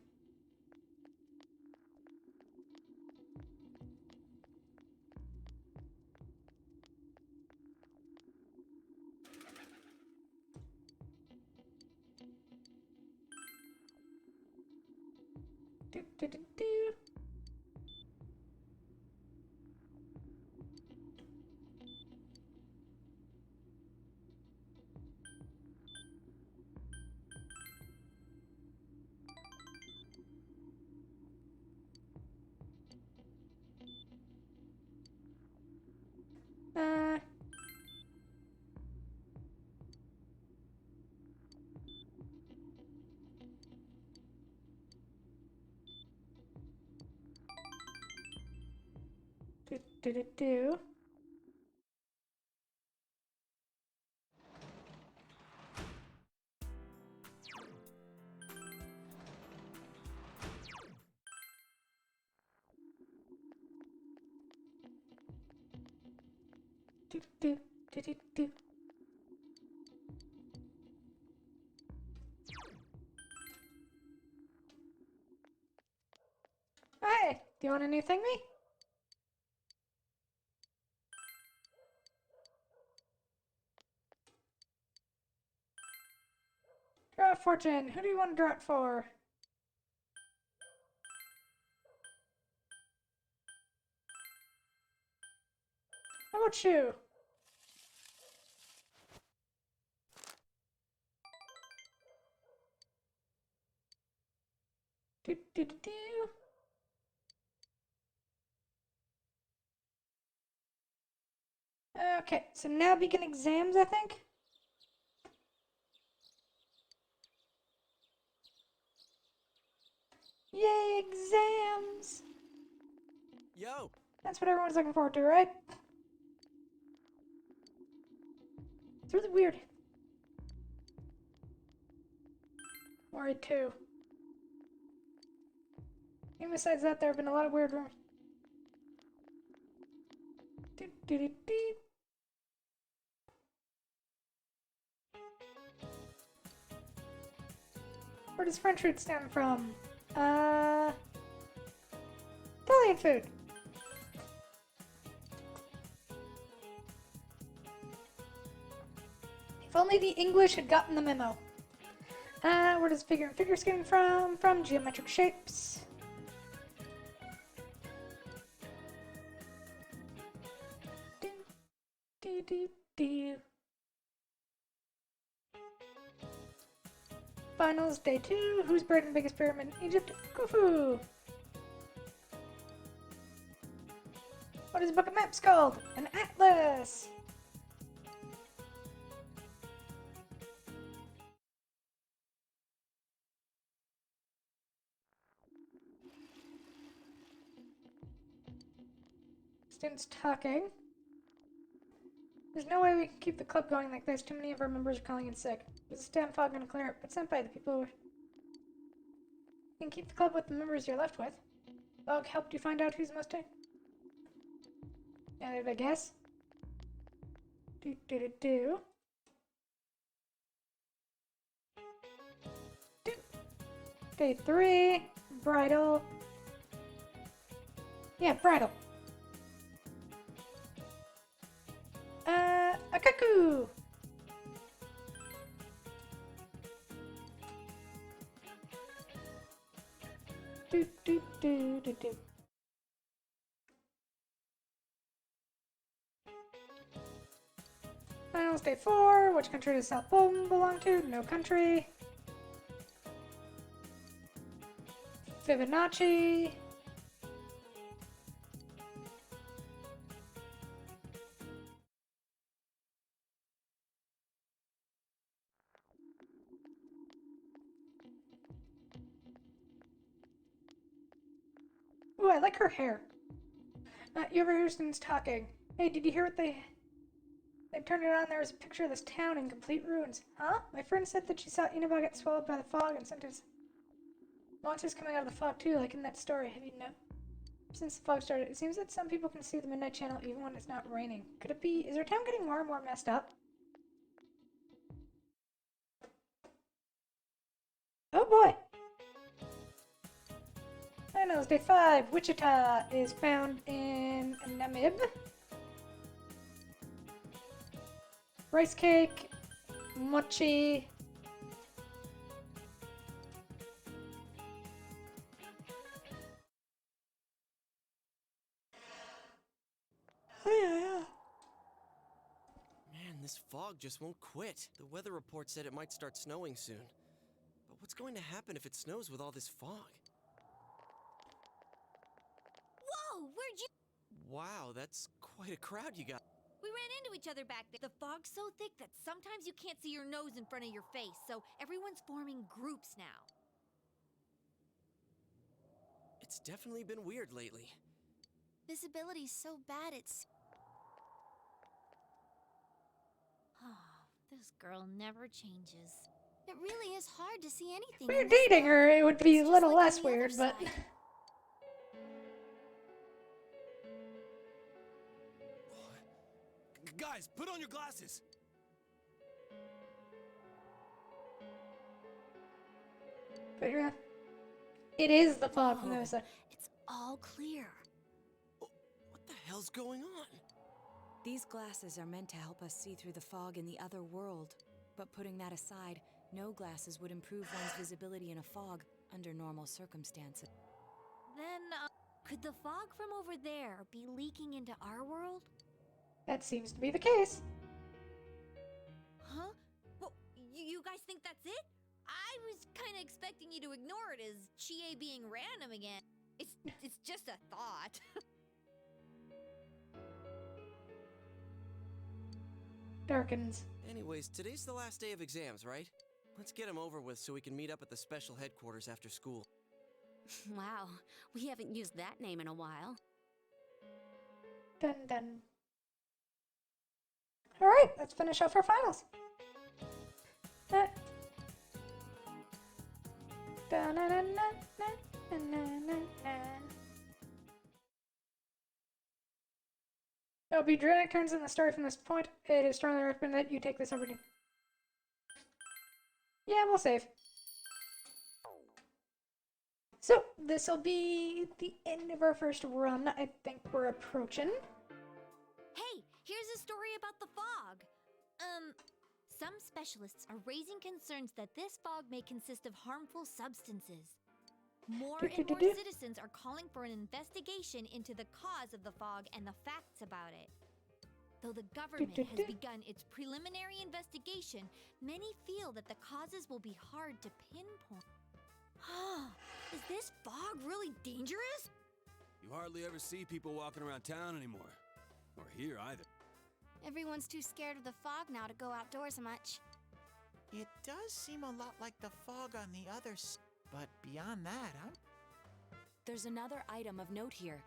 Do, do, do, do. Do. Do. Hey, do you want a new thingy? Draw a fortune. Who do you want to draw it for? How about you? Do. Okay, so now begin exams, I think. Yay, exams!
Yo!
That's what everyone's looking forward to, right? It's really weird. Worried too. And besides that, there have been a lot of weird rumors. Where does French food stem from? Italian food. If only the English had gotten the memo. Where does figure and figure skating from? From geometric shapes. Finals, day 2. Who's buried in the biggest pyramid in Egypt? Khufu! What is a book of maps called? An atlas! Students talking. There's no way we can keep the club going like this. Too many of our members are calling in sick. Is this damn fog gonna clear it? But Senpai, the people who can keep the club with the members you're left with. Fog helped you find out who's most and I guess. Do. Day 3. Bridal. Yeah, bridal. A cuckoo! Do. Finals day 4. Which country does South Pole belong to? No country. Fibonacci. Ooh, I like her hair. You ever hear students talking? Hey, did you hear what they turned it on? There was a picture of this town in complete ruins. Huh? My friend said that she saw Inaba get swallowed by the fog and sent his monsters coming out of the fog too, like in that story. Have you know? Since the fog started, it seems that some people can see the Midnight Channel even when it's not raining. Could it be? Is our town getting more and more messed up? Oh boy! Finals, day 5. Wichita is found in Namib. Rice cake, mochi.
Man, this fog just won't quit. The weather report said it might start snowing soon. But what's going to happen if it snows with all this fog?
Whoa, where'd you...
Wow, that's quite a crowd you got.
We ran into each other back there. The fog's so thick that sometimes you can't see your nose in front of your face, so everyone's forming groups now.
It's definitely been weird lately.
Visibility's so bad it's...
Oh, this girl never changes.
It really is hard to see anything.
If we were dating her, it would be a little less weird, but...
Guys, put on your glasses!
But yeah, it is the fog from the other side.
It's all clear.
What the hell's going on?
These glasses are meant to help us see through the fog in the other world. But putting that aside, no glasses would improve one's visibility in a fog under normal circumstances.
Then, could the fog from over there be leaking into our world?
That seems to be the case.
Huh? Well, you guys think that's it? I was kind of expecting you to ignore it as Chie being random again. It's just a thought.
Darkens.
Anyways, today's the last day of exams, right? Let's get them over with so we can meet up at the special headquarters after school.
Wow, we haven't used that name in a while.
Dun dun. Alright, let's finish off our finals. There will be dramatic turns in the story from this point. It is strongly recommended that you take this opportunity. Yeah, we'll save. So, this will be the end of our first run. I think we're approaching.
Hey, here's a story about the fog. Some specialists are raising concerns that this fog may consist of harmful substances. More and more citizens are calling for an investigation into the cause of the fog and the facts about it. Though the government has begun its preliminary investigation, many feel that the causes will be hard to pinpoint. Is this fog really dangerous?
You hardly ever see people walking around town anymore. Or here either.
Everyone's too scared of the fog now to go outdoors much.
It does seem a lot like the fog on the other side, but beyond that,
There's another item of note here.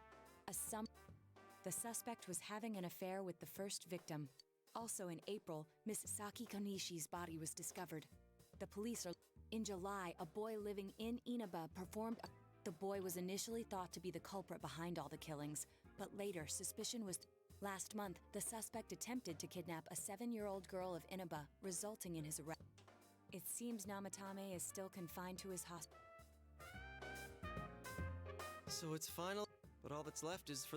The suspect was having an affair with the first victim. Also in April, Miss Saki Konishi's body was discovered. The police are... In July, a boy living in Inaba performed The boy was initially thought to be the culprit behind all the killings, but later suspicion was... Last month, the suspect attempted to kidnap a 7-year-old girl of Inaba, resulting in his arrest. It seems Namatame is still confined to his hospital.
So it's final, but all that's left is for...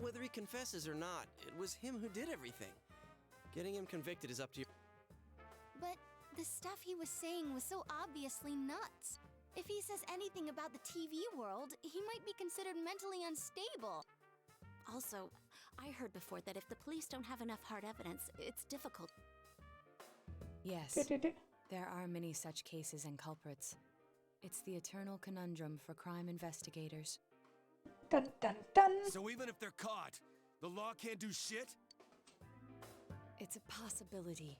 Whether he confesses or not, it was him who did everything. Getting him convicted is up to you.
But the stuff he was saying was so obviously nuts. If he says anything about the TV world, he might be considered mentally unstable.
Also, I heard before that if the police don't have enough hard evidence, it's difficult.
Yes, there are many such cases and culprits. It's the eternal conundrum for crime investigators.
Dun dun dun!
So even if they're caught, the law can't do shit?
It's a possibility.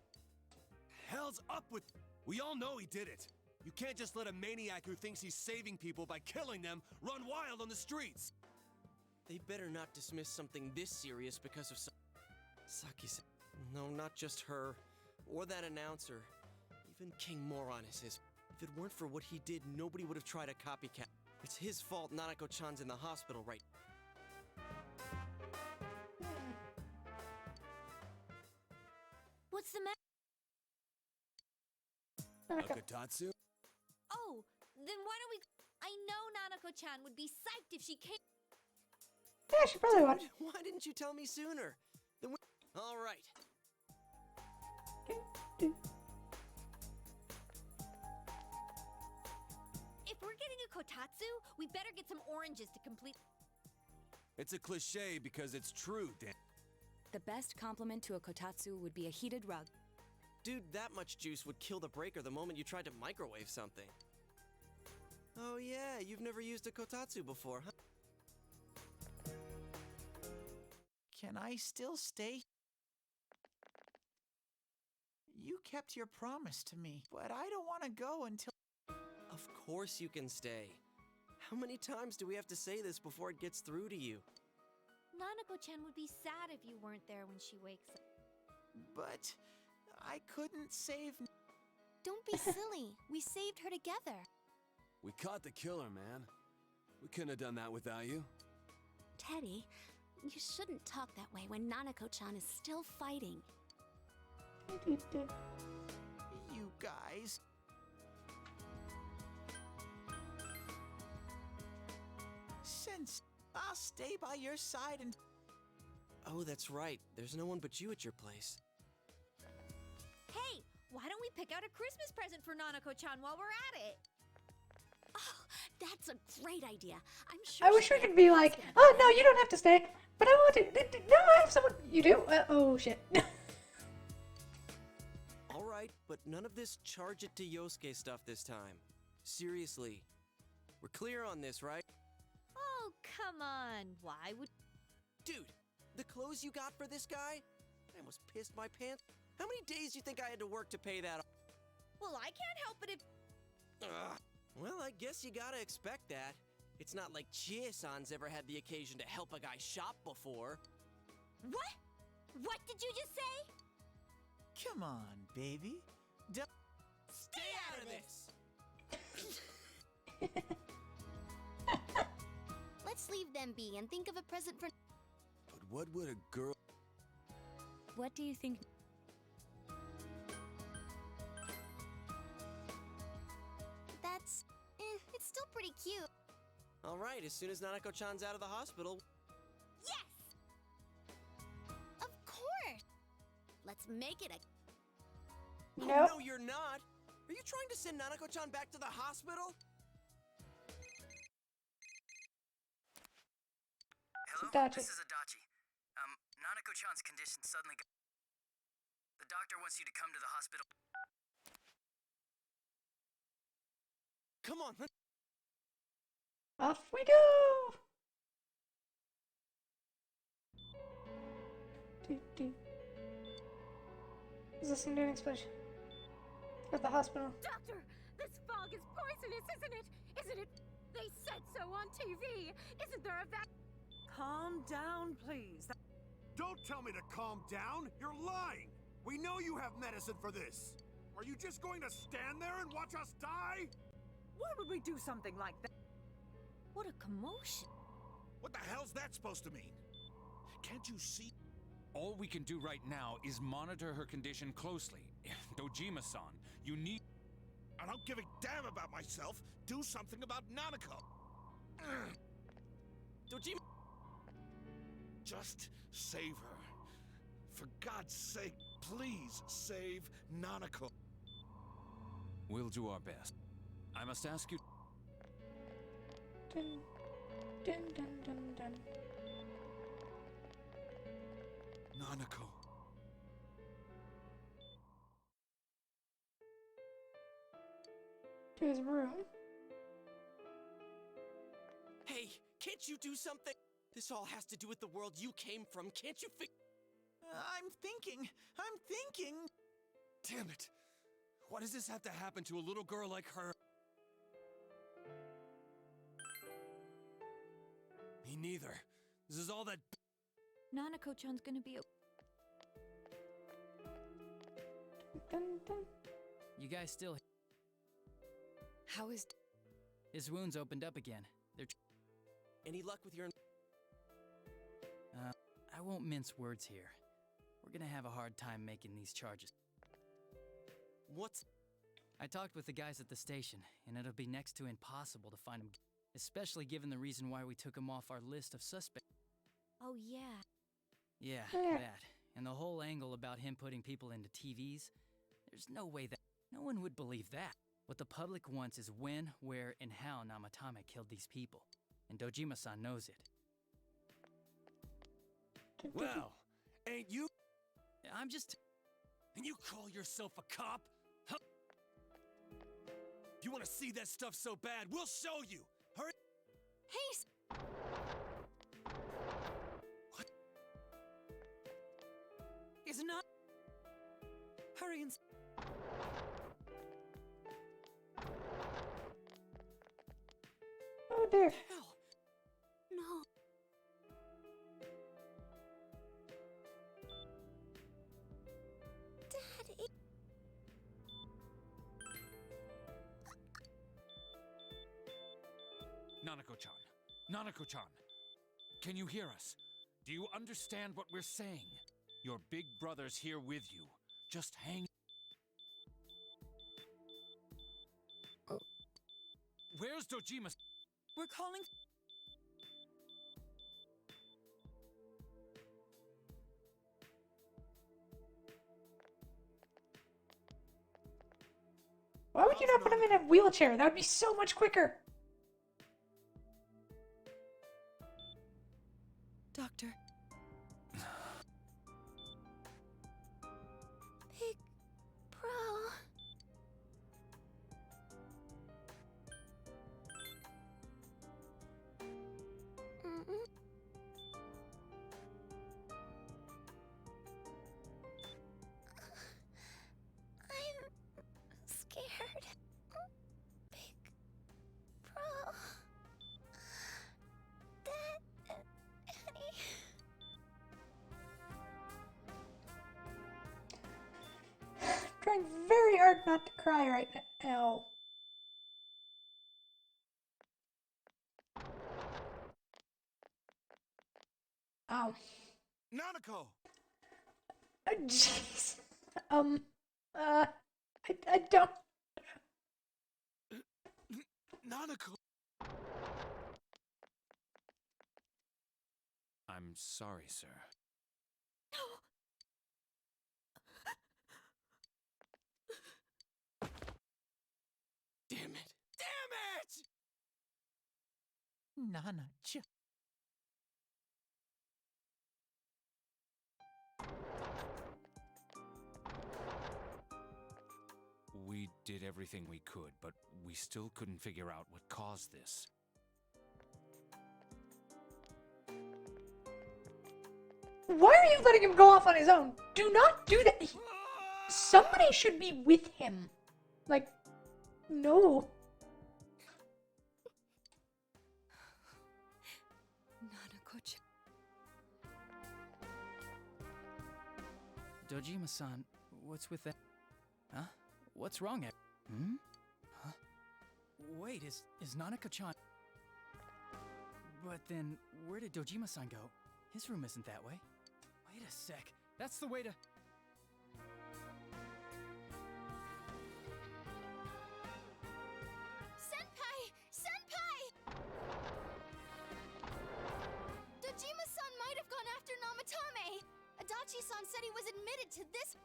Hell's up with... We all know he did it. You can't just let a maniac who thinks he's saving people by killing them run wild on the streets.
They better not dismiss something this serious because of some... Saki-san. No, not just her. Or that announcer. Even King Moron is his... If it weren't for what he did, nobody would have tried a copycat. It's his fault Nanako-chan's in the hospital right...
What's the matter?
Kotatsu?
Oh, then why don't we... I know Nanako-chan would be psyched if she came...
Yeah, she probably would.
Why didn't you tell me sooner? Then we... All right.
If we're getting a kotatsu, we better get some oranges to complete...
It's a cliche because it's true, Dan.
The best compliment to a kotatsu would be a heated rug.
Dude, that much juice would kill the breaker the moment you tried to microwave something. Oh yeah, you've never used a kotatsu before, huh?
Can I still stay? You kept your promise to me, but I don't want to go until...
Of course you can stay. How many times do we have to say this before it gets through to you?
Nanako-chan would be sad if you weren't there when she wakes up.
But I couldn't save...
Don't be silly. We saved her together.
We caught the killer, man. We couldn't have done that without you.
Teddy, you shouldn't talk that way when Nanako-chan is still fighting.
You guys... Since I'll stay by your side and...
Oh, that's right. There's no one but you at your place.
Hey, why don't we pick out a Christmas present for Nanako-chan while we're at it?
Oh, that's a great idea. I'm sure...
I wish we could be like, oh no, you don't have to stay, but I want to. No, I have someone. You do? Oh shit.
All right, but none of this charge it to Yosuke stuff this time. Seriously. We're clear on this, right?
Oh, come on. Why would...
Dude, the clothes you got for this guy? I almost pissed my pants. How many days do you think I had to work to pay that off?
Well, I can't help it if...
Ugh. Well, I guess you gotta expect that. It's not like Chie-san's ever had the occasion to help a guy shop before.
What? What did you just say?
Come on, baby.
Stay out of this!
Let's leave them be and think of a present for.
But what would a girl...
What do you think?
That's. It's still pretty cute.
Alright, as soon as Nanako-chan's out of the hospital...
Yes! Of course! Let's make it a.
Oh,
Nope.
no, you're not! Are you trying to send Nanako-chan back to the hospital?
Hello?
Adachi.
This is Adachi. Nanako-chan's condition suddenly got... The doctor wants you to come to the hospital.
Come on, let's...
Off we go! Is this a new explosion? At the hospital.
Doctor, this fog is poisonous, isn't it? Isn't it? They said so on TV. Isn't there a
Calm down, please.
Don't tell me to calm down! You're lying! We know you have medicine for this! Are you just going to stand there and watch us die?
Why would we do something like that?
What a commotion.
What the hell's that supposed to mean? Can't you see?
All we can do right now is monitor her condition closely. Dojima-san, you need...
I don't give a damn about myself! Do something about Nanako!
Dojima...
Just save her. For God's sake, please save Nanako.
We'll do our best. I must ask you...
Dun, dun, dun, dun, dun.
Nanako.
To his room.
Hey, can't you do something? This all has to do with the world you came from. Can't you
I'm thinking.
Damn it! Why does this have to happen to a little girl like her? Me neither. This is all that...
Nanako-chan's gonna be.
Dun, dun.
You guys still...
How is...
His wounds opened up again. They're...
Any luck with your...
I won't mince words here. We're gonna have a hard time making these charges.
What's...
I talked with the guys at the station, and it'll be next to impossible to find him, especially given the reason why we took him off our list of suspects.
Oh, yeah.
Yeah,
Yeah.
that. And the whole angle about him putting people into TVs. There's no way that... No one would believe that. What the public wants is when, where, and how Namatame killed these people. And Dojima-san knows it.
Well, ain't you...
I'm just...
And you call yourself a cop? Huh? You want to see that stuff so bad? We'll show you! Hurry!
Hey!
What?
Is not. Hurry and.
Oh dear.
Hell!
No. Daddy.
Nanako-chan! Nanako-chan! Can you hear us? Do you understand what we're saying? Your big brother's here with you. Just hang... Where's Dojima?
We're calling.
Why would you not put him in a wheelchair? That would be so much quicker.
Doctor.
Big Bro. I'm scared. Big Bro. Daddy.
trying very hard not to cry right now. Ow.
Nanako!
Jeez. I don't.
Nanako!
I'm sorry, sir.
Damn it!
Damn it!
Nana-chan.
We did everything we could, but we still couldn't figure out what caused this.
Why are you letting him go off on his own? Do not do that. Somebody should be with him. Like, no.
Nanako-chan.
Dojima-san, what's with that? Huh? What's wrong? Hmm? Huh? Wait, is Nanako-chan... But then, where did Dojima-san go? His room isn't that way. Wait a sec. That's the way to...
Senpai! Senpai! Dojima-san might have gone after Namatame! Adachi-san said he was admitted to this...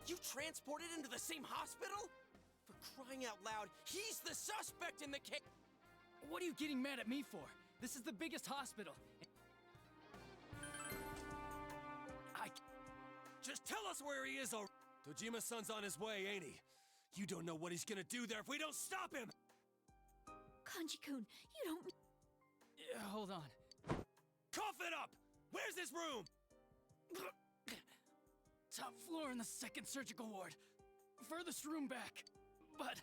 You transported into the same hospital? For crying out loud, he's the suspect in the case!
What are you getting mad at me for? This is the biggest hospital.
Just tell us where he is already! Dojima-san's on his way, ain't he? You don't know what he's gonna do there if we don't stop him!
Kanji-kun, you don't...
Hold on.
Cough it up! Where's his room?
Top floor in the second surgical ward. Furthest room back. But...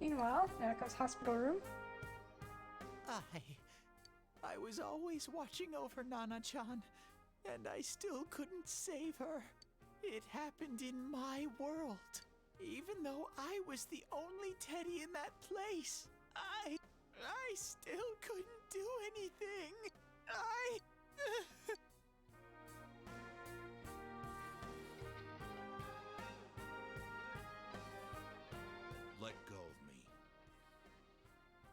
Meanwhile, Naoko's hospital room.
I was always watching over Nana-chan, and I still couldn't save her. It happened in my world. Even though I was the only Teddy in that place, I still couldn't do anything.
Let go of me.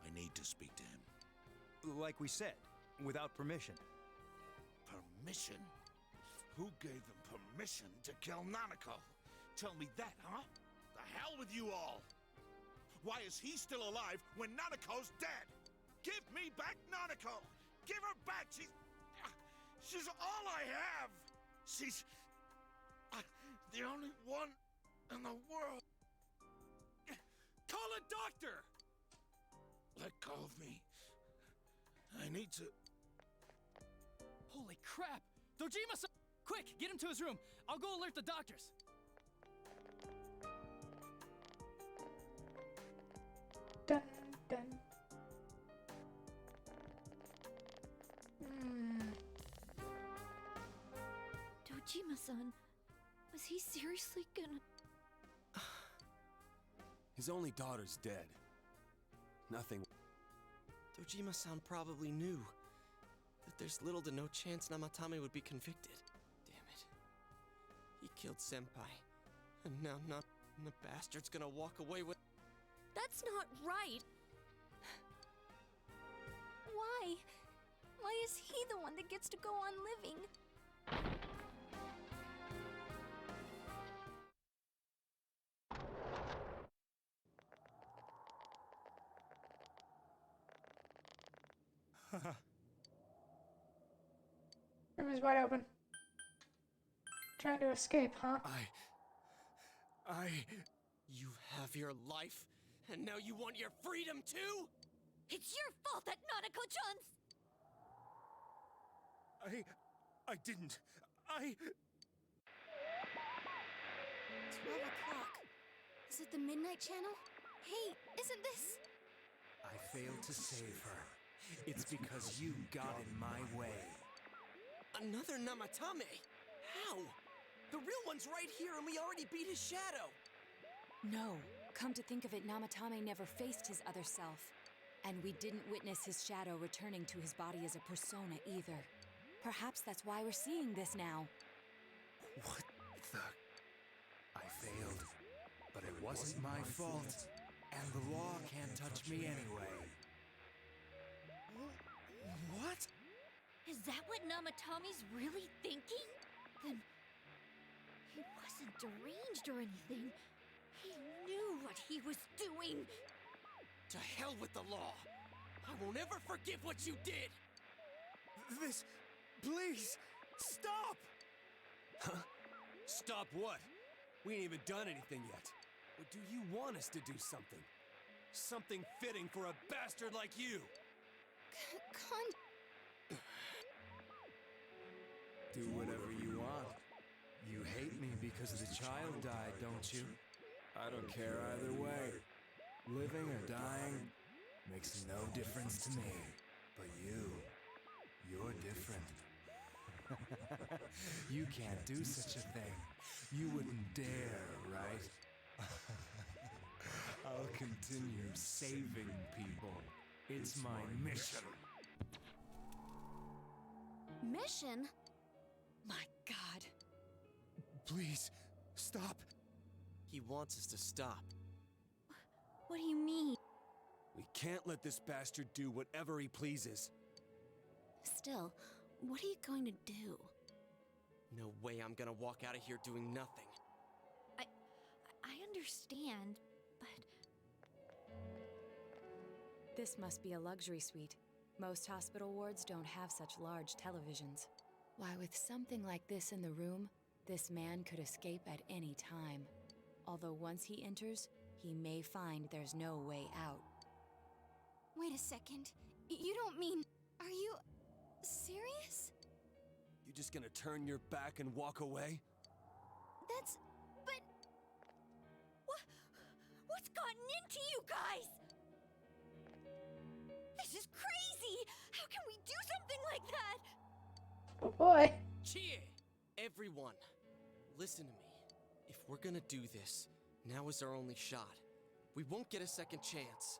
I need to speak to him.
Like we said, without permission.
Permission? Who gave them permission to kill Nanako? Tell me that, huh? The hell with you all! Why is he still alive when Nanako's dead? Give me back Nanako! Give her back! She's all I have! She's... the only one in the world.
Call a doctor!
Let go of me. I need to...
Holy crap! Dojima-san! Quick, get him to his room. I'll go alert the doctors.
Dun, dun.
Dojima-san, was he seriously gonna...
His only daughter's dead. Nothing...
Dojima-san probably knew that there's little to no chance Namatame would be convicted. Damn it. He killed Senpai. And now the bastard's gonna walk away with...
That's not right! Why? Why is he the one that gets to go on living?
Room is wide open. Trying to escape, huh?
You have your life, and now you want your freedom too?
It's your fault that Nanako-chan's...
I didn't.
12 o'clock. Is it the Midnight Channel? Hey, isn't this...
I
I failed to save her. It's because you got in my way.
Another Namatame? How? The real one's right here and we already beat his shadow!
No. Come to think of it, Namatame never faced his other self. And we didn't witness his shadow returning to his body as a persona either. Perhaps that's why we're seeing this now.
What the... I failed. But it wasn't my fault. And the law can't touch me anyway.
What? Is that what Namatame's really thinking? Then he wasn't deranged or anything. He knew what he was doing.
To hell with the law! I won't ever forgive what you did!
This... Please! Stop!
Huh?
Stop what? We ain't even done anything yet. Or do you want us to do something? Something fitting for a bastard like you!
Do whatever you want. You hate me because the child died, don't you? I don't care either way. Living or dying makes no difference to me. But you're different. You can't do such a thing. You wouldn't dare, right? I'll continue saving people. It's my mission.
Mission?
My God.
Please, stop.
He wants us to stop.
What do you mean?
We can't let this bastard do whatever he pleases.
Still, what are you going to do?
No way I'm gonna walk out of here doing nothing.
I understand, but...
This must be a luxury suite. Most hospital wards don't have such large televisions. Why, with something like this in the room, this man could escape at any time. Although once he enters, he may find there's no way out.
Wait a second. You don't mean... Are you... serious?
You just gonna turn your back and walk away?
That's... but... What's gotten into you guys? This is crazy! How can we do something like that?
Oh boy.
Chie! Everyone, listen to me. If we're gonna do this, now is our only shot. We won't get a second chance.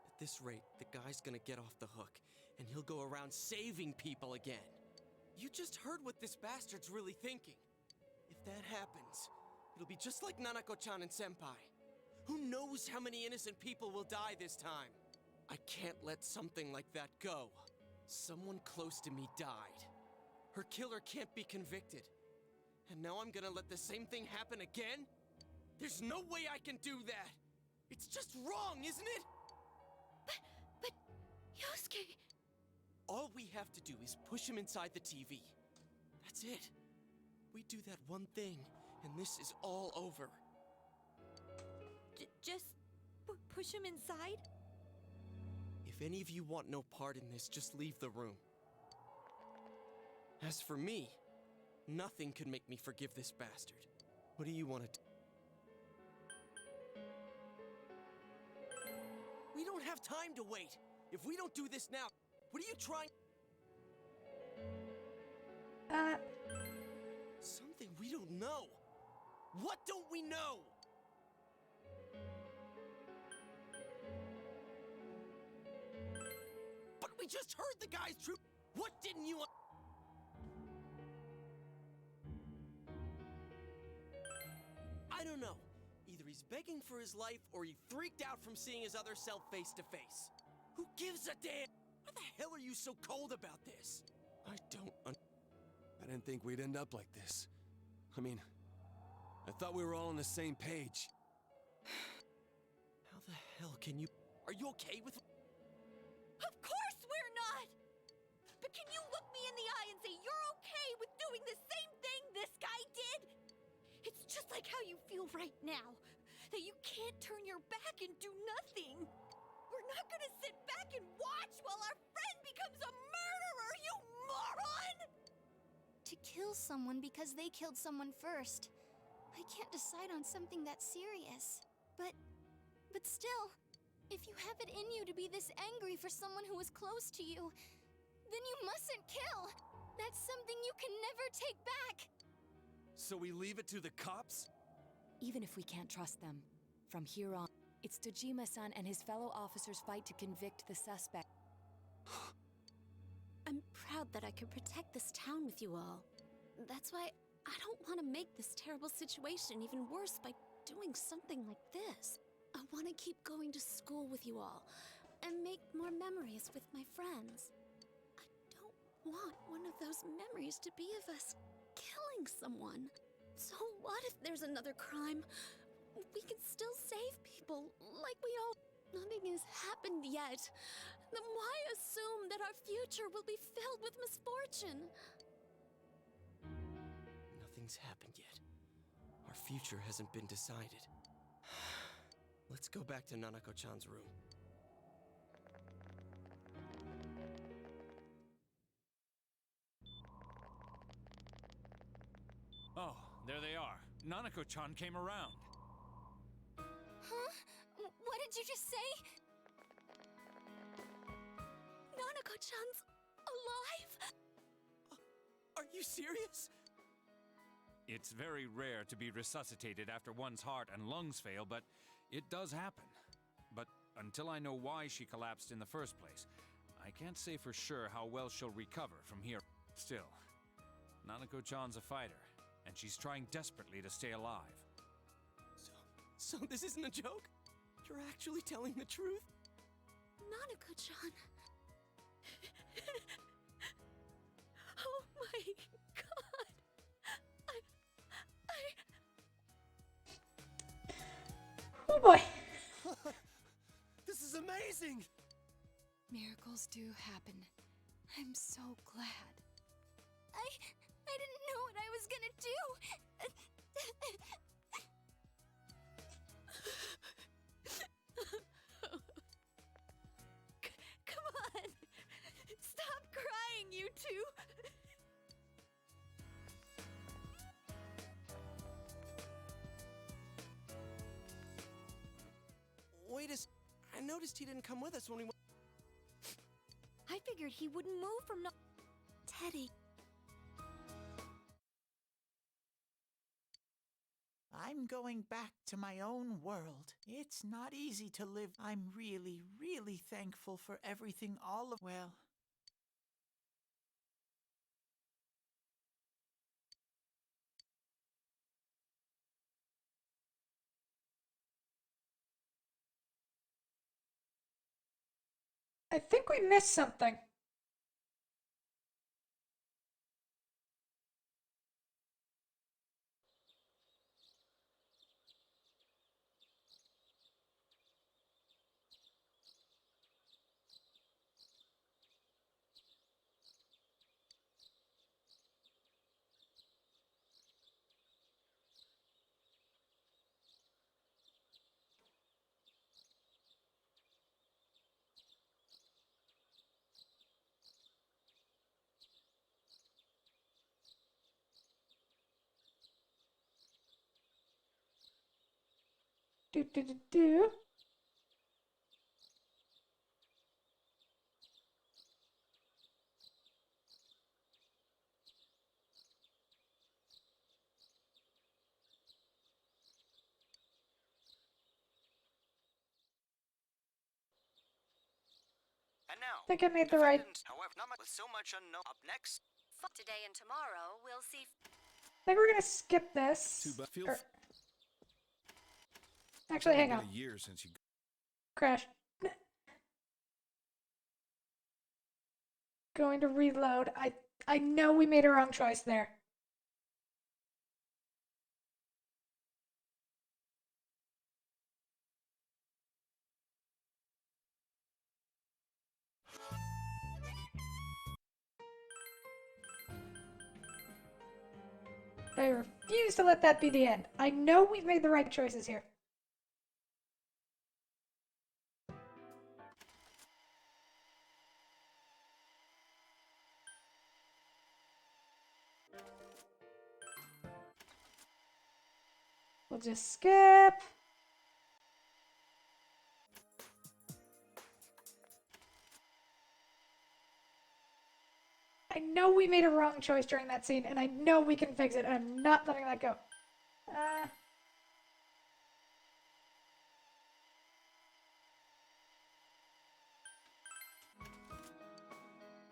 At this rate, the guy's gonna get off the hook, and he'll go around saving people again. You just heard what this bastard's really thinking. If that happens, it'll be just like Nanako-chan and Senpai. Who knows how many innocent people will die this time? I can't let something like that go. Someone close to me died. Her killer can't be convicted. And now I'm gonna let the same thing happen again? There's no way I can do that! It's just wrong, isn't it?
But... Yosuke...
All we have to do is push him inside the TV. That's it. We do that one thing, and this is all over.
Just... push him inside?
If any of you want no part in this, just leave the room. As for me, nothing could make me forgive this bastard. What do you want to do? We don't have time to wait! If we don't do this now, what are you trying... Something we don't know! What don't we know? But we just heard the guy's truth! What didn't you... I don't know. Either he's begging for his life, or he freaked out from seeing his other self face to face. Who gives a damn? Why the hell are you so cold about this? I
didn't think we'd end up like this. I mean, I thought we were all on the same page.
How the hell can you... Are you okay with...
Of course we're not! But can you look me in the eye and say you're okay with doing the same thing this guy did? It's just like how you feel right now. That you can't turn your back and do nothing. We're not gonna sit back and watch while our friend becomes a murderer, you moron!
To kill someone because they killed someone first. I can't decide on something that serious. But still,
If you have it in you to be this angry for someone who is close to you, then you mustn't kill. That's something you can never take back.
So we leave it to the cops?
Even if we can't trust them, from here on, it's Dojima-san and his fellow officers' fight to convict the suspect.
I'm proud that I could protect this town with you all. That's why I don't want to make this terrible situation even worse by doing something like this. I want to keep going to school with you all and make more memories with my friends. I don't want one of those memories to be of us killing someone. So what if there's another crime? We can still save people, like we all... Nothing has happened yet. Then why assume that our future will be filled with misfortune?
Nothing's happened yet. Our future hasn't been decided. Let's go back to Nanako-chan's room.
Oh, there they are. Nanako-chan came around.
Huh? What did you just say?
Nanako-chan's alive?
Are you serious?
It's very rare to be resuscitated after one's heart and lungs fail, but it does happen. But until I know why she collapsed in the first place, I can't say for sure how well she'll recover from here. Still, Nanako-chan's a fighter, and she's trying desperately to stay alive.
So this isn't a joke? You're actually telling the truth?
Nanako-chan. Oh my god.
Oh boy.
This is amazing!
Miracles do happen. I'm so glad.
I didn't know what I was gonna do. Come on. Stop crying, you two.
Wait a I noticed he didn't come with us when we went.
I figured he wouldn't move from
Teddy.
I'm going back to my own world. It's not easy to live. I'm really, really thankful for everything all of... Well...
I think we missed something. Do.
And now,
I think I made the right.
however, not with so much unknown. Up next,
Today and tomorrow, we'll see.
I think we're gonna skip this. Or- Actually, hang on.
A year since you.
Crash. Going to reload. I know we made a wrong choice there. I refuse to let that be the end. I know we've made the right choices here. We'll just skip. I know we made a wrong choice during that scene, and I know we can fix it, and I'm not letting that go.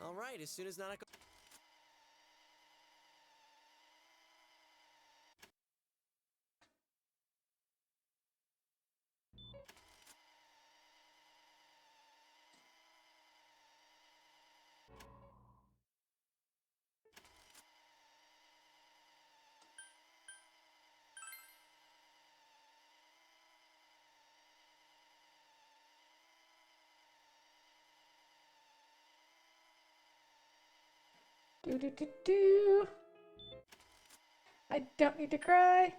All right, as soon as Nanako...
Do. I don't need to cry.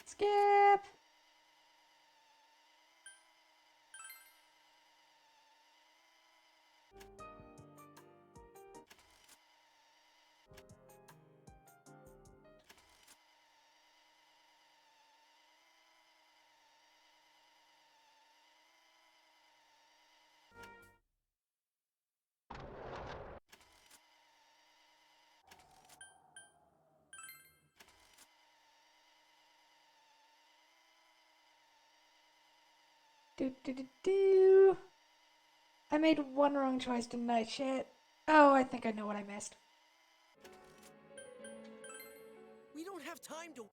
Skip. Do. I made one wrong choice tonight, shit. Oh, I think I know what I missed.
We don't have time to...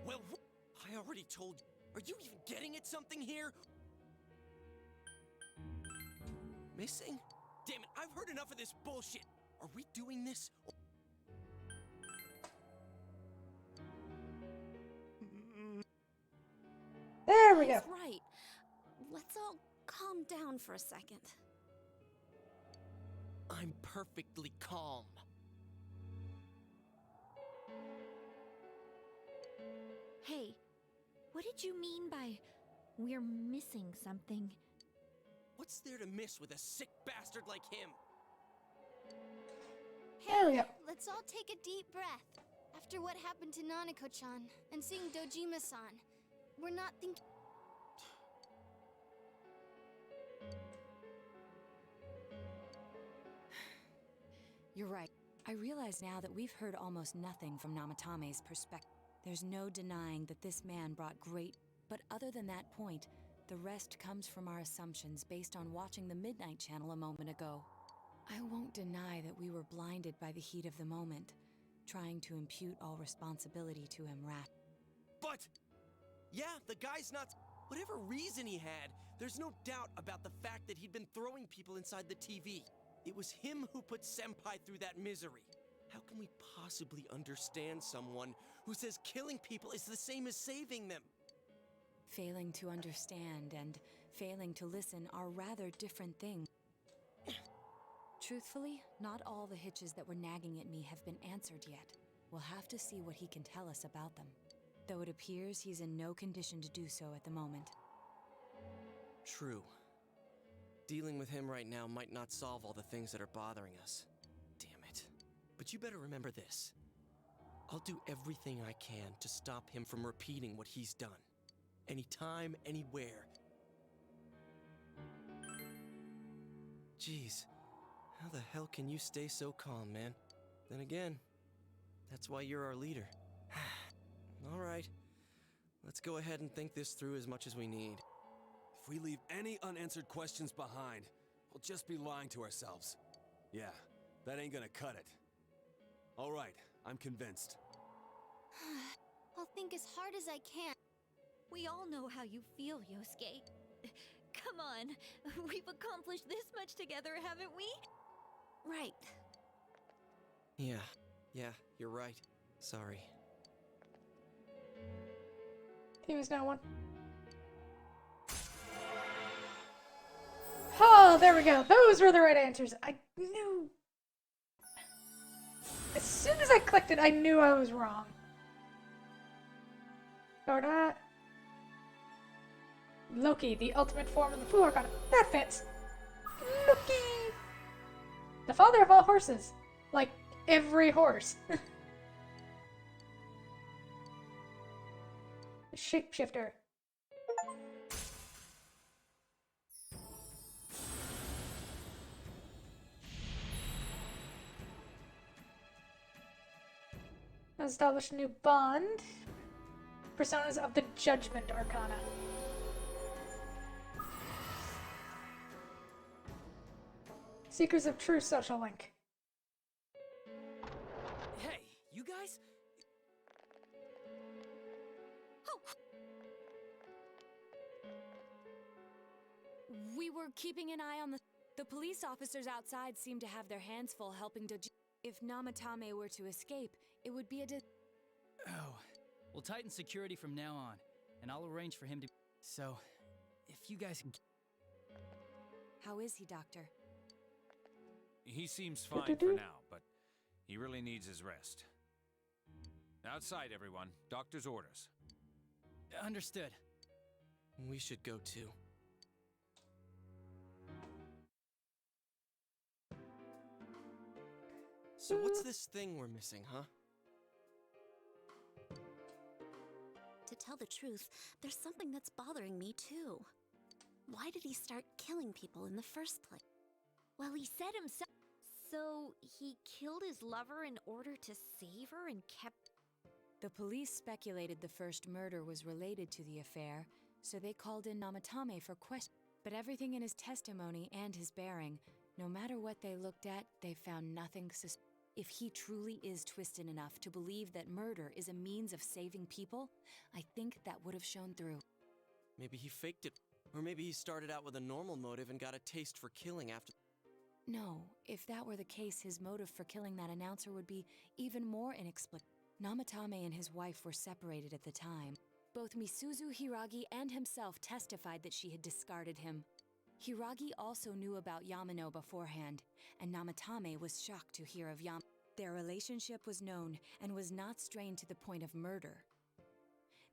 Well, I already told you. Are you even getting at something here? Missing? Damn it, I've heard enough of this bullshit. Are we doing this?
There we go.
He's right. Let's all calm down for a second.
I'm perfectly calm.
Hey, what did you mean by we're missing something?
What's there to miss with a sick bastard like him?
There we go.
Let's all take a deep breath. After what happened to Nanako-chan and seeing Dojima-san, we're not thinking...
You're right. I realize now that we've heard almost nothing from Namatame's perspective. There's no denying that this man brought great... But other than that point, the rest comes from our assumptions based on watching the Midnight Channel a moment ago. I won't deny that we were blinded by the heat of the moment, trying to impute all responsibility to him
But... yeah, the guy's not... Whatever reason he had, there's no doubt about the fact that he'd been throwing people inside the TV. It was him who put Senpai through that misery. How can we possibly understand someone who says killing people is the same as saving them?
Failing to understand and failing to listen are rather different things. Truthfully, not all the hitches that were nagging at me have been answered yet. We'll have to see what he can tell us about them, though it appears he's in no condition to do so at the moment.
True. Dealing with him right now might not solve all the things that are bothering us. Damn it. But you better remember this. I'll do everything I can to stop him from repeating what he's done. Anytime, anywhere. Jeez, how the hell can you stay so calm, man? Then again, that's why you're our leader. All right, let's go ahead and think this through as much as we need.
If we leave any unanswered questions behind, we'll just be lying to ourselves. Yeah, that ain't gonna cut it. All right, I'm convinced.
I'll think as hard as I can. We all know how you feel, Yosuke. Come on, we've accomplished this much together, haven't we?
right.
Yeah, you're right. Sorry.
He was no one. Oh, there we go. Those were the right answers. I knew. As soon as I clicked it, I knew I was wrong. Or not. Loki, the ultimate form of the Fu Arcana. That fits. Loki! The father of all horses. Like, every horse. Shapeshifter. Establish a new bond. Personas of the Judgment Arcana. Seekers of True Social Link.
Hey, you guys?
We were keeping an eye on the police officers outside seem to have their hands full helping to if Namatame were to escape, it would be a
Oh, we'll tighten security from now on, and I'll arrange for him to. So, if you guys can.
How is he, Doctor?
He seems fine for now, but he really needs his rest. Outside, everyone. Doctor's orders.
Understood.
We should go too. So what's this thing we're missing, huh?
To tell the truth, there's something that's bothering me too. Why did he start killing people in the first place?
Well, he said himself. So he killed his lover in order to save her and kept.
The police speculated the first murder was related to the affair, so they called in Namatame for questions. But everything in his testimony and his bearing, no matter what they looked at, they found nothing suspicious. If he truly is twisted enough to believe that murder is a means of saving people, I think that would have shown through.
Maybe he faked it. Or maybe he started out with a normal motive and got a taste for killing after.
No, if that were the case, his motive for killing that announcer would be even more inexplicable. Namatame and his wife were separated at the time. Both Misuzu Hiragi and himself testified that she had discarded him. Hiragi also knew about Yamano beforehand, and Namatame was shocked to hear of Yamano. Their relationship was known and was not strained to the point of murder.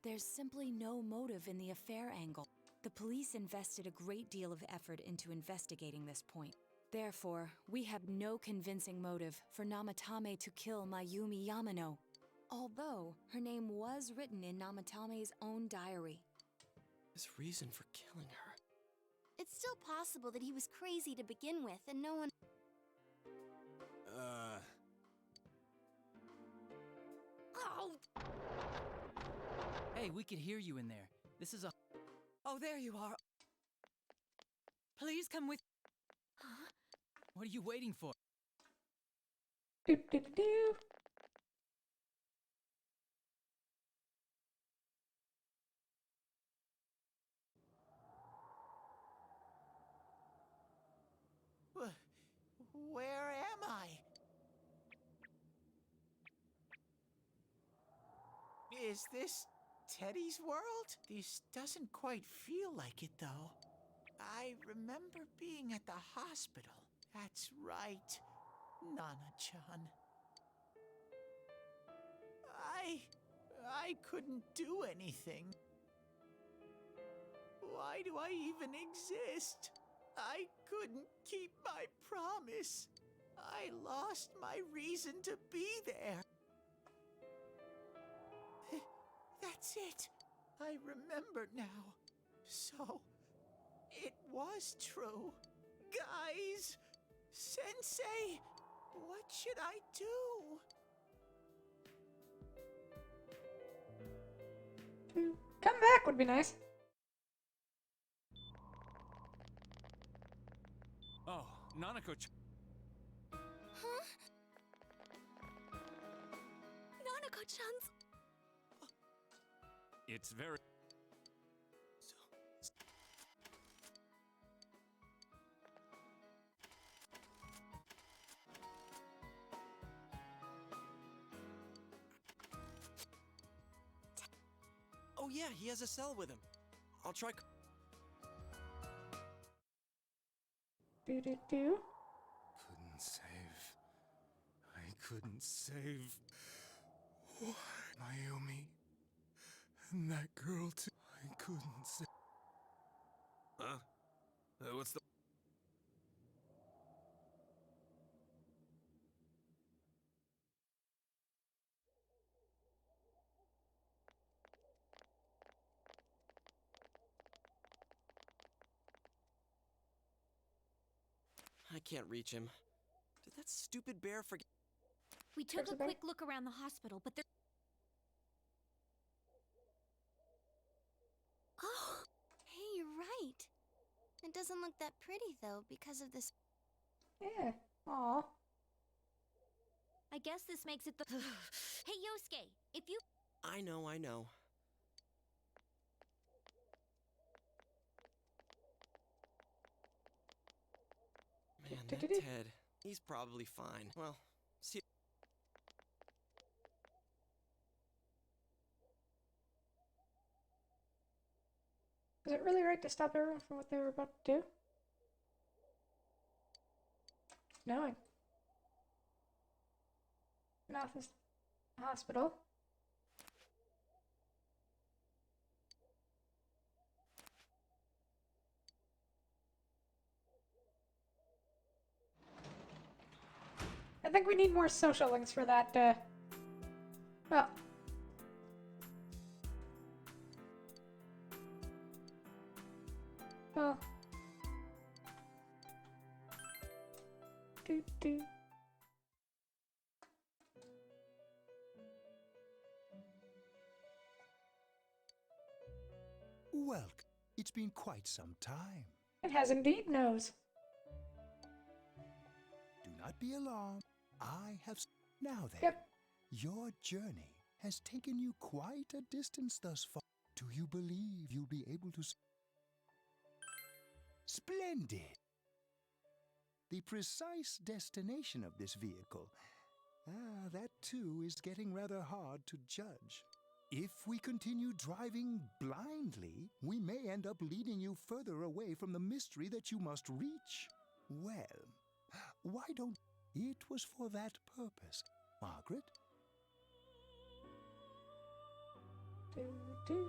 There's simply no motive in the affair angle. The police invested a great deal of effort into investigating this point. Therefore, we have no convincing motive for Namatame to kill Mayumi Yamano, although her name was written in Namatame's own diary.
His reason for killing her.
It's still possible that he was crazy to begin with, and no one.
Oh!
Hey, we could hear you in there. This is a.
Oh, there you are. Please come with.
Huh?
What are you waiting for?
Do, do, do, do.
Where am I? Is this Teddy's world? This doesn't quite feel like it, though. I remember being at the hospital. That's right, Nana-chan. I couldn't do anything. Why do I even exist? I couldn't keep my promise. I lost my reason to be there. That's it. I remember now. So, it was true. Guys! Sensei! What should I do?
Come back would be nice.
Oh, Nanako-chan.
Huh? Nanako-chan's...
It's very...
Oh yeah, he has a cell with him. I'll try.
Do.
Couldn't save. I couldn't save. Why? Mayumi. And that girl too. I couldn't save.
Huh? What's the...
I can't reach him. Did that stupid bear forget?
We took a quick look around the hospital, but there.
Oh! Hey, you're right. It doesn't look that pretty, though, because of this.
Yeah. Aw.
I guess this makes it the. Hey, Yosuke, if you.
I know. Man, that Ted. He's probably fine. Well, see.
Is it really right to stop everyone from what they were about to do? Knowing. Not this hospital. I think we need more social links for that, well. Well. Do.
Welcome. It's been quite some time.
It has indeed, Nose.
Do not be alarmed. I have... Now then,
yep.
Your journey has taken you quite a distance thus far. Do you believe you'll be able to... Splendid! The precise destination of this vehicle. That too is getting rather hard to judge. If we continue driving blindly, we may end up leading you further away from the mystery that you must reach. Well, why don't... It was for that purpose. Margaret?
Do.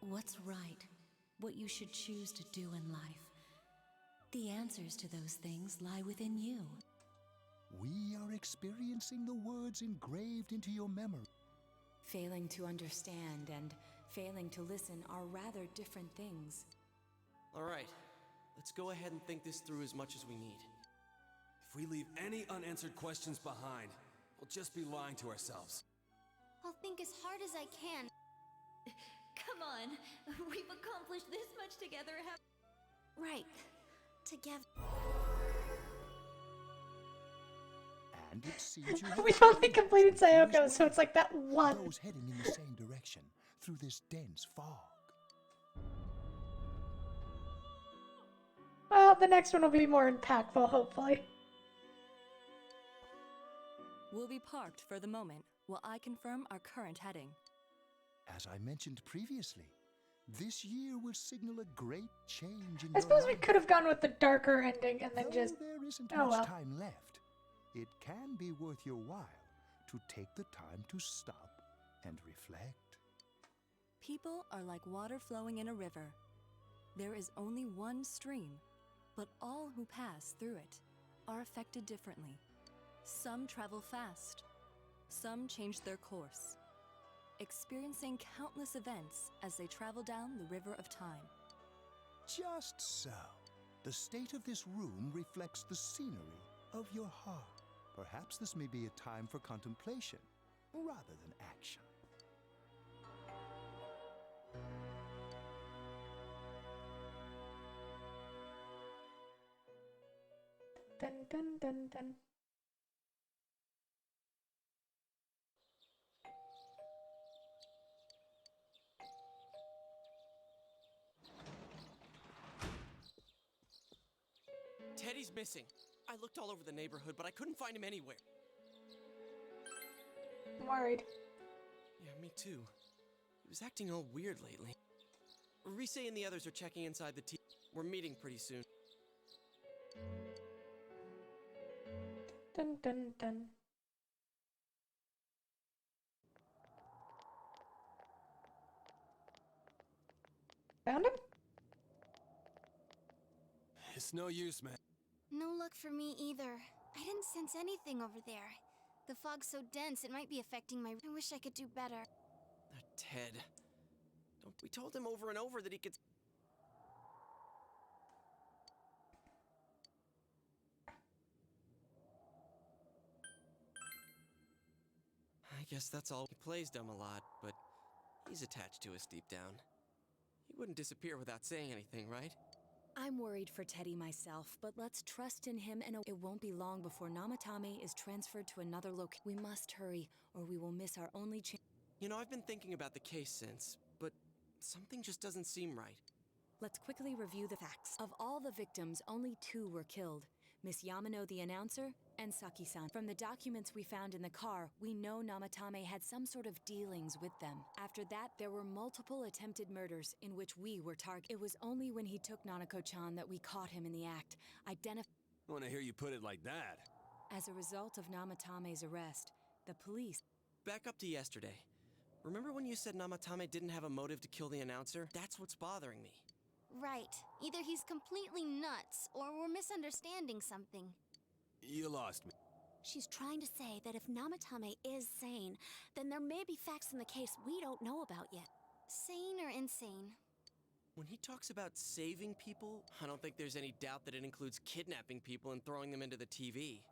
What's right? What you should choose to do in life. The answers to those things lie within you.
We are experiencing the words engraved into your memory.
Failing to understand and failing to listen are rather different things.
All right, let's go ahead and think this through as much as we need.
If we leave any unanswered questions behind, we'll just be lying to ourselves.
I'll think as hard as I can.
Come on, we've accomplished this much together,
Right. Together.
And it seems you
We've only completed Sayoko, so it's like that one.
Those heading in the same direction through this dense fog.
Well, the next one will be more impactful, hopefully.
We'll be parked for the moment while I confirm our current heading.
As I mentioned previously, this year will signal a great change in
I suppose we could have gone with the darker ending and then
Though
just...
there isn't
oh
much
well.
time left, it can be worth your while to take the time to stop and reflect.
People are like water flowing in a river. There is only one stream, but all who pass through it are affected differently. Some travel fast, some change their course, experiencing countless events as they travel down the river of time.
Just so. The state of this room reflects the scenery of your heart. Perhaps this may be a time for contemplation rather than action.
Dun dun dun dun.
Teddy's missing. I looked all over the neighborhood, but I couldn't find him anywhere.
worried.
Yeah, me too. He was acting all weird lately. Rise and the others are checking inside the TV. We're meeting pretty soon.
Dun dun dun. Found him?
It's no use, man.
No luck for me either. I didn't sense anything over there. The fog's so dense, it might be affecting my... I wish I could do better.
That Ted. We told him over and over that he could... I guess that's all. He plays dumb a lot, but he's attached to us deep down. He wouldn't disappear without saying anything, right?
I'm worried for Teddy myself, but let's trust in him and it won't be long before Namatame is transferred to another location. We must hurry, or we will miss our only chance.
You know, I've been thinking about the case since, but something just doesn't seem right.
Let's quickly review the facts. Of all the victims, only 2 were killed. Miss Yamano the announcer, and Saki-san. From the documents we found in the car, we know Namatame had some sort of dealings with them. After that, there were multiple attempted murders in which we were targeted. It was only when he took Nanako-chan that we caught him in the act.
I want to hear you put it like that.
As a result of Namatame's arrest, the police...
Back up to yesterday. Remember when you said Namatame didn't have a motive to kill the announcer? That's what's bothering me.
Right. Either he's completely nuts, or we're misunderstanding something.
You lost me.
She's trying to say that if Namatame is sane, then there may be facts in the case we don't know about yet.
Sane or insane?
When he talks about saving people, I don't think there's any doubt that it includes kidnapping people and throwing them into the TV.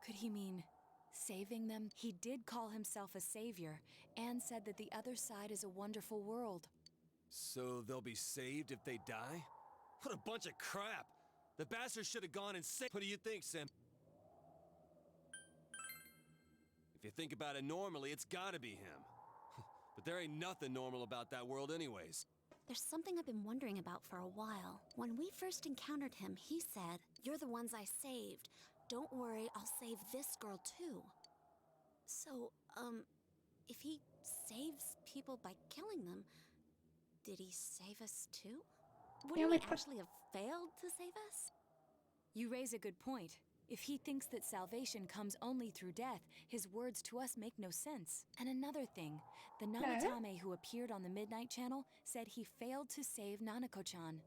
Could he mean saving them? He did call himself a savior, and said that the other side is a wonderful world.
So they'll be saved if they die? What a bunch of crap! The bastard should have gone and saved. What do you think, Sim? If you think about it normally, it's gotta be him. But there ain't nothing normal about that world anyways.
There's something I've been wondering about for a while. When we first encountered him, he said, "You're the ones I saved. Don't worry, I'll save this girl too." So, if he saves people by killing them, did he save us too? Wouldn't he actually have failed to save us?
You raise a good point. If he thinks that salvation comes only through death, his words to us make no sense. And another thing, the Namatame who appeared on the Midnight Channel said he failed to save Nanako-chan.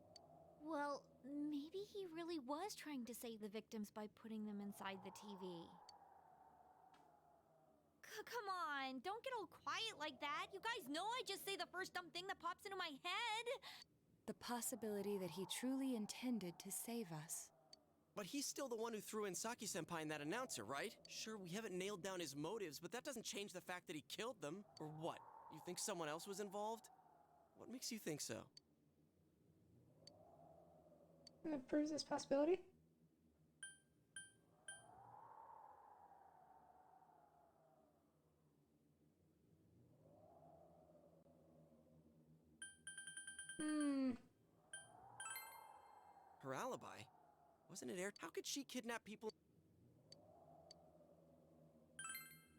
Well, maybe he really was trying to save the victims by putting them inside the TV. Come on, don't get all quiet like that. You guys know I just say the first dumb thing that pops into my head.
The possibility that he truly intended to save us.
But he's still the one who threw in Saki-senpai and that announcer, right? Sure, we haven't nailed down his motives, but that doesn't change the fact that he killed them. Or what? You think someone else was involved? What makes you think so?
That proves this possibility.
Her alibi? Wasn't it aired? How could she kidnap people?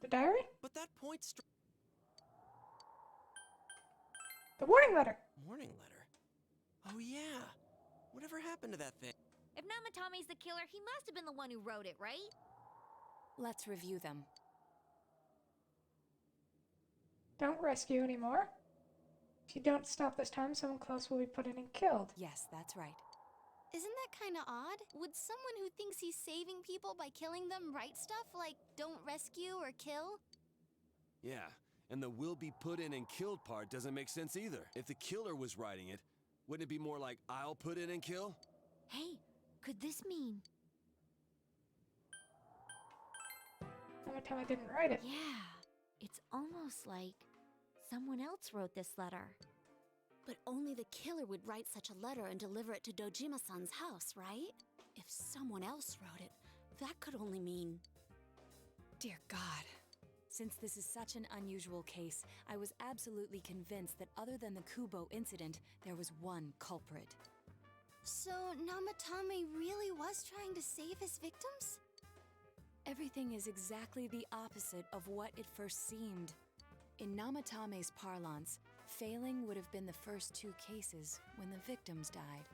The diary?
But that point's...
The warning letter!
Warning letter? Oh yeah! Whatever happened to that thing?
If Namatame's the killer, he must have been the one who wrote it, right?
Let's review them.
Don't rescue anymore. If you don't stop this time, someone close will be put in and killed.
Yes, that's right.
Isn't that kind of odd? Would someone who thinks he's saving people by killing them write stuff like, don't rescue or kill?
Yeah, and the will be put in and killed part doesn't make sense either. If the killer was writing it, wouldn't it be more like, I'll put in and kill?
Hey, could this mean...
Namatame didn't write it.
Yeah, it's almost like someone else wrote this letter.
But only the killer would write such a letter and deliver it to Dojima-san's house, right? If someone else wrote it, that could only mean...
Dear God. Since this is such an unusual case, I was absolutely convinced that other than the Kubo incident, there was one culprit.
So, Namatame really was trying to save his victims?
Everything is exactly the opposite of what it first seemed. In Namatame's parlance, failing would have been the first 2 cases when the victims died.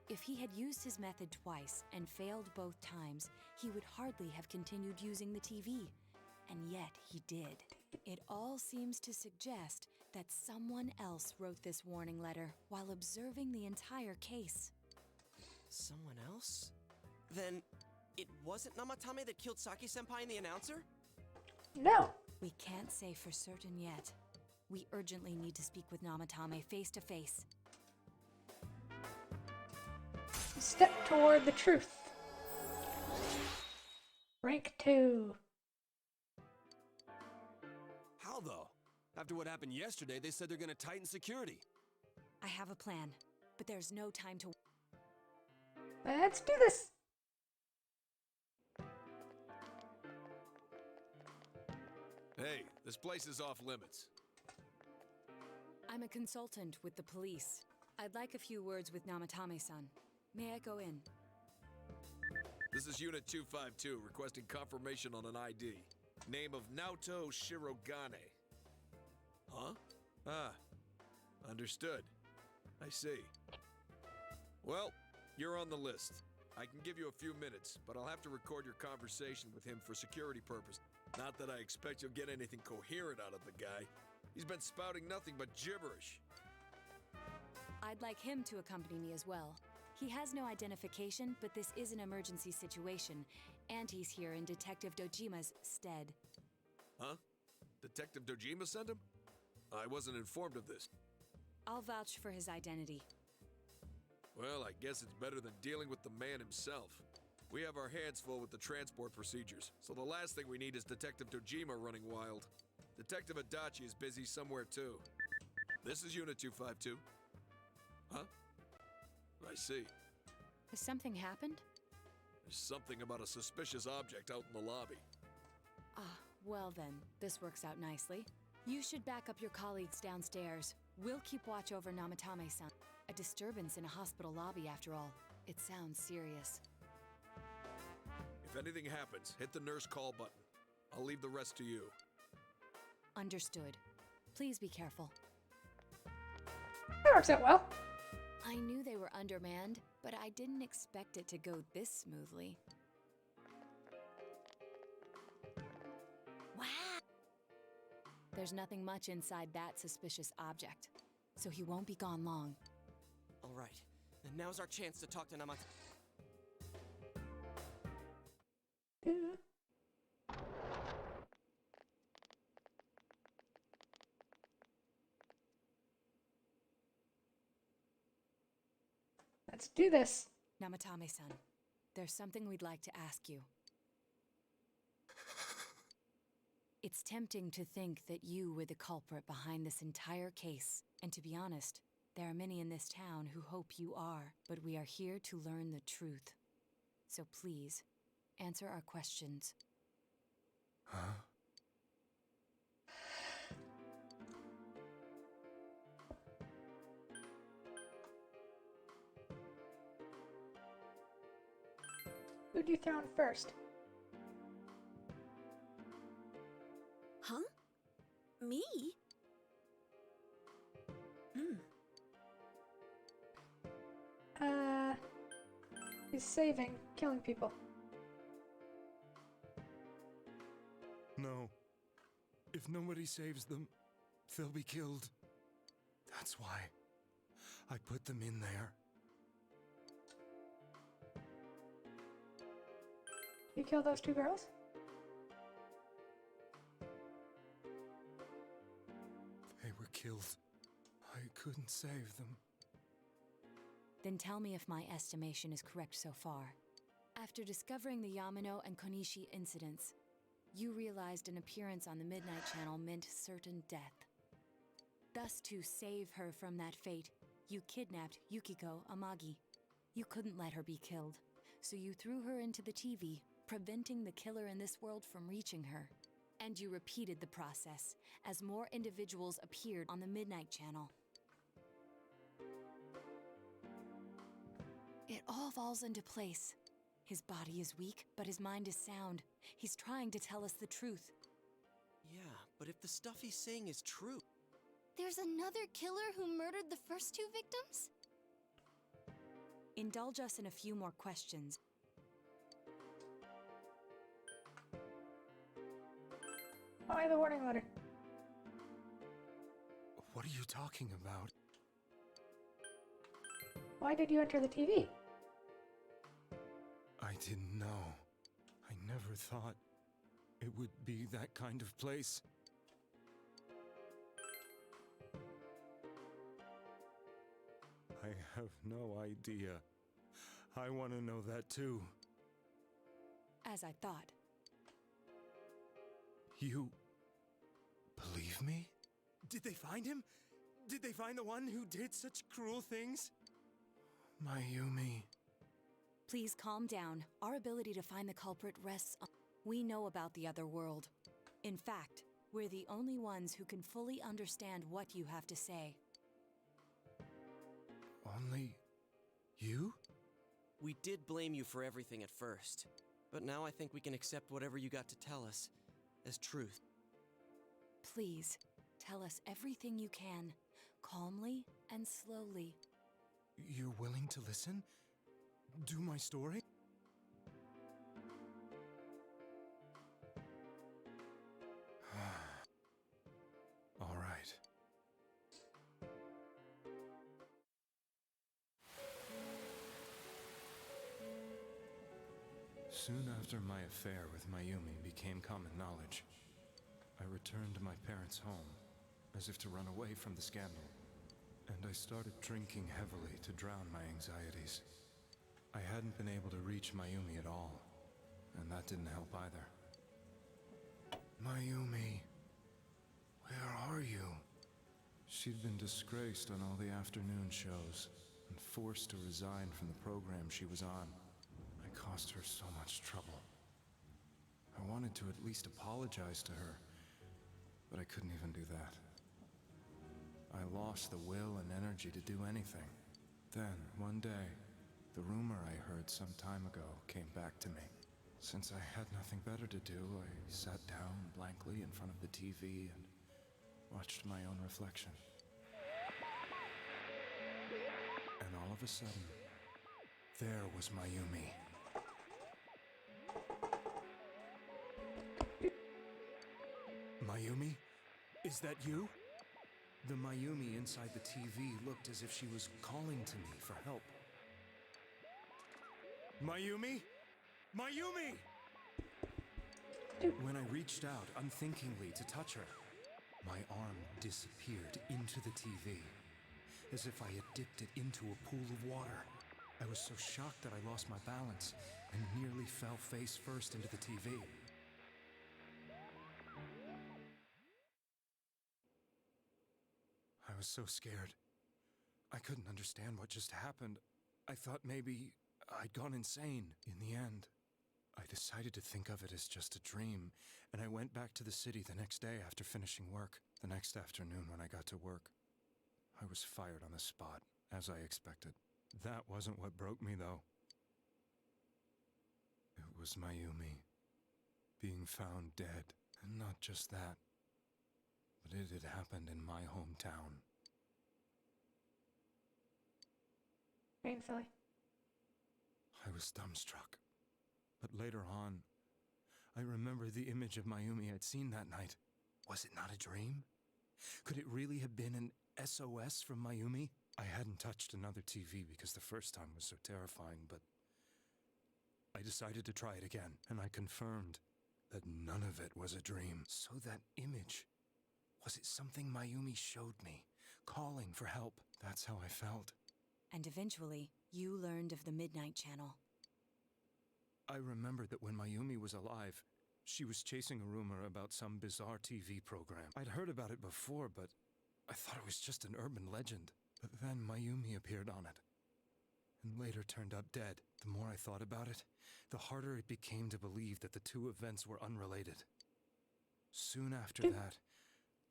If he had used his method twice and failed both times, he would hardly have continued using the TV. And yet he did. It all seems to suggest that someone else wrote this warning letter while observing the entire case.
Someone else? Then it wasn't Namatame that killed Saki-senpai and the announcer?
No.
We can't say for certain yet. We urgently need to speak with Namatame face to face.
Step toward the truth. Rank 2.
How though? After what happened yesterday, they said they're gonna tighten security.
I have a plan, but there's no time to...
Let's do this.
Hey, this place is off limits.
I'm a consultant with the police. I'd like a few words with Namatame-san. May I go in?
This is Unit 252, requesting confirmation on an ID. Name of Naoto Shirogane. Huh? Ah, understood. I see. Well, you're on the list. I can give you a few minutes, but I'll have to record your conversation with him for security purposes. Not that I expect you'll get anything coherent out of the guy. He's been spouting nothing but gibberish.
I'd like him to accompany me as well. He has no identification, but this is an emergency situation, and he's here in Detective Dojima's stead.
Huh? Detective Dojima sent him? I wasn't informed of this.
I'll vouch for his identity.
Well, I guess it's better than dealing with the man himself. We have our hands full with the transport procedures, so the last thing we need is Detective Dojima running wild. Detective Adachi is busy somewhere too. This is Unit 252. Huh? I see.
Has something happened?
There's something about a suspicious object out in the lobby.
Ah, well then, this works out nicely. You should back up your colleagues downstairs. We'll keep watch over Namatame-san. A disturbance in a hospital lobby, after all. It sounds serious.
If anything happens, hit the nurse call button. I'll leave the rest to you.
Understood. Please be careful.
That works out well.
I knew they were undermanned, but I didn't expect it to go this smoothly. Wow! There's nothing much inside that suspicious object, so he won't be gone long.
All right, then now's our chance to talk to Namatame.
Let's do this.
Namatame-san, there's something we'd like to ask you. It's tempting to think that you were the culprit behind this entire case, and to be honest, there are many in this town who hope you are, but we are here to learn the truth. So please, answer our questions.
Huh?
Who'd you throw in first?
Huh? Me?
He's saving, killing people.
No. If nobody saves them, they'll be killed. That's why I put them in there.
You kill those 2 girls?
They were killed. I couldn't save them.
Then tell me if my estimation is correct so far. After discovering the Yamano and Konishi incidents, you realized an appearance on the Midnight Channel meant certain death. Thus, to save her from that fate, you kidnapped Yukiko Amagi. You couldn't let her be killed, so you threw her into the TV, preventing the killer in this world from reaching her. And you repeated the process as more individuals appeared on the Midnight Channel. It all falls into place. His body is weak, but his mind is sound. He's trying to tell us the truth.
Yeah, but if the stuff he's saying is true...
There's another killer who murdered the first two victims?
Indulge us in a few more questions.
Oh, I have the warning letter.
What are you talking about?
Why did you enter the TV?
I didn't know. I never thought it would be that kind of place. I have no idea. I want to know that too.
As I thought.
You believe me? Did they find him? Did they find the one who did such cruel things? Mayumi.
Please calm down. Our ability to find the culprit rests on... We know about the other world. In fact, we're the only ones who can fully understand what you have to say.
Only you?
We did blame you for everything at first, but now I think we can accept whatever you got to tell us as truth.
Please, tell us everything you can, calmly and slowly.
You're willing to listen? Do my story? All right. Soon after my affair with Mayumi became common knowledge, I returned to my parents' home, as if to run away from the scandal, and I started drinking heavily to drown my anxieties. I hadn't been able to reach Mayumi at all, and that didn't help either. Mayumi, where are you? She'd been disgraced on all the afternoon shows, and forced to resign from the program she was on. I caused her so much trouble. I wanted to at least apologize to her, but I couldn't even do that. I lost the will and energy to do anything. Then, one day, the rumor I heard some time ago came back to me. Since I had nothing better to do, I sat down blankly in front of the TV and watched my own reflection. And all of a sudden, there was Mayumi. Mayumi? Is that you? The Mayumi inside the TV looked as if she was calling to me for help. Mayumi? Mayumi! When I reached out unthinkingly to touch her, my arm disappeared into the TV, as if I had dipped it into a pool of water. I was so shocked that I lost my balance and nearly fell face first into the TV. I was so scared. I couldn't understand what just happened. I thought maybe I'd gone insane. In the end, I decided to think of it as just a dream, and I went back to the city the next day after finishing work. The next afternoon when I got to work, I was fired on the spot, as I expected. That wasn't what broke me, though. It was Mayumi being found dead. And not just that, but it had happened in my hometown.
Painfully.
I was dumbstruck. But later on, I remembered the image of Mayumi I'd seen that night. Was it not a dream? Could it really have been an SOS from Mayumi? I hadn't touched another TV because the first time was so terrifying, but I decided to try it again, and I confirmed that none of it was a dream. So that image, was it something Mayumi showed me, calling for help? That's how I felt.
And eventually, you learned of the Midnight Channel.
I remembered that when Mayumi was alive, she was chasing a rumor about some bizarre TV program. I'd heard about it before, but I thought it was just an urban legend. But then Mayumi appeared on it, and later turned up dead. The more I thought about it, the harder it became to believe that the two events were unrelated. Soon after that,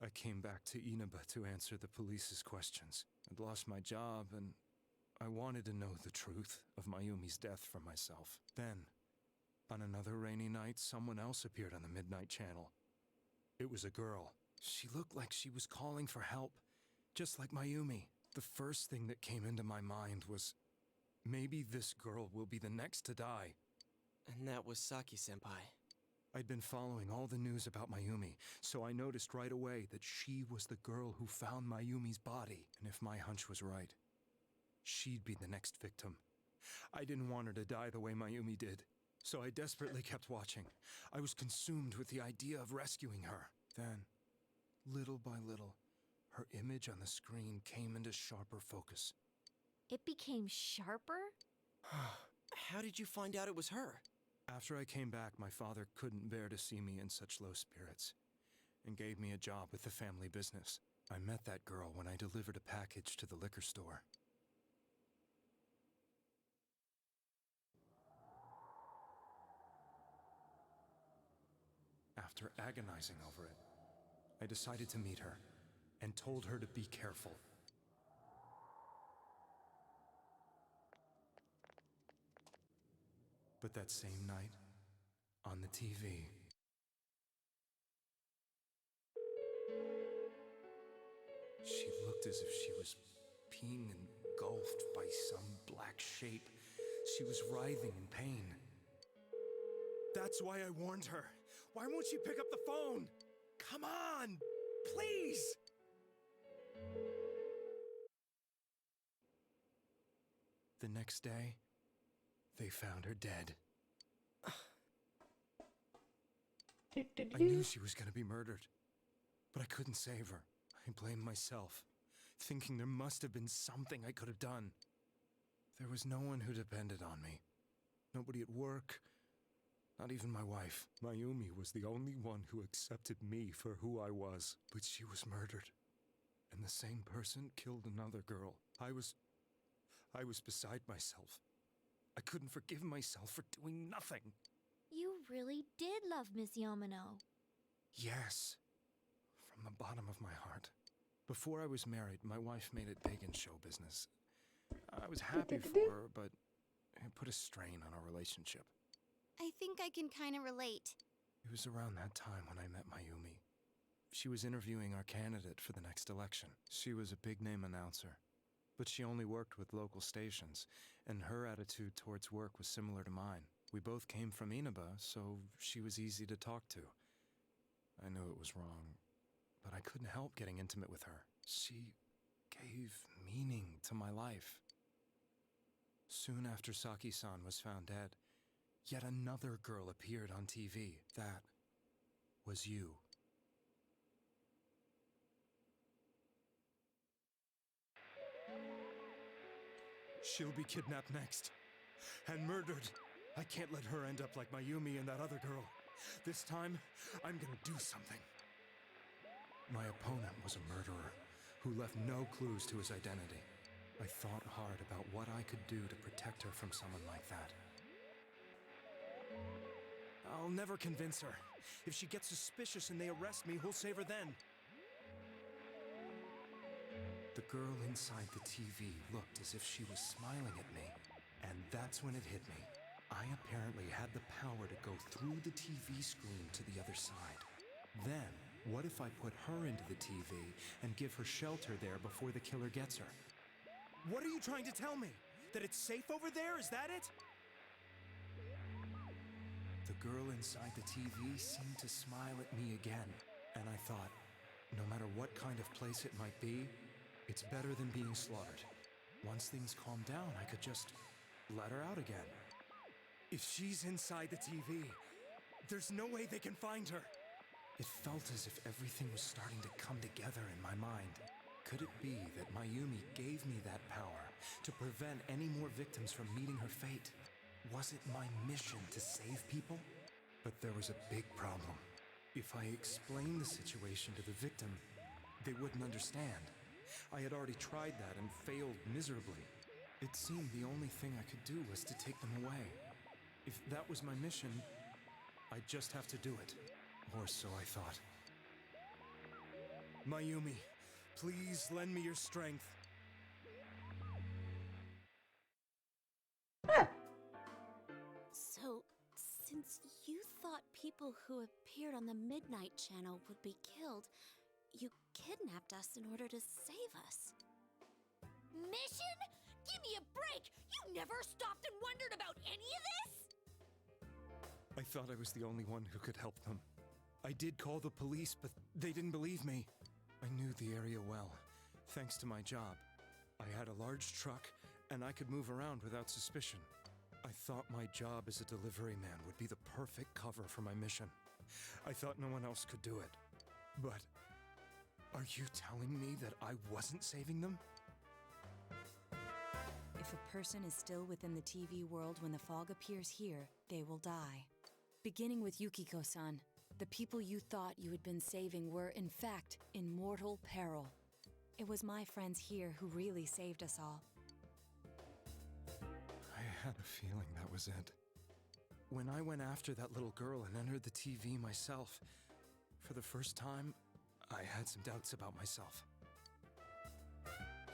I came back to Inaba to answer the police's questions. I'd lost my job, and I wanted to know the truth of Mayumi's death for myself. Then, on another rainy night, someone else appeared on the Midnight Channel. It was a girl. She looked like she was calling for help, just like Mayumi. The first thing that came into my mind was, maybe this girl will be the next to die.
And that was Saki-senpai.
I'd been following all the news about Mayumi, so I noticed right away that she was the girl who found Mayumi's body. And if my hunch was right, she'd be the next victim. I didn't want her to die the way Mayumi did, so I desperately kept watching. I was consumed with the idea of rescuing her. Then, little by little, her image on the screen came into sharper focus.
It became sharper?
How did you find out it was her?
After I came back, my father couldn't bear to see me in such low spirits, and gave me a job with the family business. I met that girl when I delivered a package to the liquor store. After agonizing over it, I decided to meet her, and told her to be careful. But that same night, on the TV, she looked as if she was being engulfed by some black shape. She was writhing in pain. That's why I warned her. Why won't she pick up the phone? Come on, please! The next day, they found her dead. I knew she was going to be murdered, but I couldn't save her. I blamed myself, thinking there must have been something I could have done. There was no one who depended on me. Nobody at work, not even my wife. Mayumi was the only one who accepted me for who I was, but she was murdered. And the same person killed another girl. I was beside myself. I couldn't forgive myself for doing nothing.
You really did love Miss Yamano.
Yes, from the bottom of my heart. Before I was married, my wife made it big in show business. I was happy for her, but it put a strain on our relationship.
I think I can kind of relate.
It was around that time when I met Mayumi. She was interviewing our candidate for the next election. She was a big-name announcer, but she only worked with local stations, and her attitude towards work was similar to mine. We both came from Inaba, so she was easy to talk to. I knew it was wrong, but I couldn't help getting intimate with her. She gave meaning to my life. Soon after Saki-san was found dead, yet another girl appeared on TV. That was you. She'll be kidnapped next, and murdered. I can't let her end up like Mayumi and that other girl. This time, I'm gonna do something. My opponent was a murderer who left no clues to his identity. I thought hard about what I could do to protect her from someone like that. I'll never convince her. If she gets suspicious and they arrest me, who'll save her then? The girl inside the TV looked as if she was smiling at me, and that's when it hit me. I apparently had the power to go through the TV screen to the other side. Then, what if I put her into the TV and give her shelter there before the killer gets her? What are you trying to tell me? That it's safe over there? Is that it? The girl inside the TV seemed to smile at me again, and I thought, no matter what kind of place it might be, it's better than being slaughtered. Once things calm down, I could just let her out again. If she's inside the TV, there's no way they can find her. It felt as if everything was starting to come together in my mind. Could it be that Mayumi gave me that power to prevent any more victims from meeting her fate? Was it my mission to save people? But there was a big problem. If I explained the situation to the victim, they wouldn't understand. I had already tried that and failed miserably. It seemed the only thing I could do was to take them away. If that was my mission, I'd just have to do it. Or so I thought. Mayumi, please lend me your strength.
people who appeared on the Midnight Channel would be killed, you kidnapped us in order to save us.
Mission? Give me a break! You never stopped and wondered about any of this?
I thought I was the only one who could help them. I did call the police, but they didn't believe me. I knew the area well, thanks to my job. I had a large truck, and I could move around without suspicion. I thought my job as a delivery man would be the perfect cover for my mission. I thought no one else could do it. But are you telling me that I wasn't saving them?
If a person is still within the TV world when the fog appears here, they will die. Beginning with Yukiko-san, the people you thought you had been saving were, in fact, in mortal peril. It was my friends here who really saved us all.
I had a feeling that was it. When I went after that little girl and entered the TV myself, for the first time, I had some doubts about myself.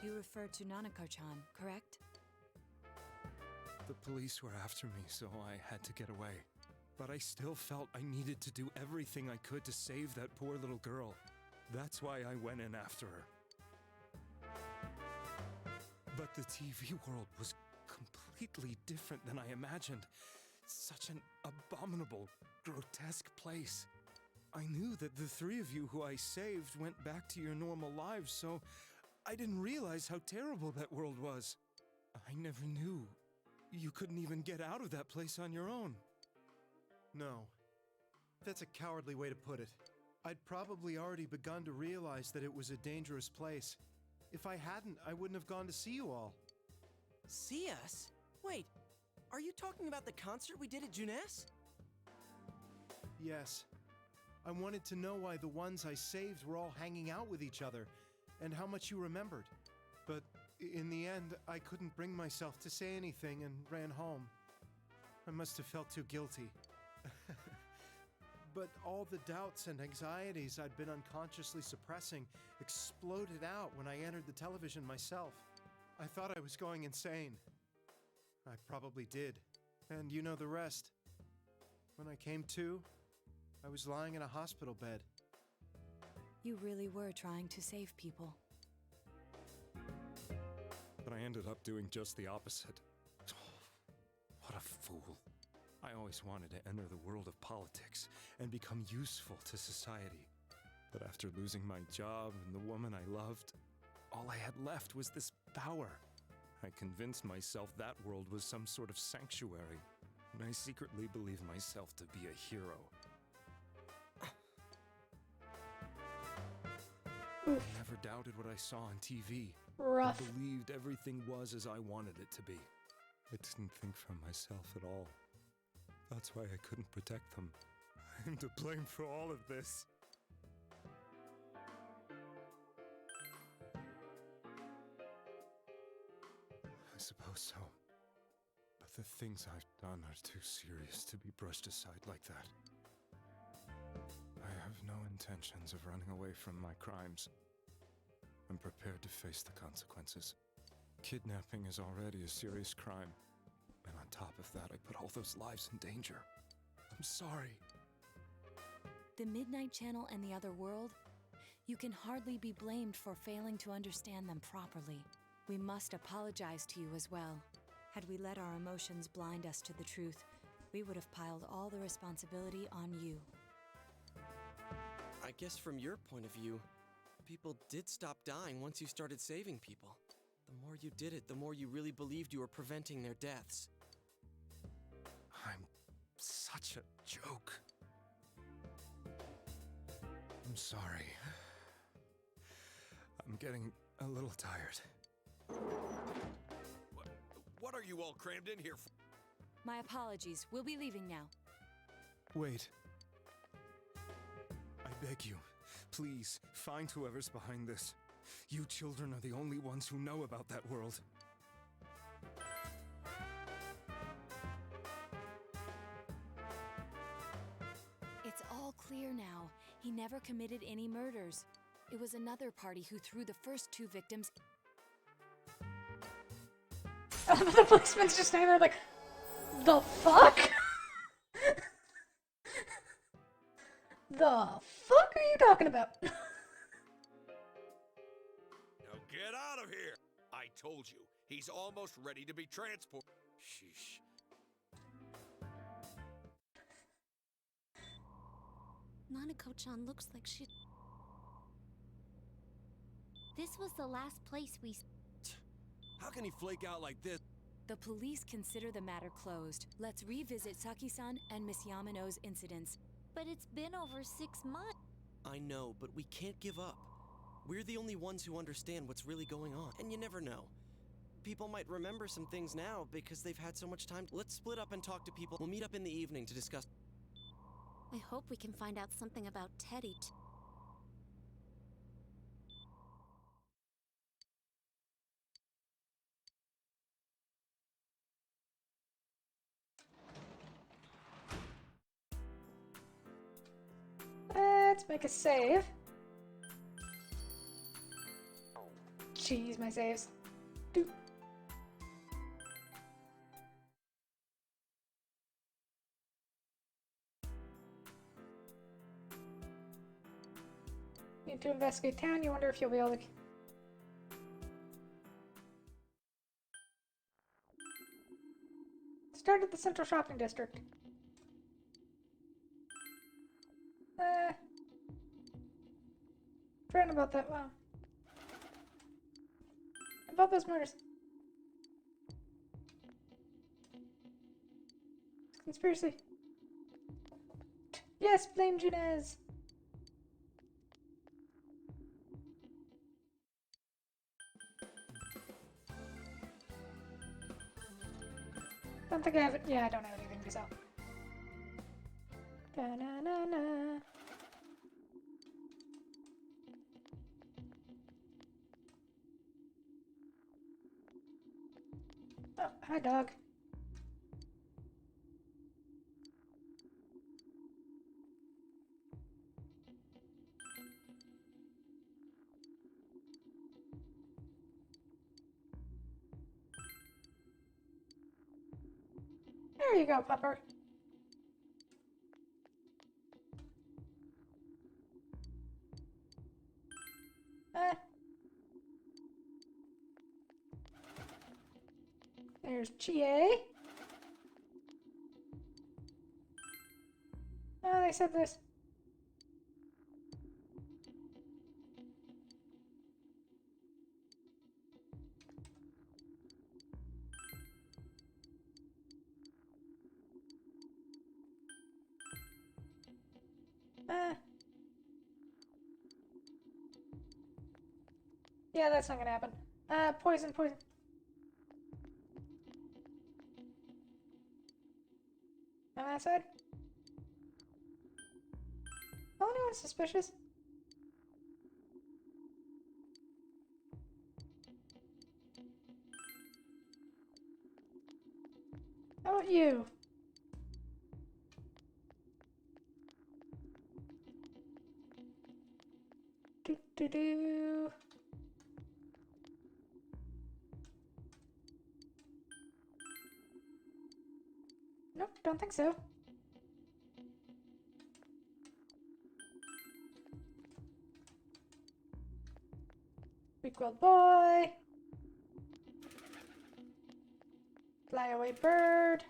You refer to Nanako-chan, correct?
The police were after me, so I had to get away. But I still felt I needed to do everything I could to save that poor little girl. That's why I went in after her. But the TV world was completely different than I imagined. Such an abominable, grotesque place. I knew that the three of you who I saved went back to your normal lives, so I didn't realize how terrible that world was. I never knew you couldn't even get out of that place on your own.
No. That's a cowardly way to put it. I'd probably already begun to realize that it was a dangerous place. If I hadn't, I wouldn't have gone to see you all.
See us? Wait, are you talking about the concert we did at Junes?
Yes. I wanted to know why the ones I saved were all hanging out with each other, and how much you remembered. But in the end, I couldn't bring myself to say anything and ran home. I must have felt too guilty. But all the doubts and anxieties I'd been unconsciously suppressing exploded out when I entered the television myself. I thought I was going insane. I probably did. And you know the rest. When I came to, I was lying in a hospital bed.
You really were trying to save people.
But I ended up doing just the opposite. What a fool. I always wanted to enter the world of politics and become useful to society. But after losing my job and the woman I loved, all I had left was this power. I convinced myself that world was some sort of sanctuary, and I secretly believed myself to be a hero. I never doubted what I saw on TV.
Rough.
I believed everything was as I wanted it to be. I didn't think for myself at all. That's why I couldn't protect them. I'm to blame for all of this. I suppose so. But the things I've done are too serious to be brushed aside like that. I have no intentions of running away from my crimes. I'm prepared to face the consequences. Kidnapping is already a serious crime. And on top of that, I put all those lives in danger. I'm sorry.
The Midnight Channel and the other world? You can hardly be blamed for failing to understand them properly. We must apologize to you as well. Had we let our emotions blind us to the truth, we would have piled all the responsibility on you.
I guess from your point of view, people did stop dying once you started saving people. The more you did it, the more you really believed you were preventing their deaths.
I'm such a joke. I'm sorry. I'm getting a little tired.
What are you all crammed in here for?
My apologies. We'll be leaving now.
Wait. I beg you, please, find whoever's behind this. You children are the only ones who know about that world.
It's all clear now. He never committed any murders. It was another party who threw the first two victims.
The policeman's just standing there like, the fuck? the fuck are you talking about?
Now get out of here! I told you, he's almost ready to be transported. Sheesh.
Nanako-chan looks like she...
This was the last place we...
How can he flake out like this?
The police consider the matter closed. Let's revisit Saki-san and Miss Yamano's incidents.
But it's been over 6 months.
I know, but we can't give up. We're the only ones who understand what's really going on. And you never know. People might remember some things now because they've had so much time. Let's split up and talk to people. We'll meet up in the evening to discuss.
I hope we can find out something about Teddy.
Let's make a save. Jeez, my saves. Doop. Need to investigate town. You wonder if you'll be able to... Start at the central shopping district. Forgotten about that. Wow. About those murders. Conspiracy. Yes, blame Junez. Don't think I have it. Yeah, I don't have anything to sell. Da-na-na-na. Oh, hi, dog. There you go, pupper. There's Chie. Oh, they said this. Yeah, that's not gonna happen. Poison, poison. On that side? Oh, anyone's suspicious? How about you? Do. Nope, don't think so. Weak-willed boy. Flyaway bird.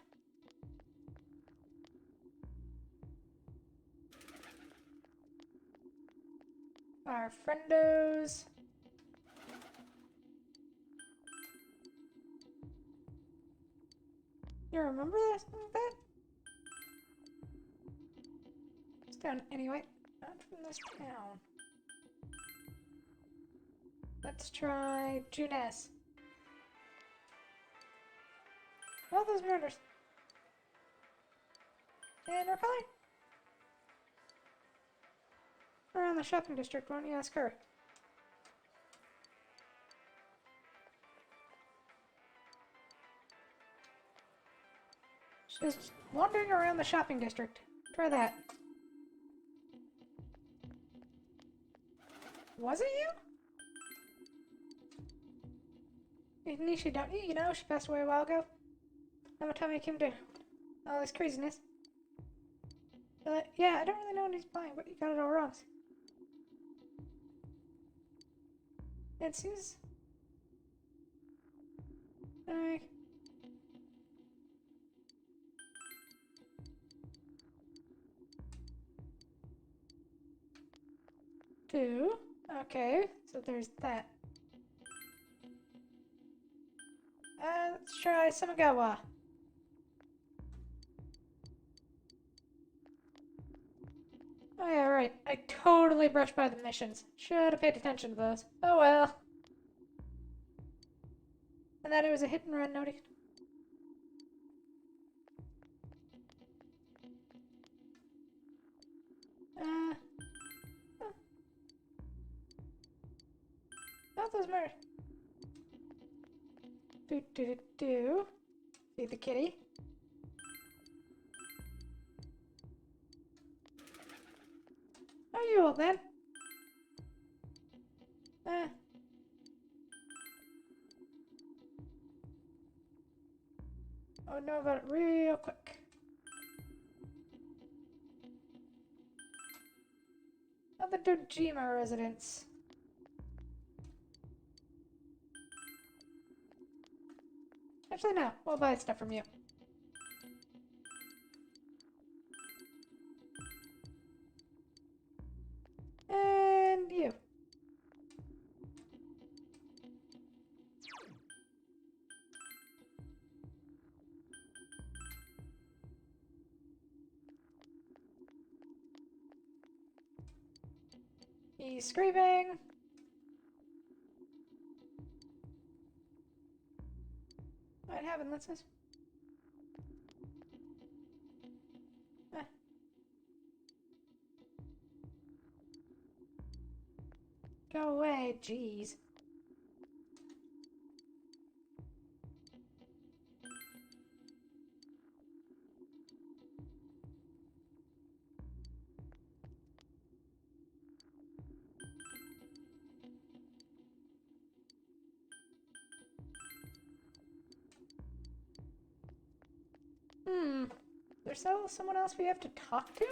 Our friendos. You remember that? It's down anyway. Not from this town. Let's try Junez. All those murders. And we're fine. Around the shopping district, why don't you ask her? She's wandering around the shopping district. Try that. Was it you? Nishi, don't you? You know, she passed away a while ago. Namatame came to all this craziness. Yeah, I don't really know what he's buying, but you got it all wrong. It seems... Alright. Two. Okay, so there's that. Let's try Samagawa. Oh yeah, right. I totally brushed by the missions. Should have paid attention to those. Oh well. And that it was a hit and run, noted. Oh, that was murder. Do. Feed the kitty. How are you, old man? I would know about it real quick. Other Dojima residents. Actually, no. We'll buy stuff from you. And you. He's screaming. What happened? Let's just... Go away, jeez. There's still someone else we have to talk to?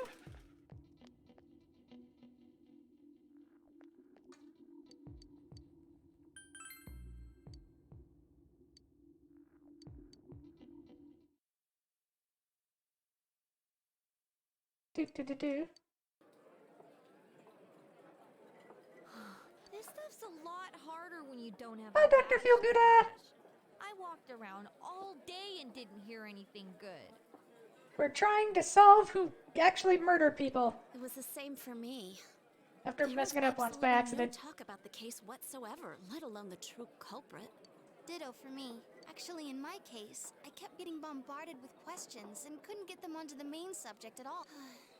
Do.
This stuff's a lot harder when you don't have.
Hi, Dr. Feelgooda!
I walked around all day and didn't hear anything good.
We're trying to solve who actually murdered people.
It was the same for me.
After
There
messing
was
it up once by
absolutely
accident.
No talk about the case whatsoever, let alone the true culprit.
Ditto for me. Actually, in my case, I kept getting bombarded with questions and couldn't get them onto the main subject at all.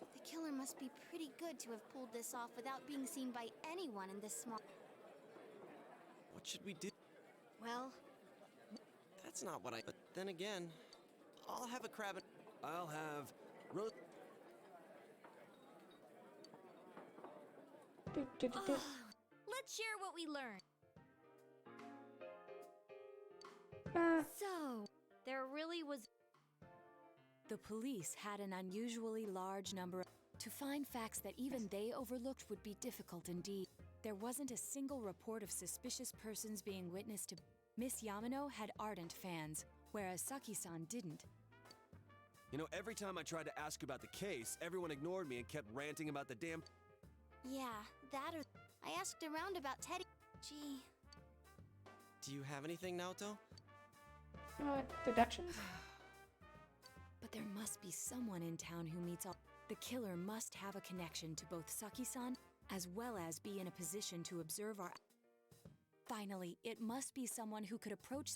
The killer must be pretty good to have pulled this off without being seen by anyone in this small...
What should we do?
Well...
That's not what I... But then again, I'll have a crab and...
I'll have... roast...
Let's share what we learned. So, there really was...
The police had an unusually large number. To find facts that even they overlooked would be difficult indeed. There wasn't a single report of suspicious persons being witness to. Miss Yamano had ardent fans, whereas Saki-san didn't.
You know, every time I tried to ask about the case, everyone ignored me and kept ranting about the damn...
Yeah, that or... I asked around about Teddy. Gee...
Do you have anything, Naoto?
Deductions?
But there must be someone in town who meets all... The killer must have a connection to both Saki-san, as well as be in a position to observe our... Finally, it must be someone who could approach...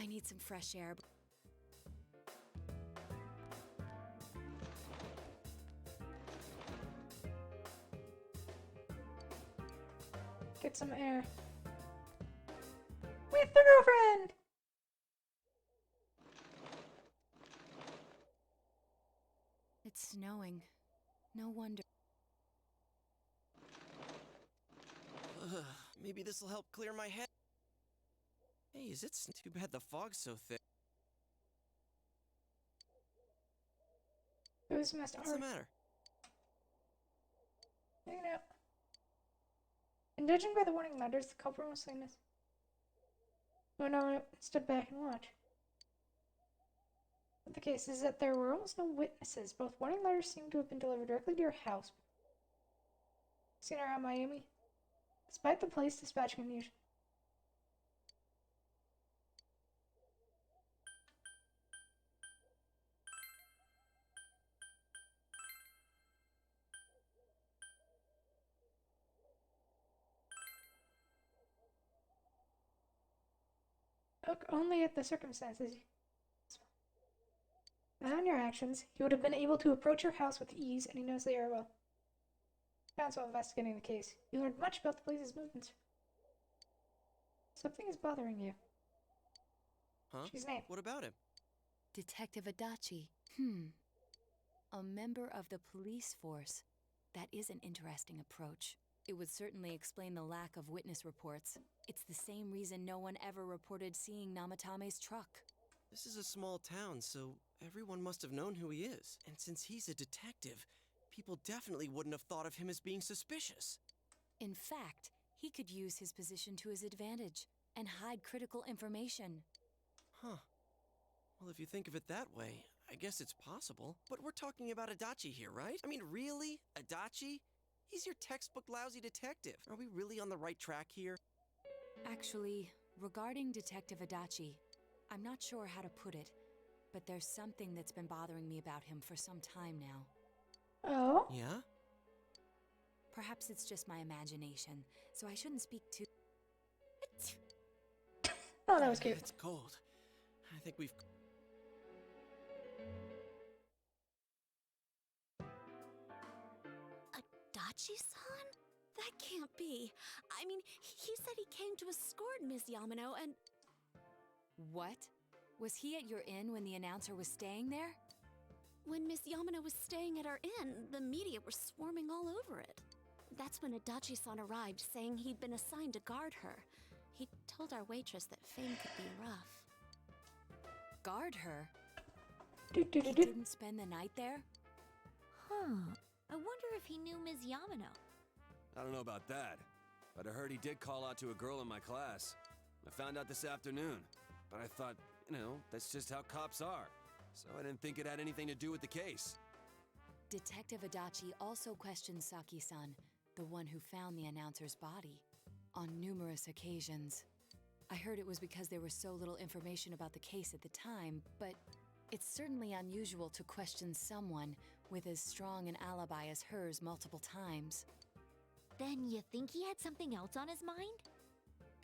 I need some fresh air.
Get some air. With the girlfriend!
It's snowing. No wonder.
Maybe this'll help clear my head. Hey, is it too bad the fog's so thick?
Who's messed
What's the matter?
Hanging out. And judging by the warning letters, the culprit was saying this. Went over and stood back and watched. But the case is that there were almost no witnesses. Both warning letters seemed to have been delivered directly to your house. Seen around Miami? Despite the police dispatching unusual. Look only at the circumstances. On your actions, he would have been able to approach your house with ease, and he knows the area well. Counsel investigating the case. You learned much about the police's movements. Something is bothering you.
Huh?
She's named.
What about him?
Detective Adachi. A member of the police force. That is an interesting approach. It would certainly explain the lack of witness reports. It's the same reason no one ever reported seeing Namatame's truck.
This is a small town, so everyone must have known who he is. And since he's a detective, people definitely wouldn't have thought of him as being suspicious.
In fact, he could use his position to his advantage and hide critical information.
Huh. Well, if you think of it that way, I guess it's possible. But we're talking about Adachi here, right? I mean, really? Adachi? He's your textbook lousy detective. Are we really on the right track here?
Actually, regarding Detective Adachi, I'm not sure how to put it, but there's something that's been bothering me about him for some time now.
Oh?
Yeah?
Perhaps it's just my imagination, so I shouldn't speak too...
Oh, that was cute.
It's cold. I think we've...
Adachi-san? That can't be. I mean, he said he came to escort Miss Yamano and...
What? Was he at your inn when the announcer was staying there?
When Miss Yamano was staying at our inn, the media were swarming all over it. That's when Adachi-san arrived, saying he'd been assigned to guard her. He told our waitress that fame could be rough.
Guard her? He didn't spend the night there?
Huh. I wonder if he knew Ms. Yamano.
I don't know about that, but I heard he did call out to a girl in my class. I found out this afternoon, but I thought, that's just how cops are. So I didn't think it had anything to do with the case.
Detective Adachi also questioned Saki-san, the one who found the announcer's body, on numerous occasions. I heard it was because there was so little information about the case at the time, but it's certainly unusual to question someone with as strong an alibi as hers multiple times.
Then you think he had something else on his mind?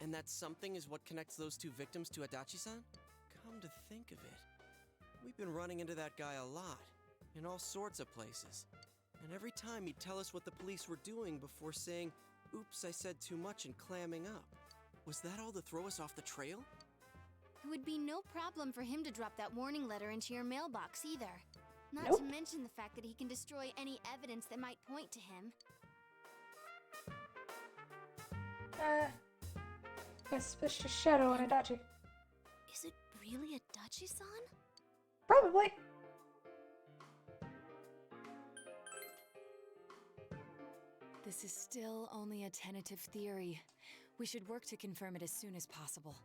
And that something is what connects those two victims to Adachi-san? Come to think of it, we've been running into that guy a lot, in all sorts of places. And every time he'd tell us what the police were doing before saying, "Oops, I said too much," and clamming up. Was that all to throw us off the trail?
It would be no problem for him to drop that warning letter into your mailbox either. Not
Nope.
to mention the fact that he can destroy any evidence that might point to him.
A suspicious shadow on Adachi.
Is it really Adachi-san?
Probably.
This is still only a tentative theory. We should work to confirm it as soon as possible.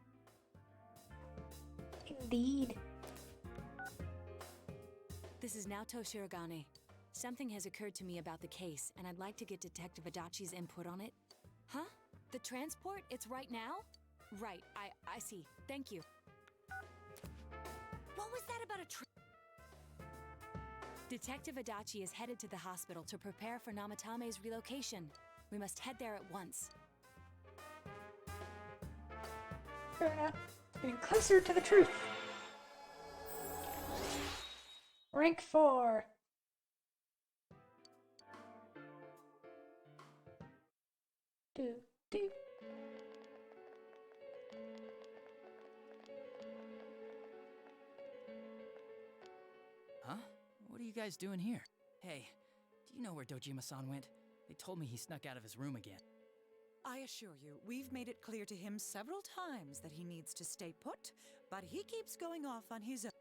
Indeed.
This is Naoto Shirogane. Something has occurred to me about the case, and I'd like to get Detective Adachi's input on it. Huh? The transport? It's right now? Right, I see. Thank you.
What was that about a
Detective Adachi is headed to the hospital to prepare for Namatame's relocation. We must head there at once.
Fair enough. Getting closer to the truth. Rank 4. Do.
Huh? What are you guys doing here? Hey, do you know where Dojima-san went? They told me he snuck out of his room again.
I assure you, we've made it clear to him several times that he needs to stay put, but he keeps going off on his own.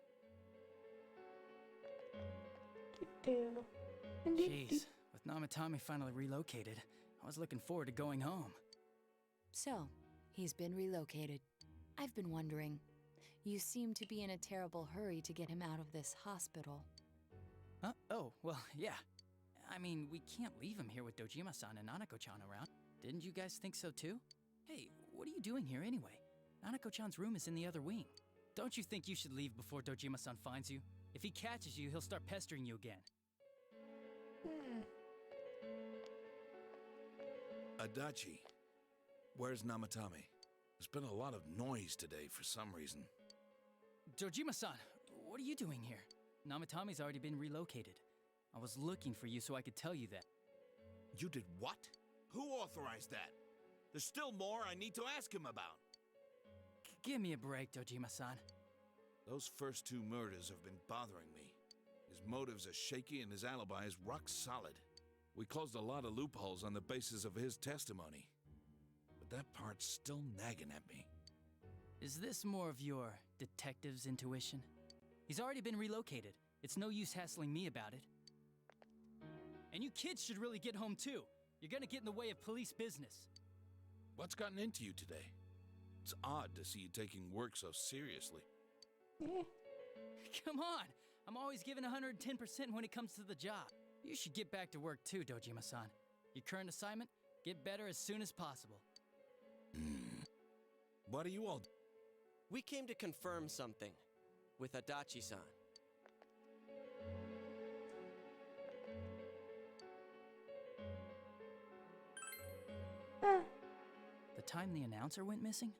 Jeez, with Namatame finally relocated, I was looking forward to going home.
So, he's been relocated. I've been wondering. You seem to be in a terrible hurry to get him out of this hospital.
Huh? Oh, well, yeah. I mean, we can't leave him here with Dojima-san and Nanako-chan around. Didn't you guys think so too? Hey, what are you doing here anyway? Nanako-chan's room is in the other wing. Don't you think you should leave before Dojima-san finds you? If he catches you, he'll start pestering you again.
Adachi, where's Namatame? There's been a lot of noise today for some reason.
Dojima-san, what are you doing here? Namatame's already been relocated. I was looking for you so I could tell you that.
You did what?
Who authorized that? There's still more I need to ask him about.
Give me a break, Dojima-san.
Those first 2 murders have been bothering me. His motives are shaky and his alibi is rock solid. We closed a lot of loopholes on the basis of his testimony. But that part's still nagging at me.
Is this more of your detective's intuition? He's already been relocated. It's no use hassling me about it. And you kids should really get home too. You're gonna get in the way of police business.
What's gotten into you today? It's odd to see you taking work so seriously.
Come on! I'm always giving 110% when it comes to the job. You should get back to work too, Dojima-san. Your current assignment? Get better as soon as possible.
What are you all...
We came to confirm something with Adachi-san.
The time the announcer went missing?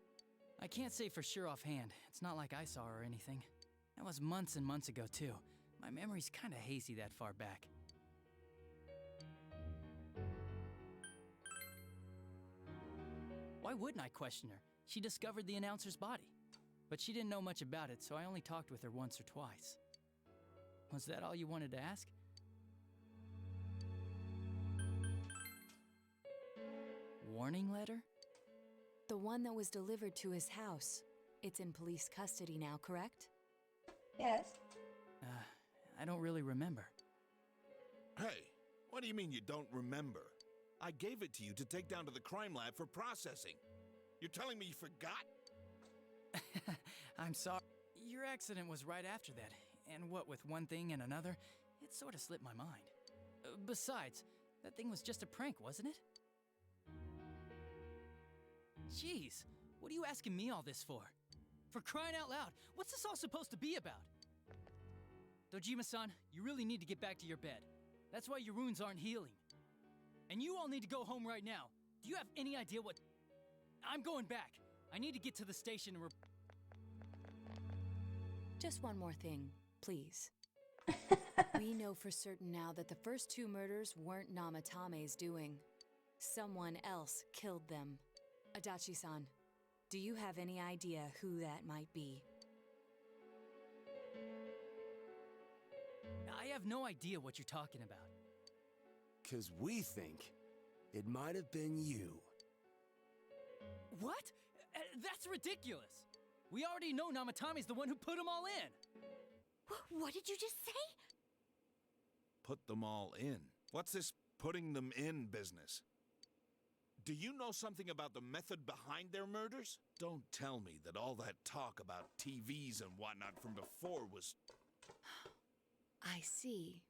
I can't say for sure offhand. It's not like I saw her or anything. That was months and months ago, too. My memory's kinda hazy that far back. Why wouldn't I question her? She discovered the announcer's body. But she didn't know much about it, so I only talked with her once or twice. Was that all you wanted to ask? Warning letter?
The one that was delivered to his house. It's in police custody now, correct?
Yes.
I don't really remember.
Hey, what do you mean you don't remember? I gave it to you to take down to the crime lab for processing. You're telling me you forgot?
I'm sorry. Your accident was right after that, and what with one thing and another, it sort of slipped my mind. Besides, that thing was just a prank, wasn't it? Jeez, what are you asking me all this for? For crying out loud, what's this all supposed to be about? Dojima-san, you really need to get back to your bed. That's why your wounds aren't healing. And you all need to go home right now. Do you have any idea what... I'm going back. I need to get to the station and
Just one more thing, please. We know for certain now that the first 2 murders weren't Namatame's doing. Someone else killed them. Adachi-san, do you have any idea who that might be?
I have no idea what you're talking about.
'Cause we think it might have been you.
What? That's ridiculous! We already know Namatame's the one who put them all in!
What did you just say?
Put them all in. What's this putting them in business?
Do you know something about the method behind their murders?
Don't tell me that all that talk about TVs and whatnot from before was...
I see.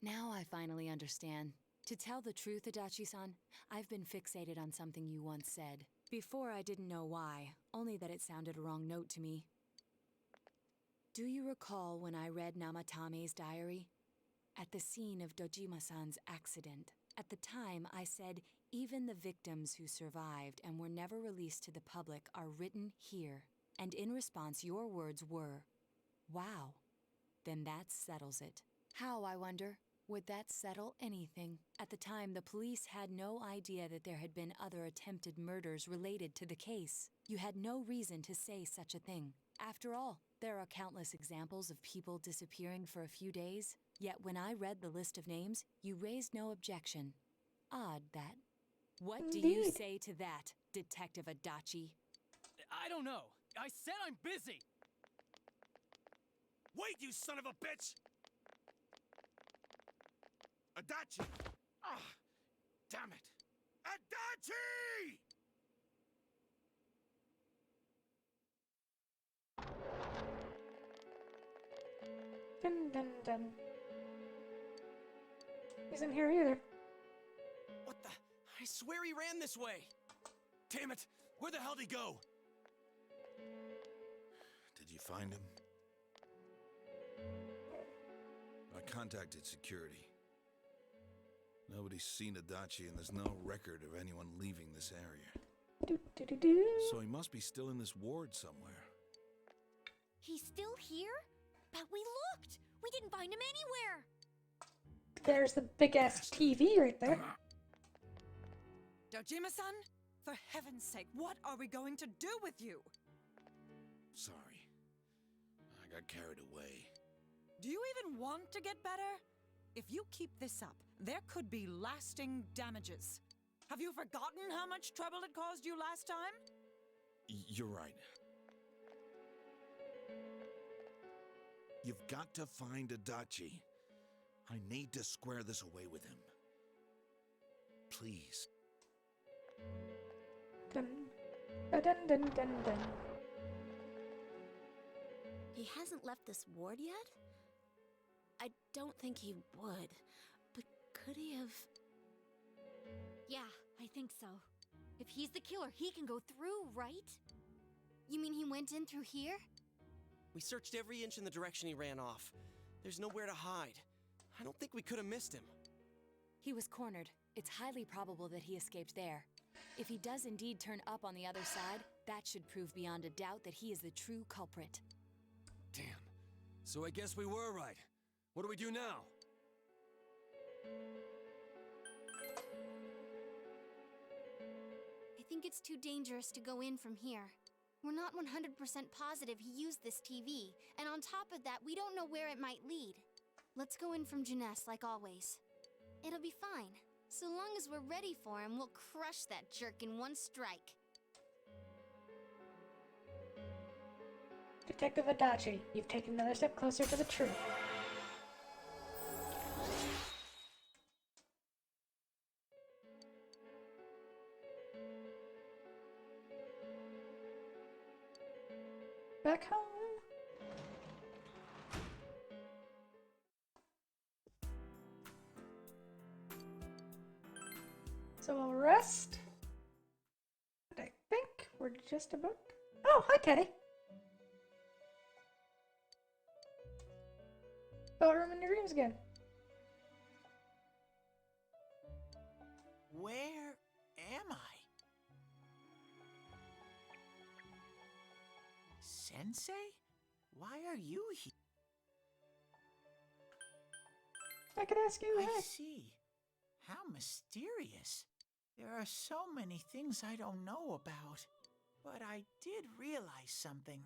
Now I finally understand. To tell the truth, Adachi-san, I've been fixated on something you once said. Before I didn't know why, only that it sounded a wrong note to me. Do you recall when I read Namatame's diary? At the scene of Dojima-san's accident. At the time, I said, even the victims who survived and were never released to the public are written here. And in response, your words were, wow. Then that settles it. How, I wonder? Would that settle anything? At the time, the police had no idea that there had been other attempted murders related to the case. You had no reason to say such a thing. After all, there are countless examples of people disappearing for a few days. Yet when I read the list of names, you raised no objection. Odd that. What do you say to that, Detective Adachi?
I don't know. I said I'm busy!
Wait, you son of a bitch! Adachi! Ah, damn it! Adachi!
Dun dun dun. Isn't here either.
What the? I swear he ran this way.
Damn it! Where the hell did he go?
Did you find him? I contacted security. Nobody's seen Adachi, and there's no record of anyone leaving this area. So he must be still in this ward somewhere.
He's still here? But we looked! We didn't find him anywhere!
There's the big ass TV right there.
Dojima-san, for heaven's sake, what are we going to do with you?
Sorry. I got carried away.
Do you even want to get better? If you keep this up, there could be lasting damages. Have you forgotten how much trouble it caused you last time?
You're right. You've got to find Adachi. I need to square this away with him. Please.
Dun dun dun dun dun.
He hasn't left this ward yet? I don't think he would. But could he have...
Yeah, I think so. If he's the killer, he can go through, right? You mean he went in through here?
We searched every inch in the direction he ran off. There's nowhere to hide. I don't think we could have missed him.
He was cornered. It's highly probable that he escaped there. If he does indeed turn up on the other side, that should prove beyond a doubt that he is the true culprit.
Damn. So I guess we were right. What do we do now?
I think it's too dangerous to go in from here. We're not 100% positive he used this TV, and on top of that, we don't know where it might lead. Let's go in from Jeunesse like always. It'll be fine. So long as we're ready for him, we'll crush that jerk in one strike.
Detective Adachi, you've taken another step closer to the truth. Back home. So we'll rest. And I think we're just about... Oh, hi, Teddy. Ballroom in your dreams again.
Where am I? Sensei? Why are you here?
I could ask you
I
that.
see. How mysterious. There are so many things I don't know about. But I did realize something.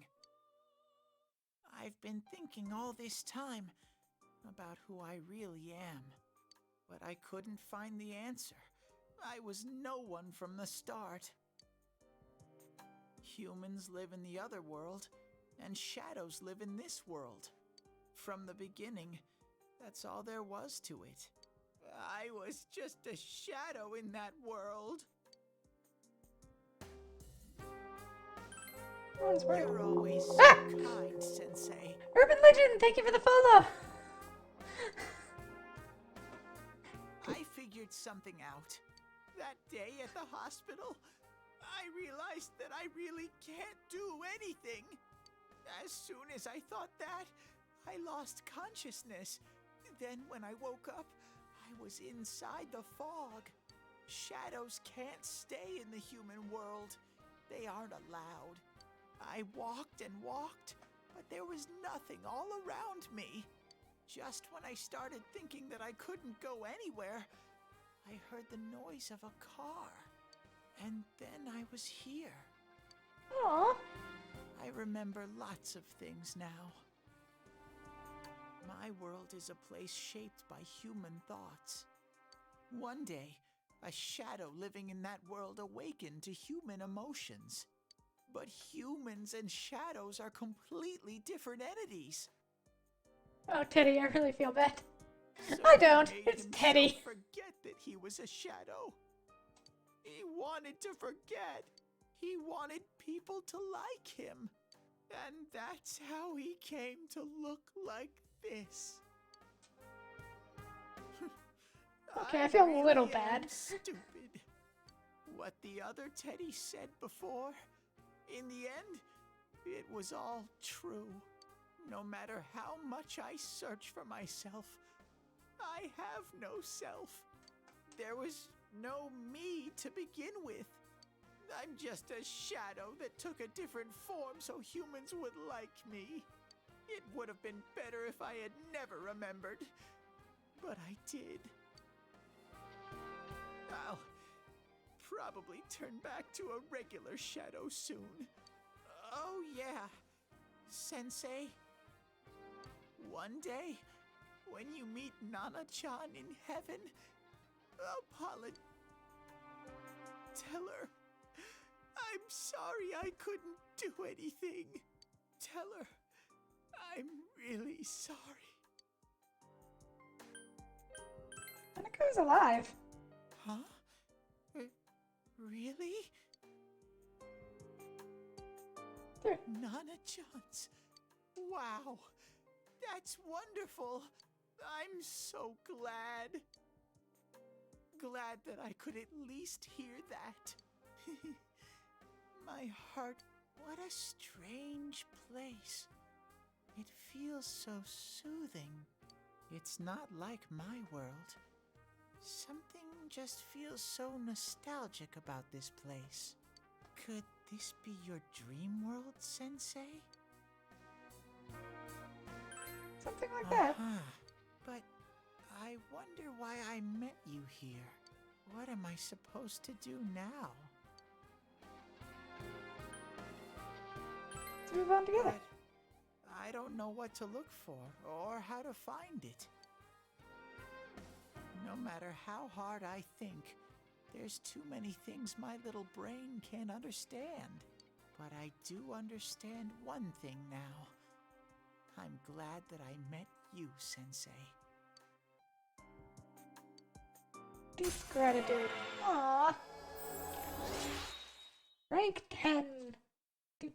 I've been thinking all this time about who I really am. But I couldn't find the answer. I was no one from the start. Humans live in the other world, and shadows live in this world. From the beginning, that's all there was to it. I was just a shadow in that world. You're always so kind, Sensei.
Urban Legend, thank you for the follow.
I figured something out. That day at the hospital, I realized that I really can't do anything. As soon as I thought that, I lost consciousness. Then when I woke up, I was inside the fog. Shadows can't stay in the human world. They aren't allowed. I walked and walked, but there was nothing all around me. Just when I started thinking that I couldn't go anywhere, I heard the noise of a car. And then I was here.
Aww.
I remember lots of things now. My world is a place shaped by human thoughts. One day, a shadow living in that world awakened to human emotions. But humans and shadows are completely different entities.
Oh, Teddy, I really feel bad.
So
I
he
don't.
made
It's
himself
Teddy.
Forget that he was a shadow. He wanted to forget. He wanted people to like him. And that's how he came to look like this.
Okay, I feel a little
really
bad.
am stupid. What the other Teddy said before, in the end, it was all true. No matter how much I search for myself, I have no self. There was no me to begin with. I'm just a shadow that took a different form so humans would like me. It would have been better if I had never remembered. But I did. I'll probably turn back to a regular shadow soon. Oh yeah, Sensei. One day, when you meet Nana-chan in heaven, tell her, I'm sorry I couldn't do anything. Tell her, I'm really sorry.
Nanako's alive.
Huh? Really? Nana-chan's. Wow. That's wonderful. I'm so glad. Glad that I could at least hear that. My heart, what a strange place. It feels so soothing. It's not like my world. Something just feels so nostalgic about this place. Could this be your dream world, Sensei?
Something like that.
But I wonder why I met you here. What am I supposed to do now?
Let's move on together.
But I don't know what to look for or how to find it. No matter how hard I think, there's too many things my little brain can't understand. But I do understand one thing now. I'm glad that I met you, Sensei.
Deep gratitude. Aww. Rank 10. Do.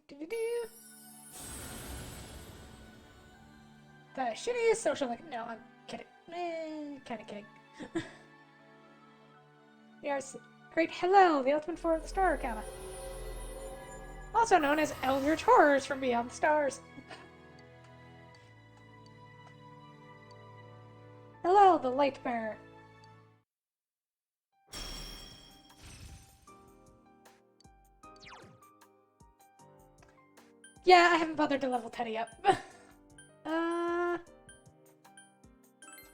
The shittiest social link. No, I'm kidding. Kinda kidding. Yes. Great Hello, the ultimate form of the Star Arcana. Also known as Eldritch Horrors from Beyond the Stars. Hello, the Light Bearer. Yeah, I haven't bothered to level Teddy up.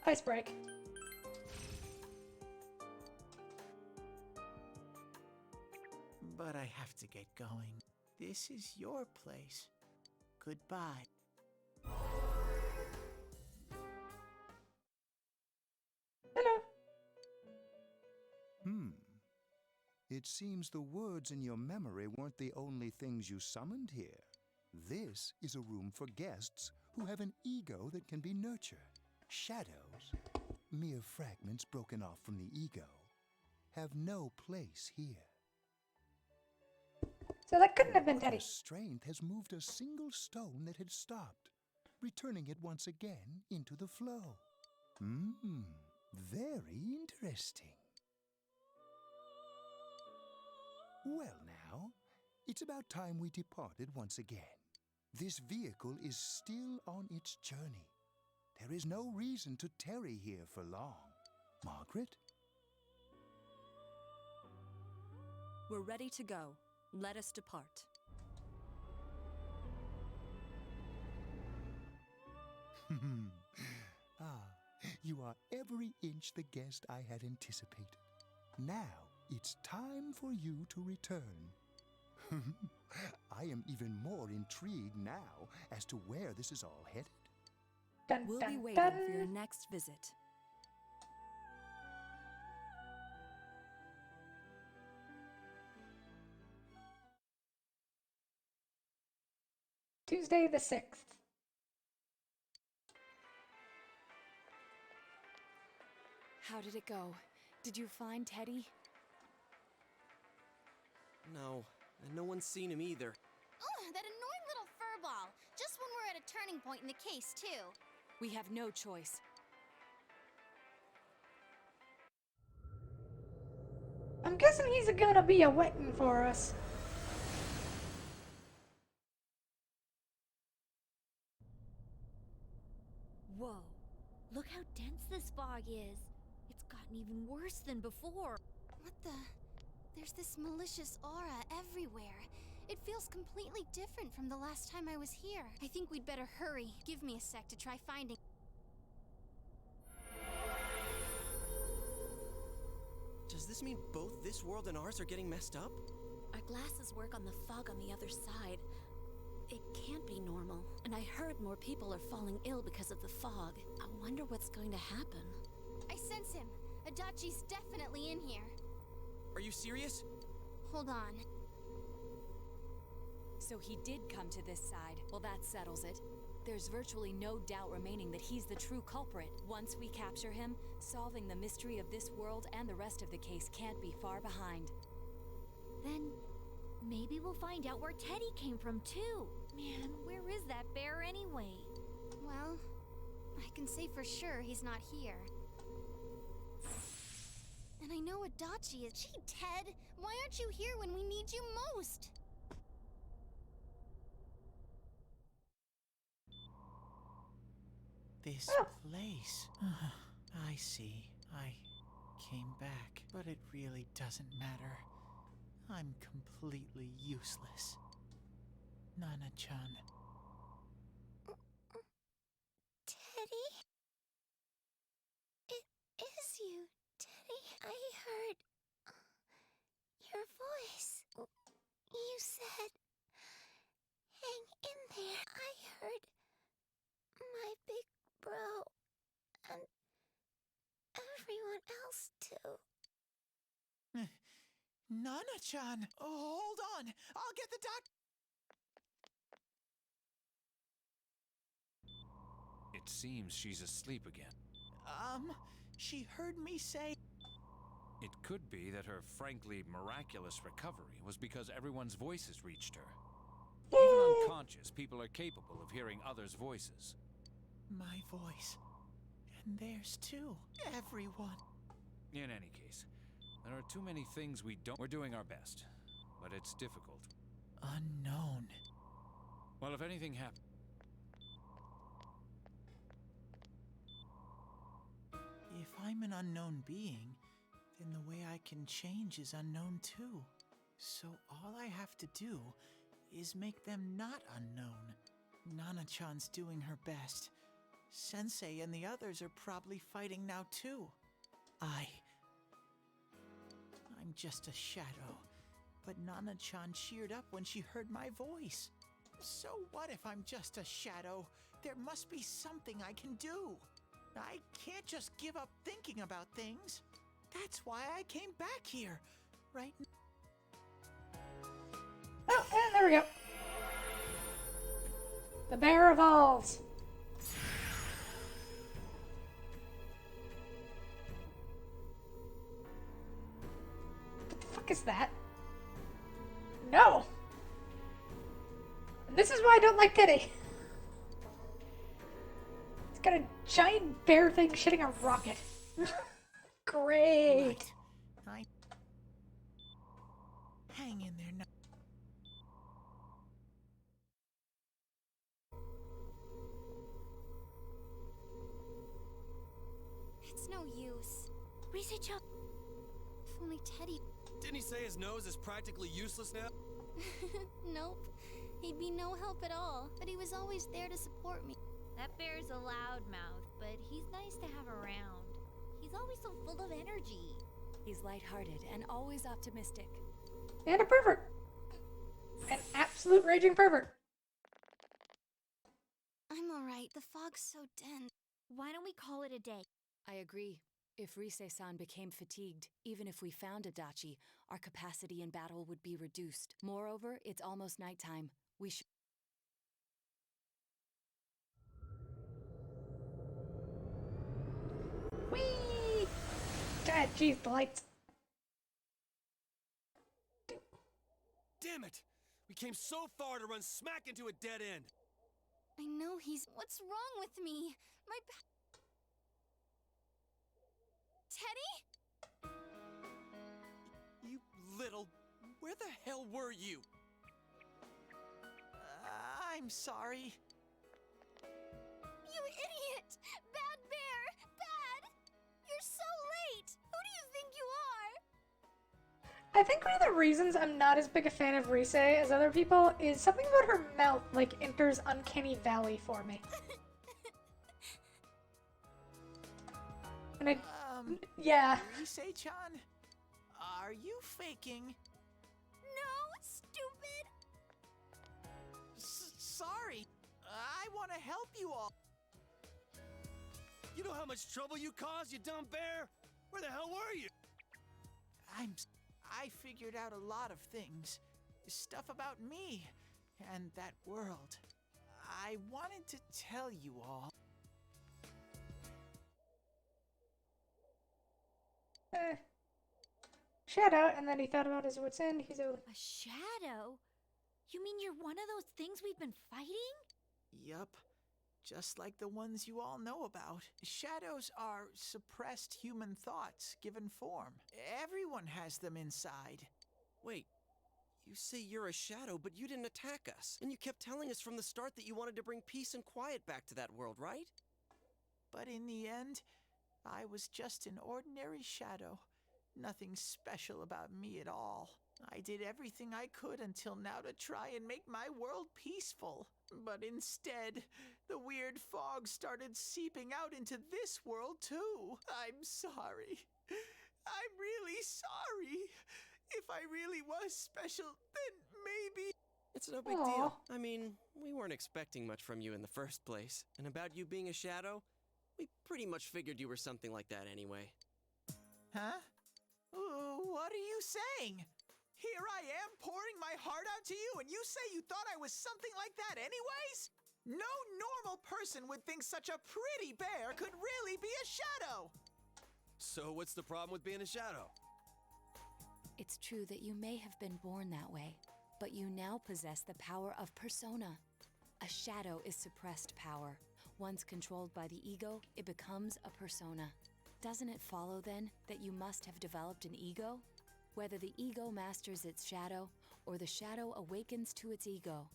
Ice Break.
But I have to get going. This is your place. Goodbye.
Hello.
It seems the words in your memory weren't the only things you summoned here. This is a room for guests who have an ego that can be nurtured. Shadows, mere fragments broken off from the ego, have no place here.
So that couldn't have been Teddy.
Strength has moved a single stone that had stopped, returning it once again into the flow. Very interesting. Well now, it's about time we departed once again. This vehicle is still on its journey. There is no reason to tarry here for long. Margaret?
We're ready to go. Let us depart.
You are every inch the guest I had anticipated. Now it's time for you to return. I am even more intrigued now as to where this is all headed.
We'll be waiting for your next visit.
Tuesday the 6th.
How did it go? Did you find Teddy?
No, and no one's seen him either.
Oh, that annoying little furball. Just when we're at a turning point in the case, too.
We have no choice.
I'm guessing he's gonna be a wetting for us.
Whoa. Look how dense this fog is. It's gotten even worse than before. What the? There's this malicious aura everywhere. It feels completely different from the last time I was here. I think we'd better hurry. Give me a sec to try finding...
Does this mean both this world and ours are getting messed up?
Our glasses work on the fog on the other side. It can't be normal. And I heard more people are falling ill because of the fog. I wonder what's going to happen.
I sense him. Adachi's definitely in here.
Are you serious?
Hold on.
So he did come to this side. Well, that settles it. There's virtually no doubt remaining that he's the true culprit. Once we capture him, solving the mystery of this world and the rest of the case can't be far behind.
Then maybe we'll find out where Teddy came from too. Man, where is that bear anyway? Well, I can say for sure he's not here. And I know Adachi is... Gee, Ted! Why aren't you here when we need you most?
This place. I see. I came back, but it really doesn't matter. I'm completely useless. Nana-chan.
Teddy? It is you, Teddy. I heard your voice. You said, hang in there. I heard my big bro and everyone else too.
Nana-chan! Oh, hold on! I'll get the doc—
It seems she's asleep again.
She heard me say—
It could be that her frankly miraculous recovery was because everyone's voices reached her. Even unconscious, people are capable of hearing others' voices.
my voice. And theirs too. Everyone.
In any case, there are too many things we don't— We're doing our best, but it's difficult.
Unknown.
Well, if anything happens—
If I'm an unknown being, then the way I can change is unknown too. So all I have to do is make them not unknown. Nana-chan's doing her best. Sensei and the others are probably fighting now too. I'm just a shadow. But Nana-chan cheered up when she heard my voice. So what if I'm just a shadow? There must be something I can do. I can't just give up thinking about things. That's why I came back here, right?
Oh, and there we go. The bear evolves. What the fuck is that? No! This is why I don't like Teddy. It's got a giant bear thing shitting a rocket. Great!
Right. Hang in there now.
It's no use. Rise-chan. If only Teddy...
Didn't he say his nose is practically useless now?
Nope. He'd be no help at all, but he was always there to support me.
That bear's a loudmouth, but he's nice to have around. He's always so full of energy.
He's lighthearted and always optimistic.
And a pervert. An absolute raging pervert.
I'm alright. The fog's so dense.
Why don't we call it a day?
I agree. If Rise-san became fatigued, even if we found Adachi, our capacity in battle would be reduced. Moreover, it's almost nighttime. We should...
Whee! Yeah, geez, the lights.
Damn it! We came so far to run smack into a dead end.
I know he's. What's wrong with me? My Teddy?
You little. Where the hell were you?
I'm sorry.
You idiot! Bad bear! Bad! You're so late! Who do you think you are?
I think one of the reasons I'm not as big a fan of Rise as other people is something about her mouth like enters Uncanny Valley for me. And I... yeah.
Rise-chan, are you faking?
No, stupid!
Sorry. I want to help you all.
You know how much trouble you caused, you dumb bear? Where the hell were you?
I figured out a lot of things. Stuff about me and that world. I wanted to tell you all.
Shadow, and then he thought about his wits end. He's able to...
A shadow? You mean you're one of those things we've been fighting?
Yup. Just like the ones you all know about. Shadows are suppressed human thoughts given form. Everyone has them inside.
Wait, you say you're a shadow, but you didn't attack us. And you kept telling us from the start that you wanted to bring peace and quiet back to that world, right?
But in the end, I was just an ordinary shadow. Nothing special about me at all. I did everything I could until now to try and make my world peaceful. But instead, the weird fog started seeping out into this world too. I'm sorry. I'm really sorry. If I really was special, then maybe...
It's no big deal. I mean, we weren't expecting much from you in the first place. And about you being a shadow, we pretty much figured you were something like that anyway.
Huh? What are you saying? Here I am pouring my heart out to you, and you say you thought I was something like that anyways? No normal person would think such a pretty bear could really be a shadow!
So what's the problem with being a shadow?
It's true that you may have been born that way, but you now possess the power of persona. A shadow is suppressed power. Once controlled by the ego, it becomes a persona. Doesn't it follow, then, that you must have developed an ego? Whether the ego masters its shadow, or the shadow awakens to its ego.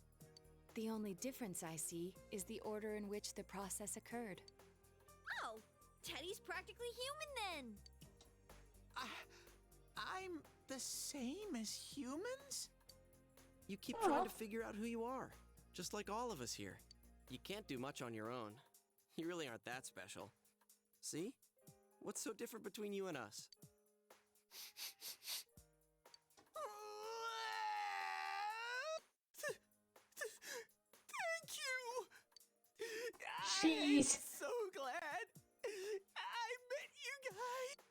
The only difference I see is the order in which the process occurred.
Oh, Teddy's practically human then!
I'm the same as humans?
You keep trying to figure out who you are, just like all of us here. You can't do much on your own. You really aren't that special. See? What's so different between you and us?
Thank you!
Jeez.
I'm so glad I met you guys!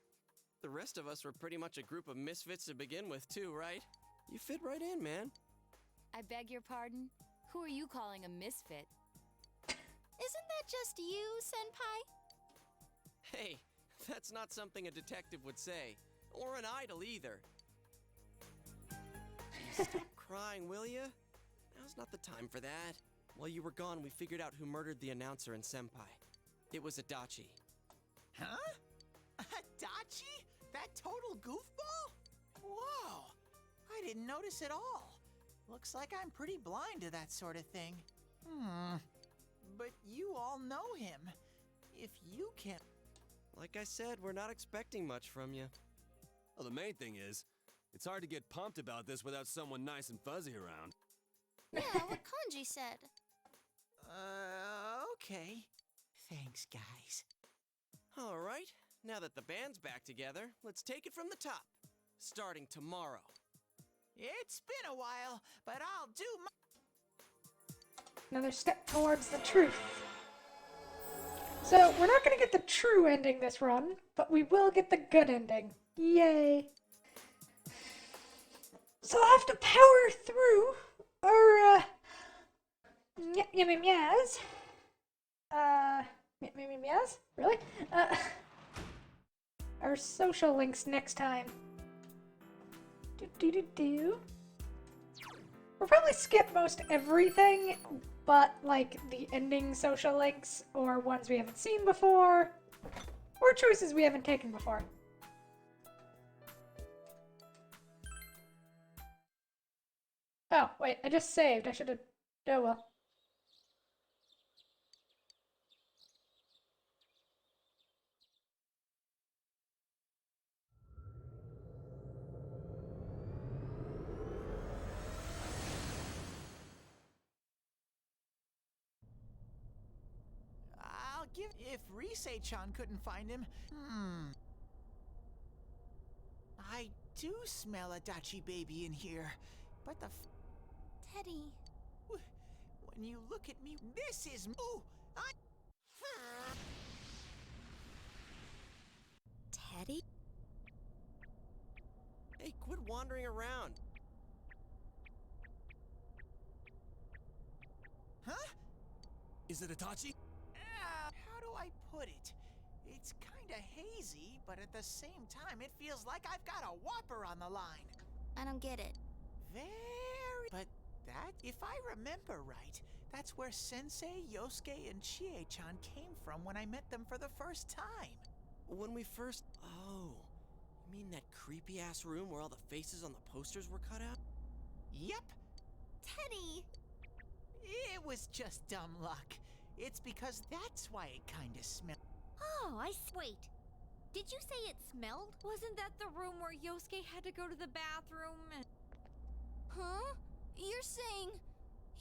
The rest of us were pretty much a group of misfits to begin with, too, right? You fit right in, man.
I beg your pardon? Who are you calling a misfit?
Isn't that just you, Senpai?
Hey, that's not something a detective would say. Or an idol, either. Stop crying, will ya? Now's not the time for that. While you were gone, we figured out who murdered the announcer and Senpai. It was Adachi.
Huh? Adachi? That total goofball? Whoa! I didn't notice at all. Looks like I'm pretty blind to that sort of thing. But you all know him. If you can't...
Like I said, we're not expecting much from you.
Well, the main thing is, it's hard to get pumped about this without someone nice and fuzzy around.
Yeah, what Kanji said.
Okay. Thanks, guys.
All right, now that the band's back together, let's take it from the top. Starting tomorrow.
It's been a while, but I'll do my...
Another step towards the truth. So, we're not going to get the true ending this run, but we will get the good ending. Yay. So I'll have to power through our, yummy meows. Yummy meows? Really? our social links next time. We'll probably skip most everything, but like the ending social links, or ones we haven't seen before, or choices we haven't taken before. Oh, wait, I just saved. I should have... Oh, well.
I'll give if Risei-chan couldn't find him. I do smell a Dachi baby in here, but the
Teddy.
When you look at me, this is ooh,
Teddy?
Hey, quit wandering around.
Huh?
Is it Itachi?
How do I put it? It's kinda hazy, but at the same time, it feels like I've got a whopper on the line.
I don't get it.
But that, if I remember right, that's where Sensei, Yosuke, and Chie-chan came from when I met them for the first time.
When we first... Oh, you mean that creepy-ass room where all the faces on the posters were cut out?
Yep.
Teddy!
It was just dumb luck. It's because that's why it kinda smelled.
Oh, wait. Did you say it smelled? Wasn't that the room where Yosuke had to go to the bathroom and... Huh? You're saying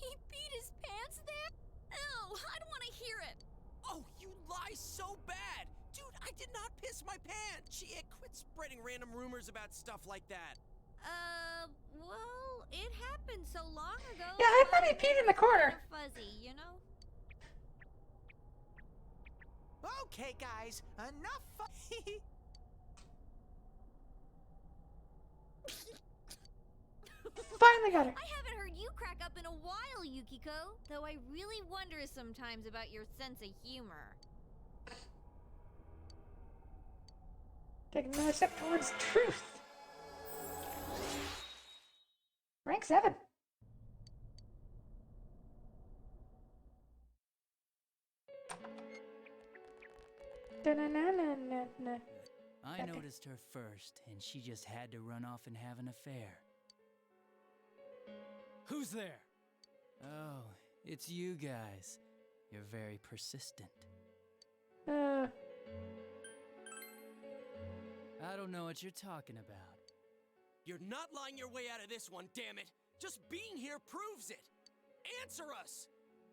he beat his pants there? Ew, I don't want to hear it.
Oh, you lie so bad! Dude, I did not piss my pants! Chie, quit spreading random rumors about stuff like that.
Well, it happened so long ago.
Yeah, I thought he peed in the corner.
Fuzzy, you know?
Okay, guys, enough
Finally got her.
I haven't heard you crack up in a while, Yukiko. Though I really wonder sometimes about your sense of humor.
Taking another step towards truth. Rank 7. Da-na-na-na-na-na.
I noticed her first, and she just had to run off and have an affair. Who's there? Oh, it's you guys. You're very persistent. I don't know what you're talking about.
You're not lying your way out of this one, damn it! Just being here proves it! Answer us!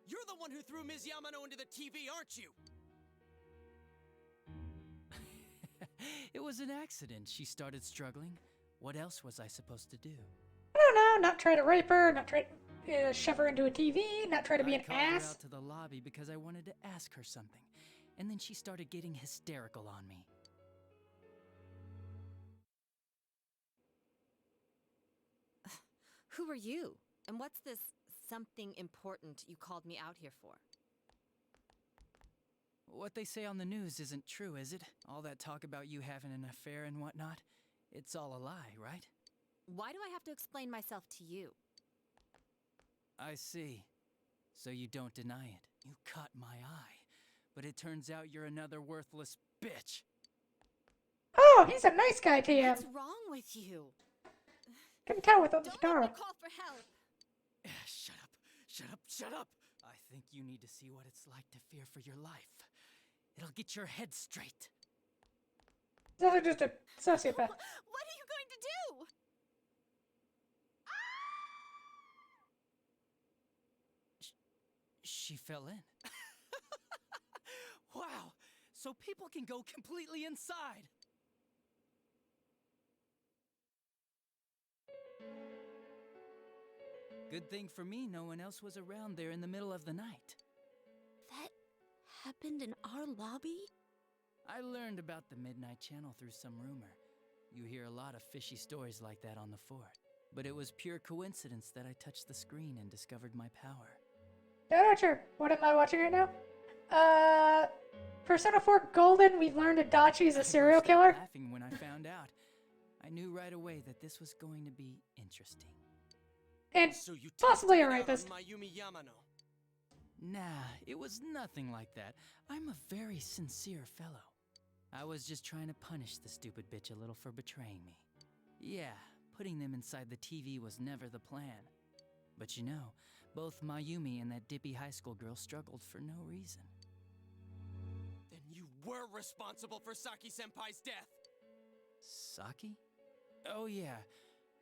You're the one who threw Ms. Yamano into the TV, aren't you?
It was an accident. She started struggling. What else was I supposed to do?
I don't know, not try to rape her, not try to shove her into a TV, not try to be an
I called her
ass.
out to the lobby because I wanted to ask her something, and then she started getting hysterical on me.
Who are you? And what's this something important you called me out here for?
What they say on the news isn't true, is it? All that talk about you having an affair and whatnot? It's all a lie, right?
Why do I have to explain myself to you?
I see. So you don't deny it. You caught my eye. But it turns out you're another worthless bitch.
Oh, he's a nice guy, TM.
What's wrong with you?
Can tell with the
Don't
guitar.
let me call for help.
Shut up. Shut up. Shut up. I think you need to see what it's like to fear for your life. It'll get your head straight.
He's also just a sociopath.
What are you going to do?
She fell in. Wow. So people can go completely inside. Good thing for me, no one else was around there in the middle of the night.
That happened in our lobby?
I learned about the Midnight Channel through some rumor. You hear a lot of fishy stories like that on the fort. But it was pure coincidence that I touched the screen and discovered my power.
No, not sure. What am I watching right now? Persona 4 Golden, we learned Adachi is a serial killer.
Laughing when I found out. I knew right away that this was going to be interesting.
And possibly a
Out on
rapist.
Mayumi Yamano.
Nah, it was nothing like that. I'm a very sincere fellow. I was just trying to punish the stupid bitch a little for betraying me. Yeah, putting them inside the TV was never the plan. But you know, both Mayumi and that dippy high school girl struggled for no reason.
Then you were responsible for Saki-senpai's death!
Saki? Oh yeah,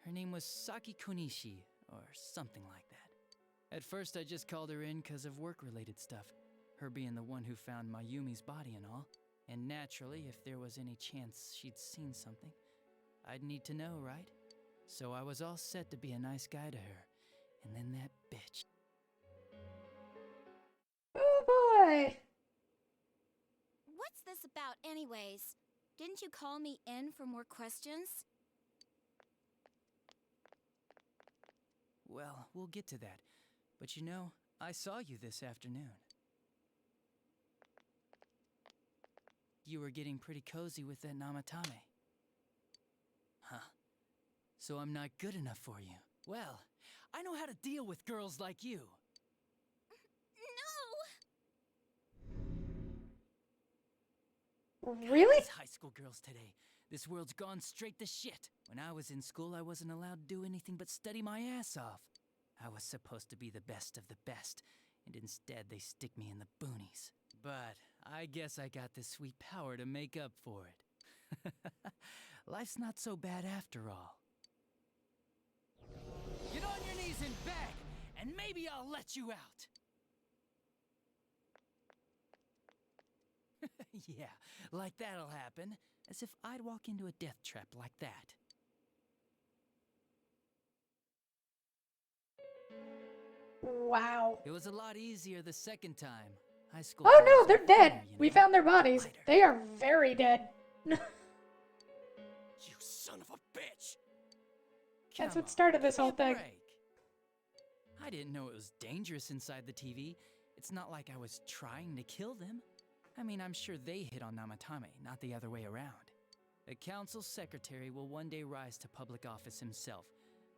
her name was Saki Konishi, or something like that. At first I just called her in 'cause of work-related stuff, her being the one who found Mayumi's body and all. And naturally, if there was any chance she'd seen something, I'd need to know, right? So I was all set to be a nice guy to her, and then that bitch.
Oh boy!
What's this about, anyways? Didn't you call me in for more questions?
Well, we'll get to that. But you know, I saw you this afternoon. You were getting pretty cozy with that Namatame. Huh. So I'm not good enough for you. Well, I know how to deal with girls like you.
Really?
These high school girls today. This world's gone straight to shit. When I was in school, I wasn't allowed to do anything but study my ass off. I was supposed to be the best of the best, and instead they stick me in the boonies. But I guess I got this sweet power to make up for it. Life's not so bad after all. Get on your knees and beg, and maybe I'll let you out. Yeah, like that'll happen. As if I'd walk into a death trap like that.
Wow.
It was a lot easier the second time. High school.
Oh no,
girls
they're
are
dead.
funner, you
We
know?
found their bodies. They are very dead.
You son of a bitch!
That's
Come
what started this
on,
whole
give me a
thing.
break. I didn't know it was dangerous inside the TV. It's not like I was trying to kill them. I mean, I'm sure they hit on Namatame, not the other way around. A council secretary will one day rise to public office himself.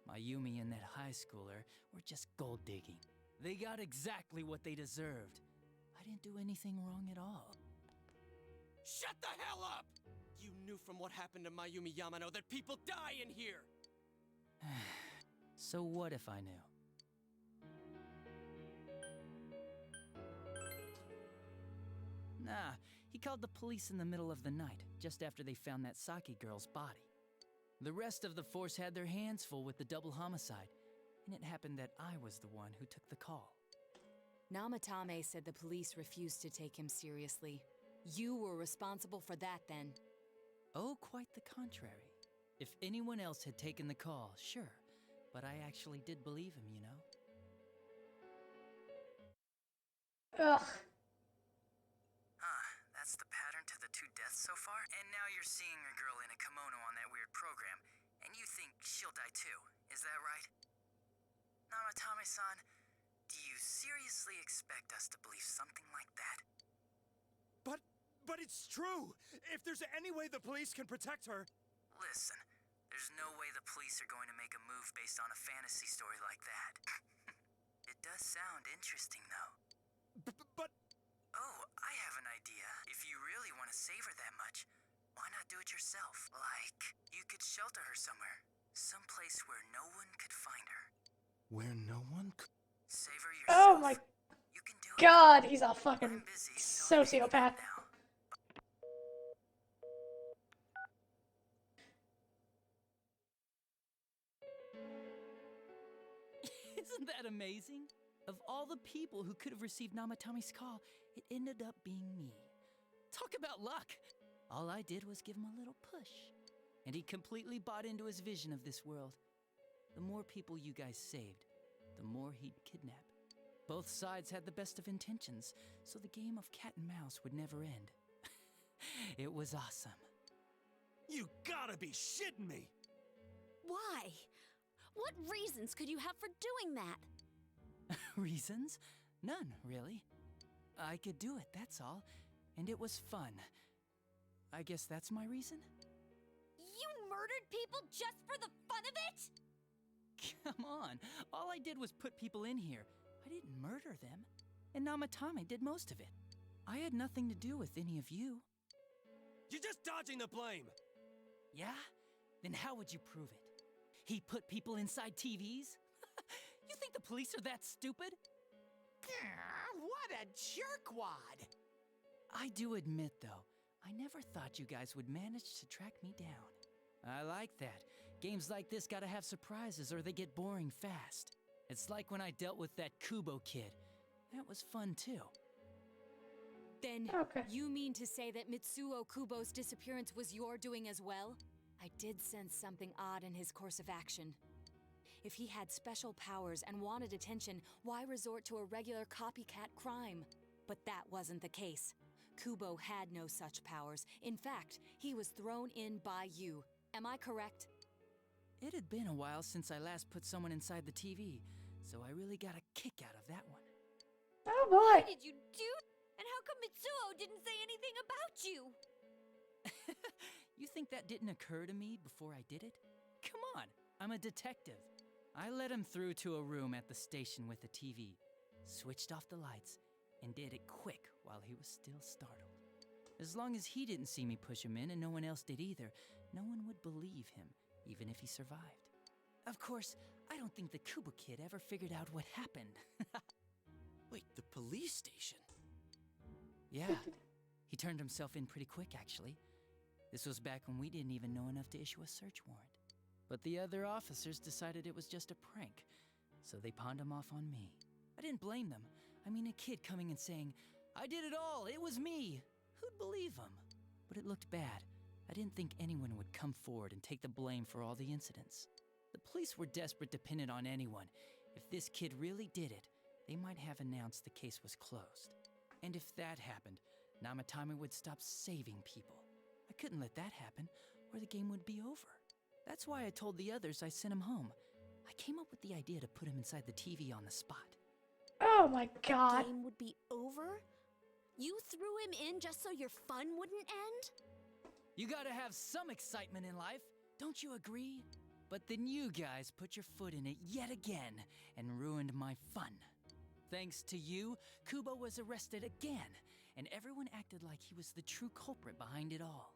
Mayumi and that high schooler were just gold digging. They got exactly what they deserved. I didn't do anything wrong at all.
Shut the hell up! You knew from what happened to Mayumi Yamano that people die in here!
So what if I knew? Nah, he called the police in the middle of the night, just after they found that Saki girl's body. The rest of the force had their hands full with the double homicide, and it happened that I was the one who took the call.
Namatame said the police refused to take him seriously. You were responsible for that then.
Oh, quite the contrary. If anyone else had taken the call, sure, but I actually did believe him, you know?
Ugh.
That's the pattern to the 2 deaths so far? And now you're seeing a girl in a kimono on that weird program, and you think she'll die too, is that right? Namatame-san, do you seriously expect us to believe something like that?
But it's true! If there's any way the police can protect her...
Listen, there's no way the police are going to make a move based on a fantasy story like that. It does sound interesting, though.
But...
Oh, I have an idea. If you really want to save her that much, why not do it yourself? Like, you could shelter her somewhere. Someplace where no one could find her.
Where no one could...
Save her yourself.
Oh my god, he's a fucking sociopath.
Isn't that amazing? Of all the people who could have received Namatame's call, it ended up being me. Talk about luck! All I did was give him a little push. And he completely bought into his vision of this world. The more people you guys saved, the more he'd kidnap. Both sides had the best of intentions, so the game of cat and mouse would never end. It was awesome.
You gotta be shitting me!
Why? What reasons could you have for doing that?
Reasons? None, really. I could do it, that's all. And it was fun. I guess that's my reason?
You murdered people just for the fun of it?
Come on, all I did was put people in here. I didn't murder them. And Namatame did most of it. I had nothing to do with any of you.
You're just dodging the blame!
Yeah? Then how would you prove it? He put people inside TVs? You think the police are that stupid?
What a jerkwad!
I do admit, though, I never thought you guys would manage to track me down. I like that. Games like this gotta have surprises or they get boring fast. It's like when I dealt with that Kubo kid. That was fun, too.
Then, you mean to say that Mitsuo Kubo's disappearance was your doing as well? I did sense something odd in his course of action. If he had special powers and wanted attention, why resort to a regular copycat crime? But that wasn't the case. Kubo had no such powers. In fact, he was thrown in by you. Am I correct?
It had been a while since I last put someone inside the TV, so I really got a kick out of that one.
Oh boy!
What did you do? And how come Mitsuo didn't say anything about you?
You think that didn't occur to me before I did it? Come on, I'm a detective. I let him through to a room at the station with the TV, switched off the lights, and did it quick while he was still startled. As long as he didn't see me push him in and no one else did either, no one would believe him, even if he survived. Of course, I don't think the Kubo kid ever figured out what happened.
Wait, the police station?
Yeah, he turned himself in pretty quick, actually. This was back when we didn't even know enough to issue a search warrant. But the other officers decided it was just a prank, so they pawned him off on me. I didn't blame them. I mean, a kid coming and saying, "I did it all, it was me." Who'd believe him? But it looked bad. I didn't think anyone would come forward and take the blame for all the incidents. The police were desperate to pin it on anyone. If this kid really did it, they might have announced the case was closed. And if that happened, Namatame would stop saving people. I couldn't let that happen, or the game would be over. That's why I told the others I sent him home. I came up with the idea to put him inside the TV on the spot.
Oh my god.
The game would be over? You threw him in just so your fun wouldn't end?
You gotta have some excitement in life, don't you agree? But then you guys put your foot in it yet again and ruined my fun. Thanks to you, Kubo was arrested again, and everyone acted like he was the true culprit behind it all.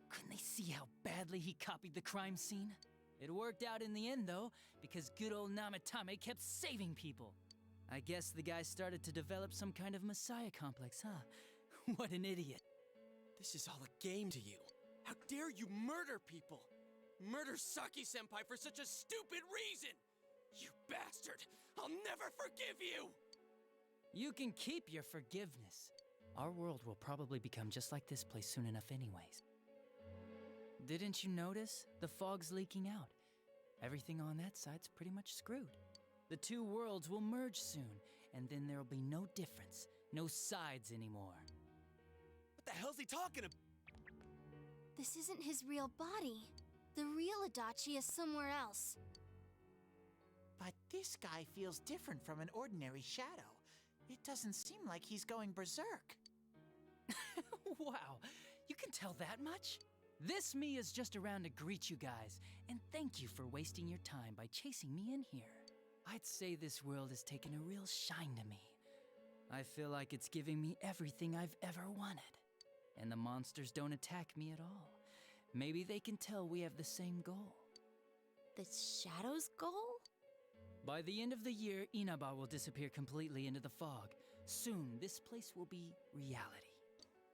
Couldn't they see how badly he copied the crime scene? It worked out in the end, though, because good old Namatame kept saving people. I guess the guy started to develop some kind of messiah complex, huh? What an idiot.
This is all a game to you. How dare you murder people? Murder Saki-senpai for such a stupid reason! You bastard! I'll never forgive you!
You can keep your forgiveness. Our world will probably become just like this place soon enough anyways. Didn't you notice? The fog's leaking out. Everything on that side's pretty much screwed. The two worlds will merge soon, and then there'll be no difference, no sides anymore.
What the hell's he talking about?
This isn't his real body. The real Adachi is somewhere else.
But this guy feels different from an ordinary shadow. It doesn't seem like he's going berserk.
Wow, you can tell that much? This me is just around to greet you guys, and thank you for wasting your time by chasing me in here. I'd say this world has taken a real shine to me. I feel like it's giving me everything I've ever wanted. And the monsters don't attack me at all. Maybe they can tell we have the same goal.
The Shadow's goal?
By the end of the year, Inaba will disappear completely into the fog. Soon, this place will be reality.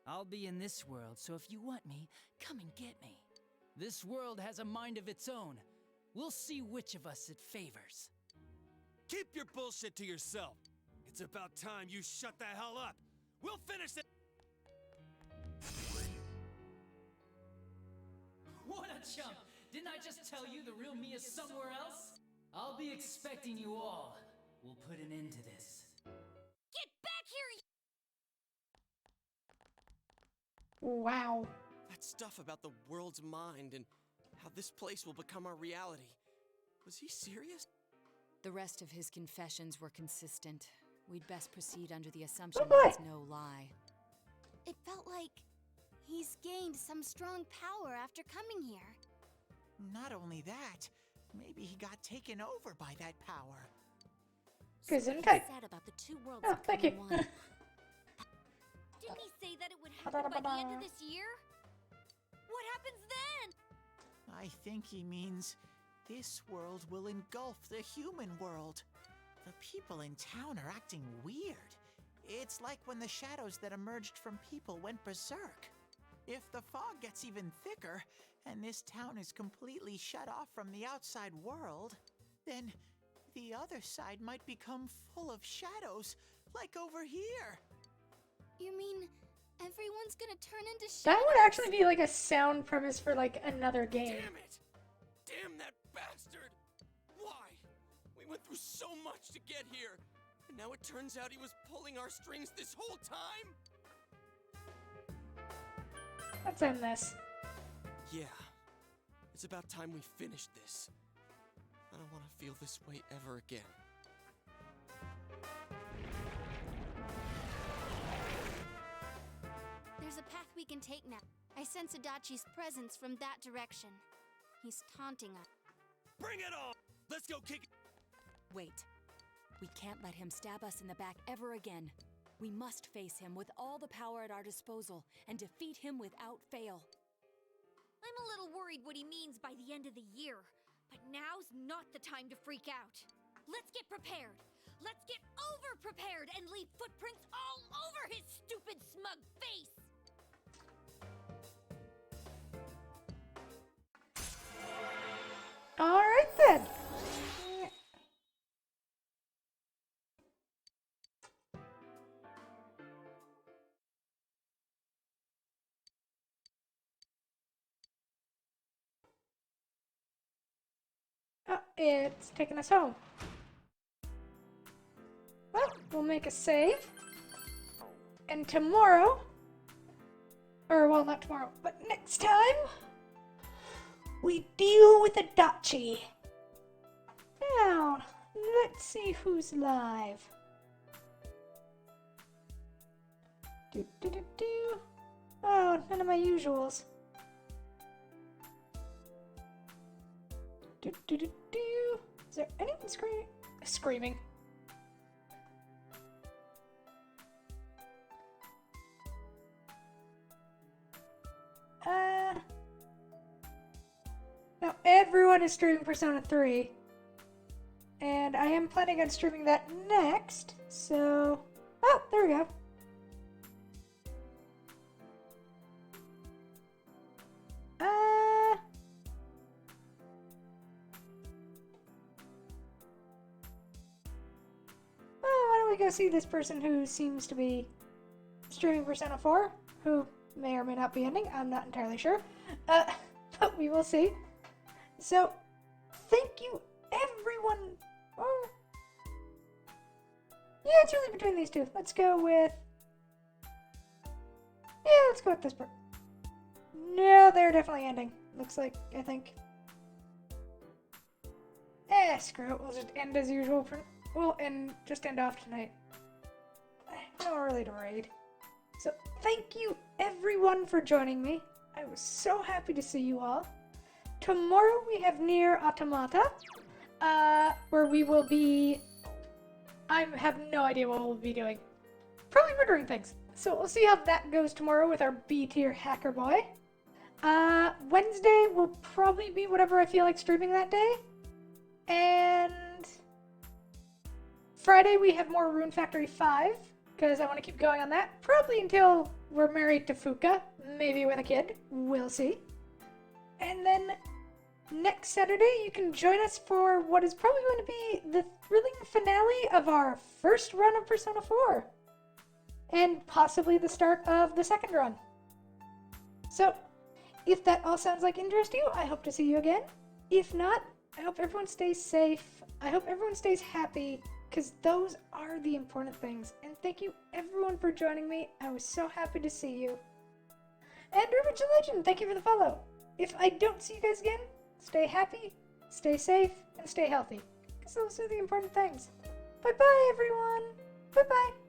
I'll be in this world, so if you want me, come and get me. This world has a mind of its own. We'll see which of us it favors.
Keep your bullshit to yourself. It's about time you shut the hell up. We'll finish it.
What a chump! Didn't I just tell you the real me is somewhere else? I'll be expecting you all. We'll put an end to this.
Get back here!
Wow.
That stuff about the world's mind and how this place will become our reality. Was he serious?
The rest of his confessions were consistent. We'd best proceed under the assumption
Oh, boy.
that it's no lie.
It felt like he's gained some strong power after coming here.
Not only that, maybe he got taken over by that power.
Gesundheit.
Said about the two worlds
Oh, thank you.
becoming one.
Didn't he say that it would happen by the end of this year? What happens then?
I think he means this world will engulf the human world. The people in town are acting weird. It's like when the shadows that emerged from people went berserk. If the fog gets even thicker, and this town is completely shut off from the outside world, then the other side might become full of shadows, like over here.
You mean everyone's gonna turn into shadows?
That would actually be like a sound premise for like another game.
Damn it! Damn that bastard! Why? We went through so much to get here, and now it turns out he was pulling our strings this whole time?
Let's end this.
Yeah. It's about time we finished this. I don't want to feel this way ever again.
There's a path we can take now. I sense Adachi's presence from that direction. He's taunting us.
Bring it on! Let's go kick it!
Wait. We can't let him stab us in the back ever again. We must face him with all the power at our disposal and defeat him without fail.
I'm a little worried what he means by the end of the year, but now's not the time to freak out. Let's get prepared. Let's get over-prepared and leave footprints all over his stupid, smug face!
Alright then. Oh, it's taking us home. Well, we'll make a save. And tomorrow, or well, not tomorrow, but next time, we deal with Adachi. Now, let's see who's live. Oh, none of my usuals. Is there anyone screaming? Now everyone is streaming Persona 3. And I am planning on streaming that next, so... Oh, there we go. Why don't we go see this person who seems to be streaming Persona 4, who may or may not be ending, I'm not entirely sure. But we will see. So, thank you, everyone. Oh. Yeah, it's really between these two. Let's go with... Yeah, let's go with this person. No, they're definitely ending. Looks like, I think. Screw it. We'll just end as usual. We'll just end off tonight. No really to raid. So, thank you, everyone, for joining me. I was so happy to see you all. Tomorrow we have Nier Automata, where we will be... I have no idea what we'll be doing. Probably murdering things. So we'll see how that goes tomorrow with our B-tier hacker boy. Wednesday will probably be whatever I feel like streaming that day. And... Friday we have more Rune Factory 5, because I want to keep going on that. Probably until we're married to Fuka, maybe with a kid. We'll see. And then next Saturday, you can join us for what is probably going to be the thrilling finale of our first run of Persona 4. And possibly the start of the second run. So, if that all sounds like interest to you, I hope to see you again. If not, I hope everyone stays safe. I hope everyone stays happy, because those are the important things. And thank you everyone for joining me. I was so happy to see you. And Rubik's Legend, thank you for the follow. If I don't see you guys again, stay happy, stay safe, and stay healthy. Because those are the important things. Bye-bye, everyone! Bye-bye.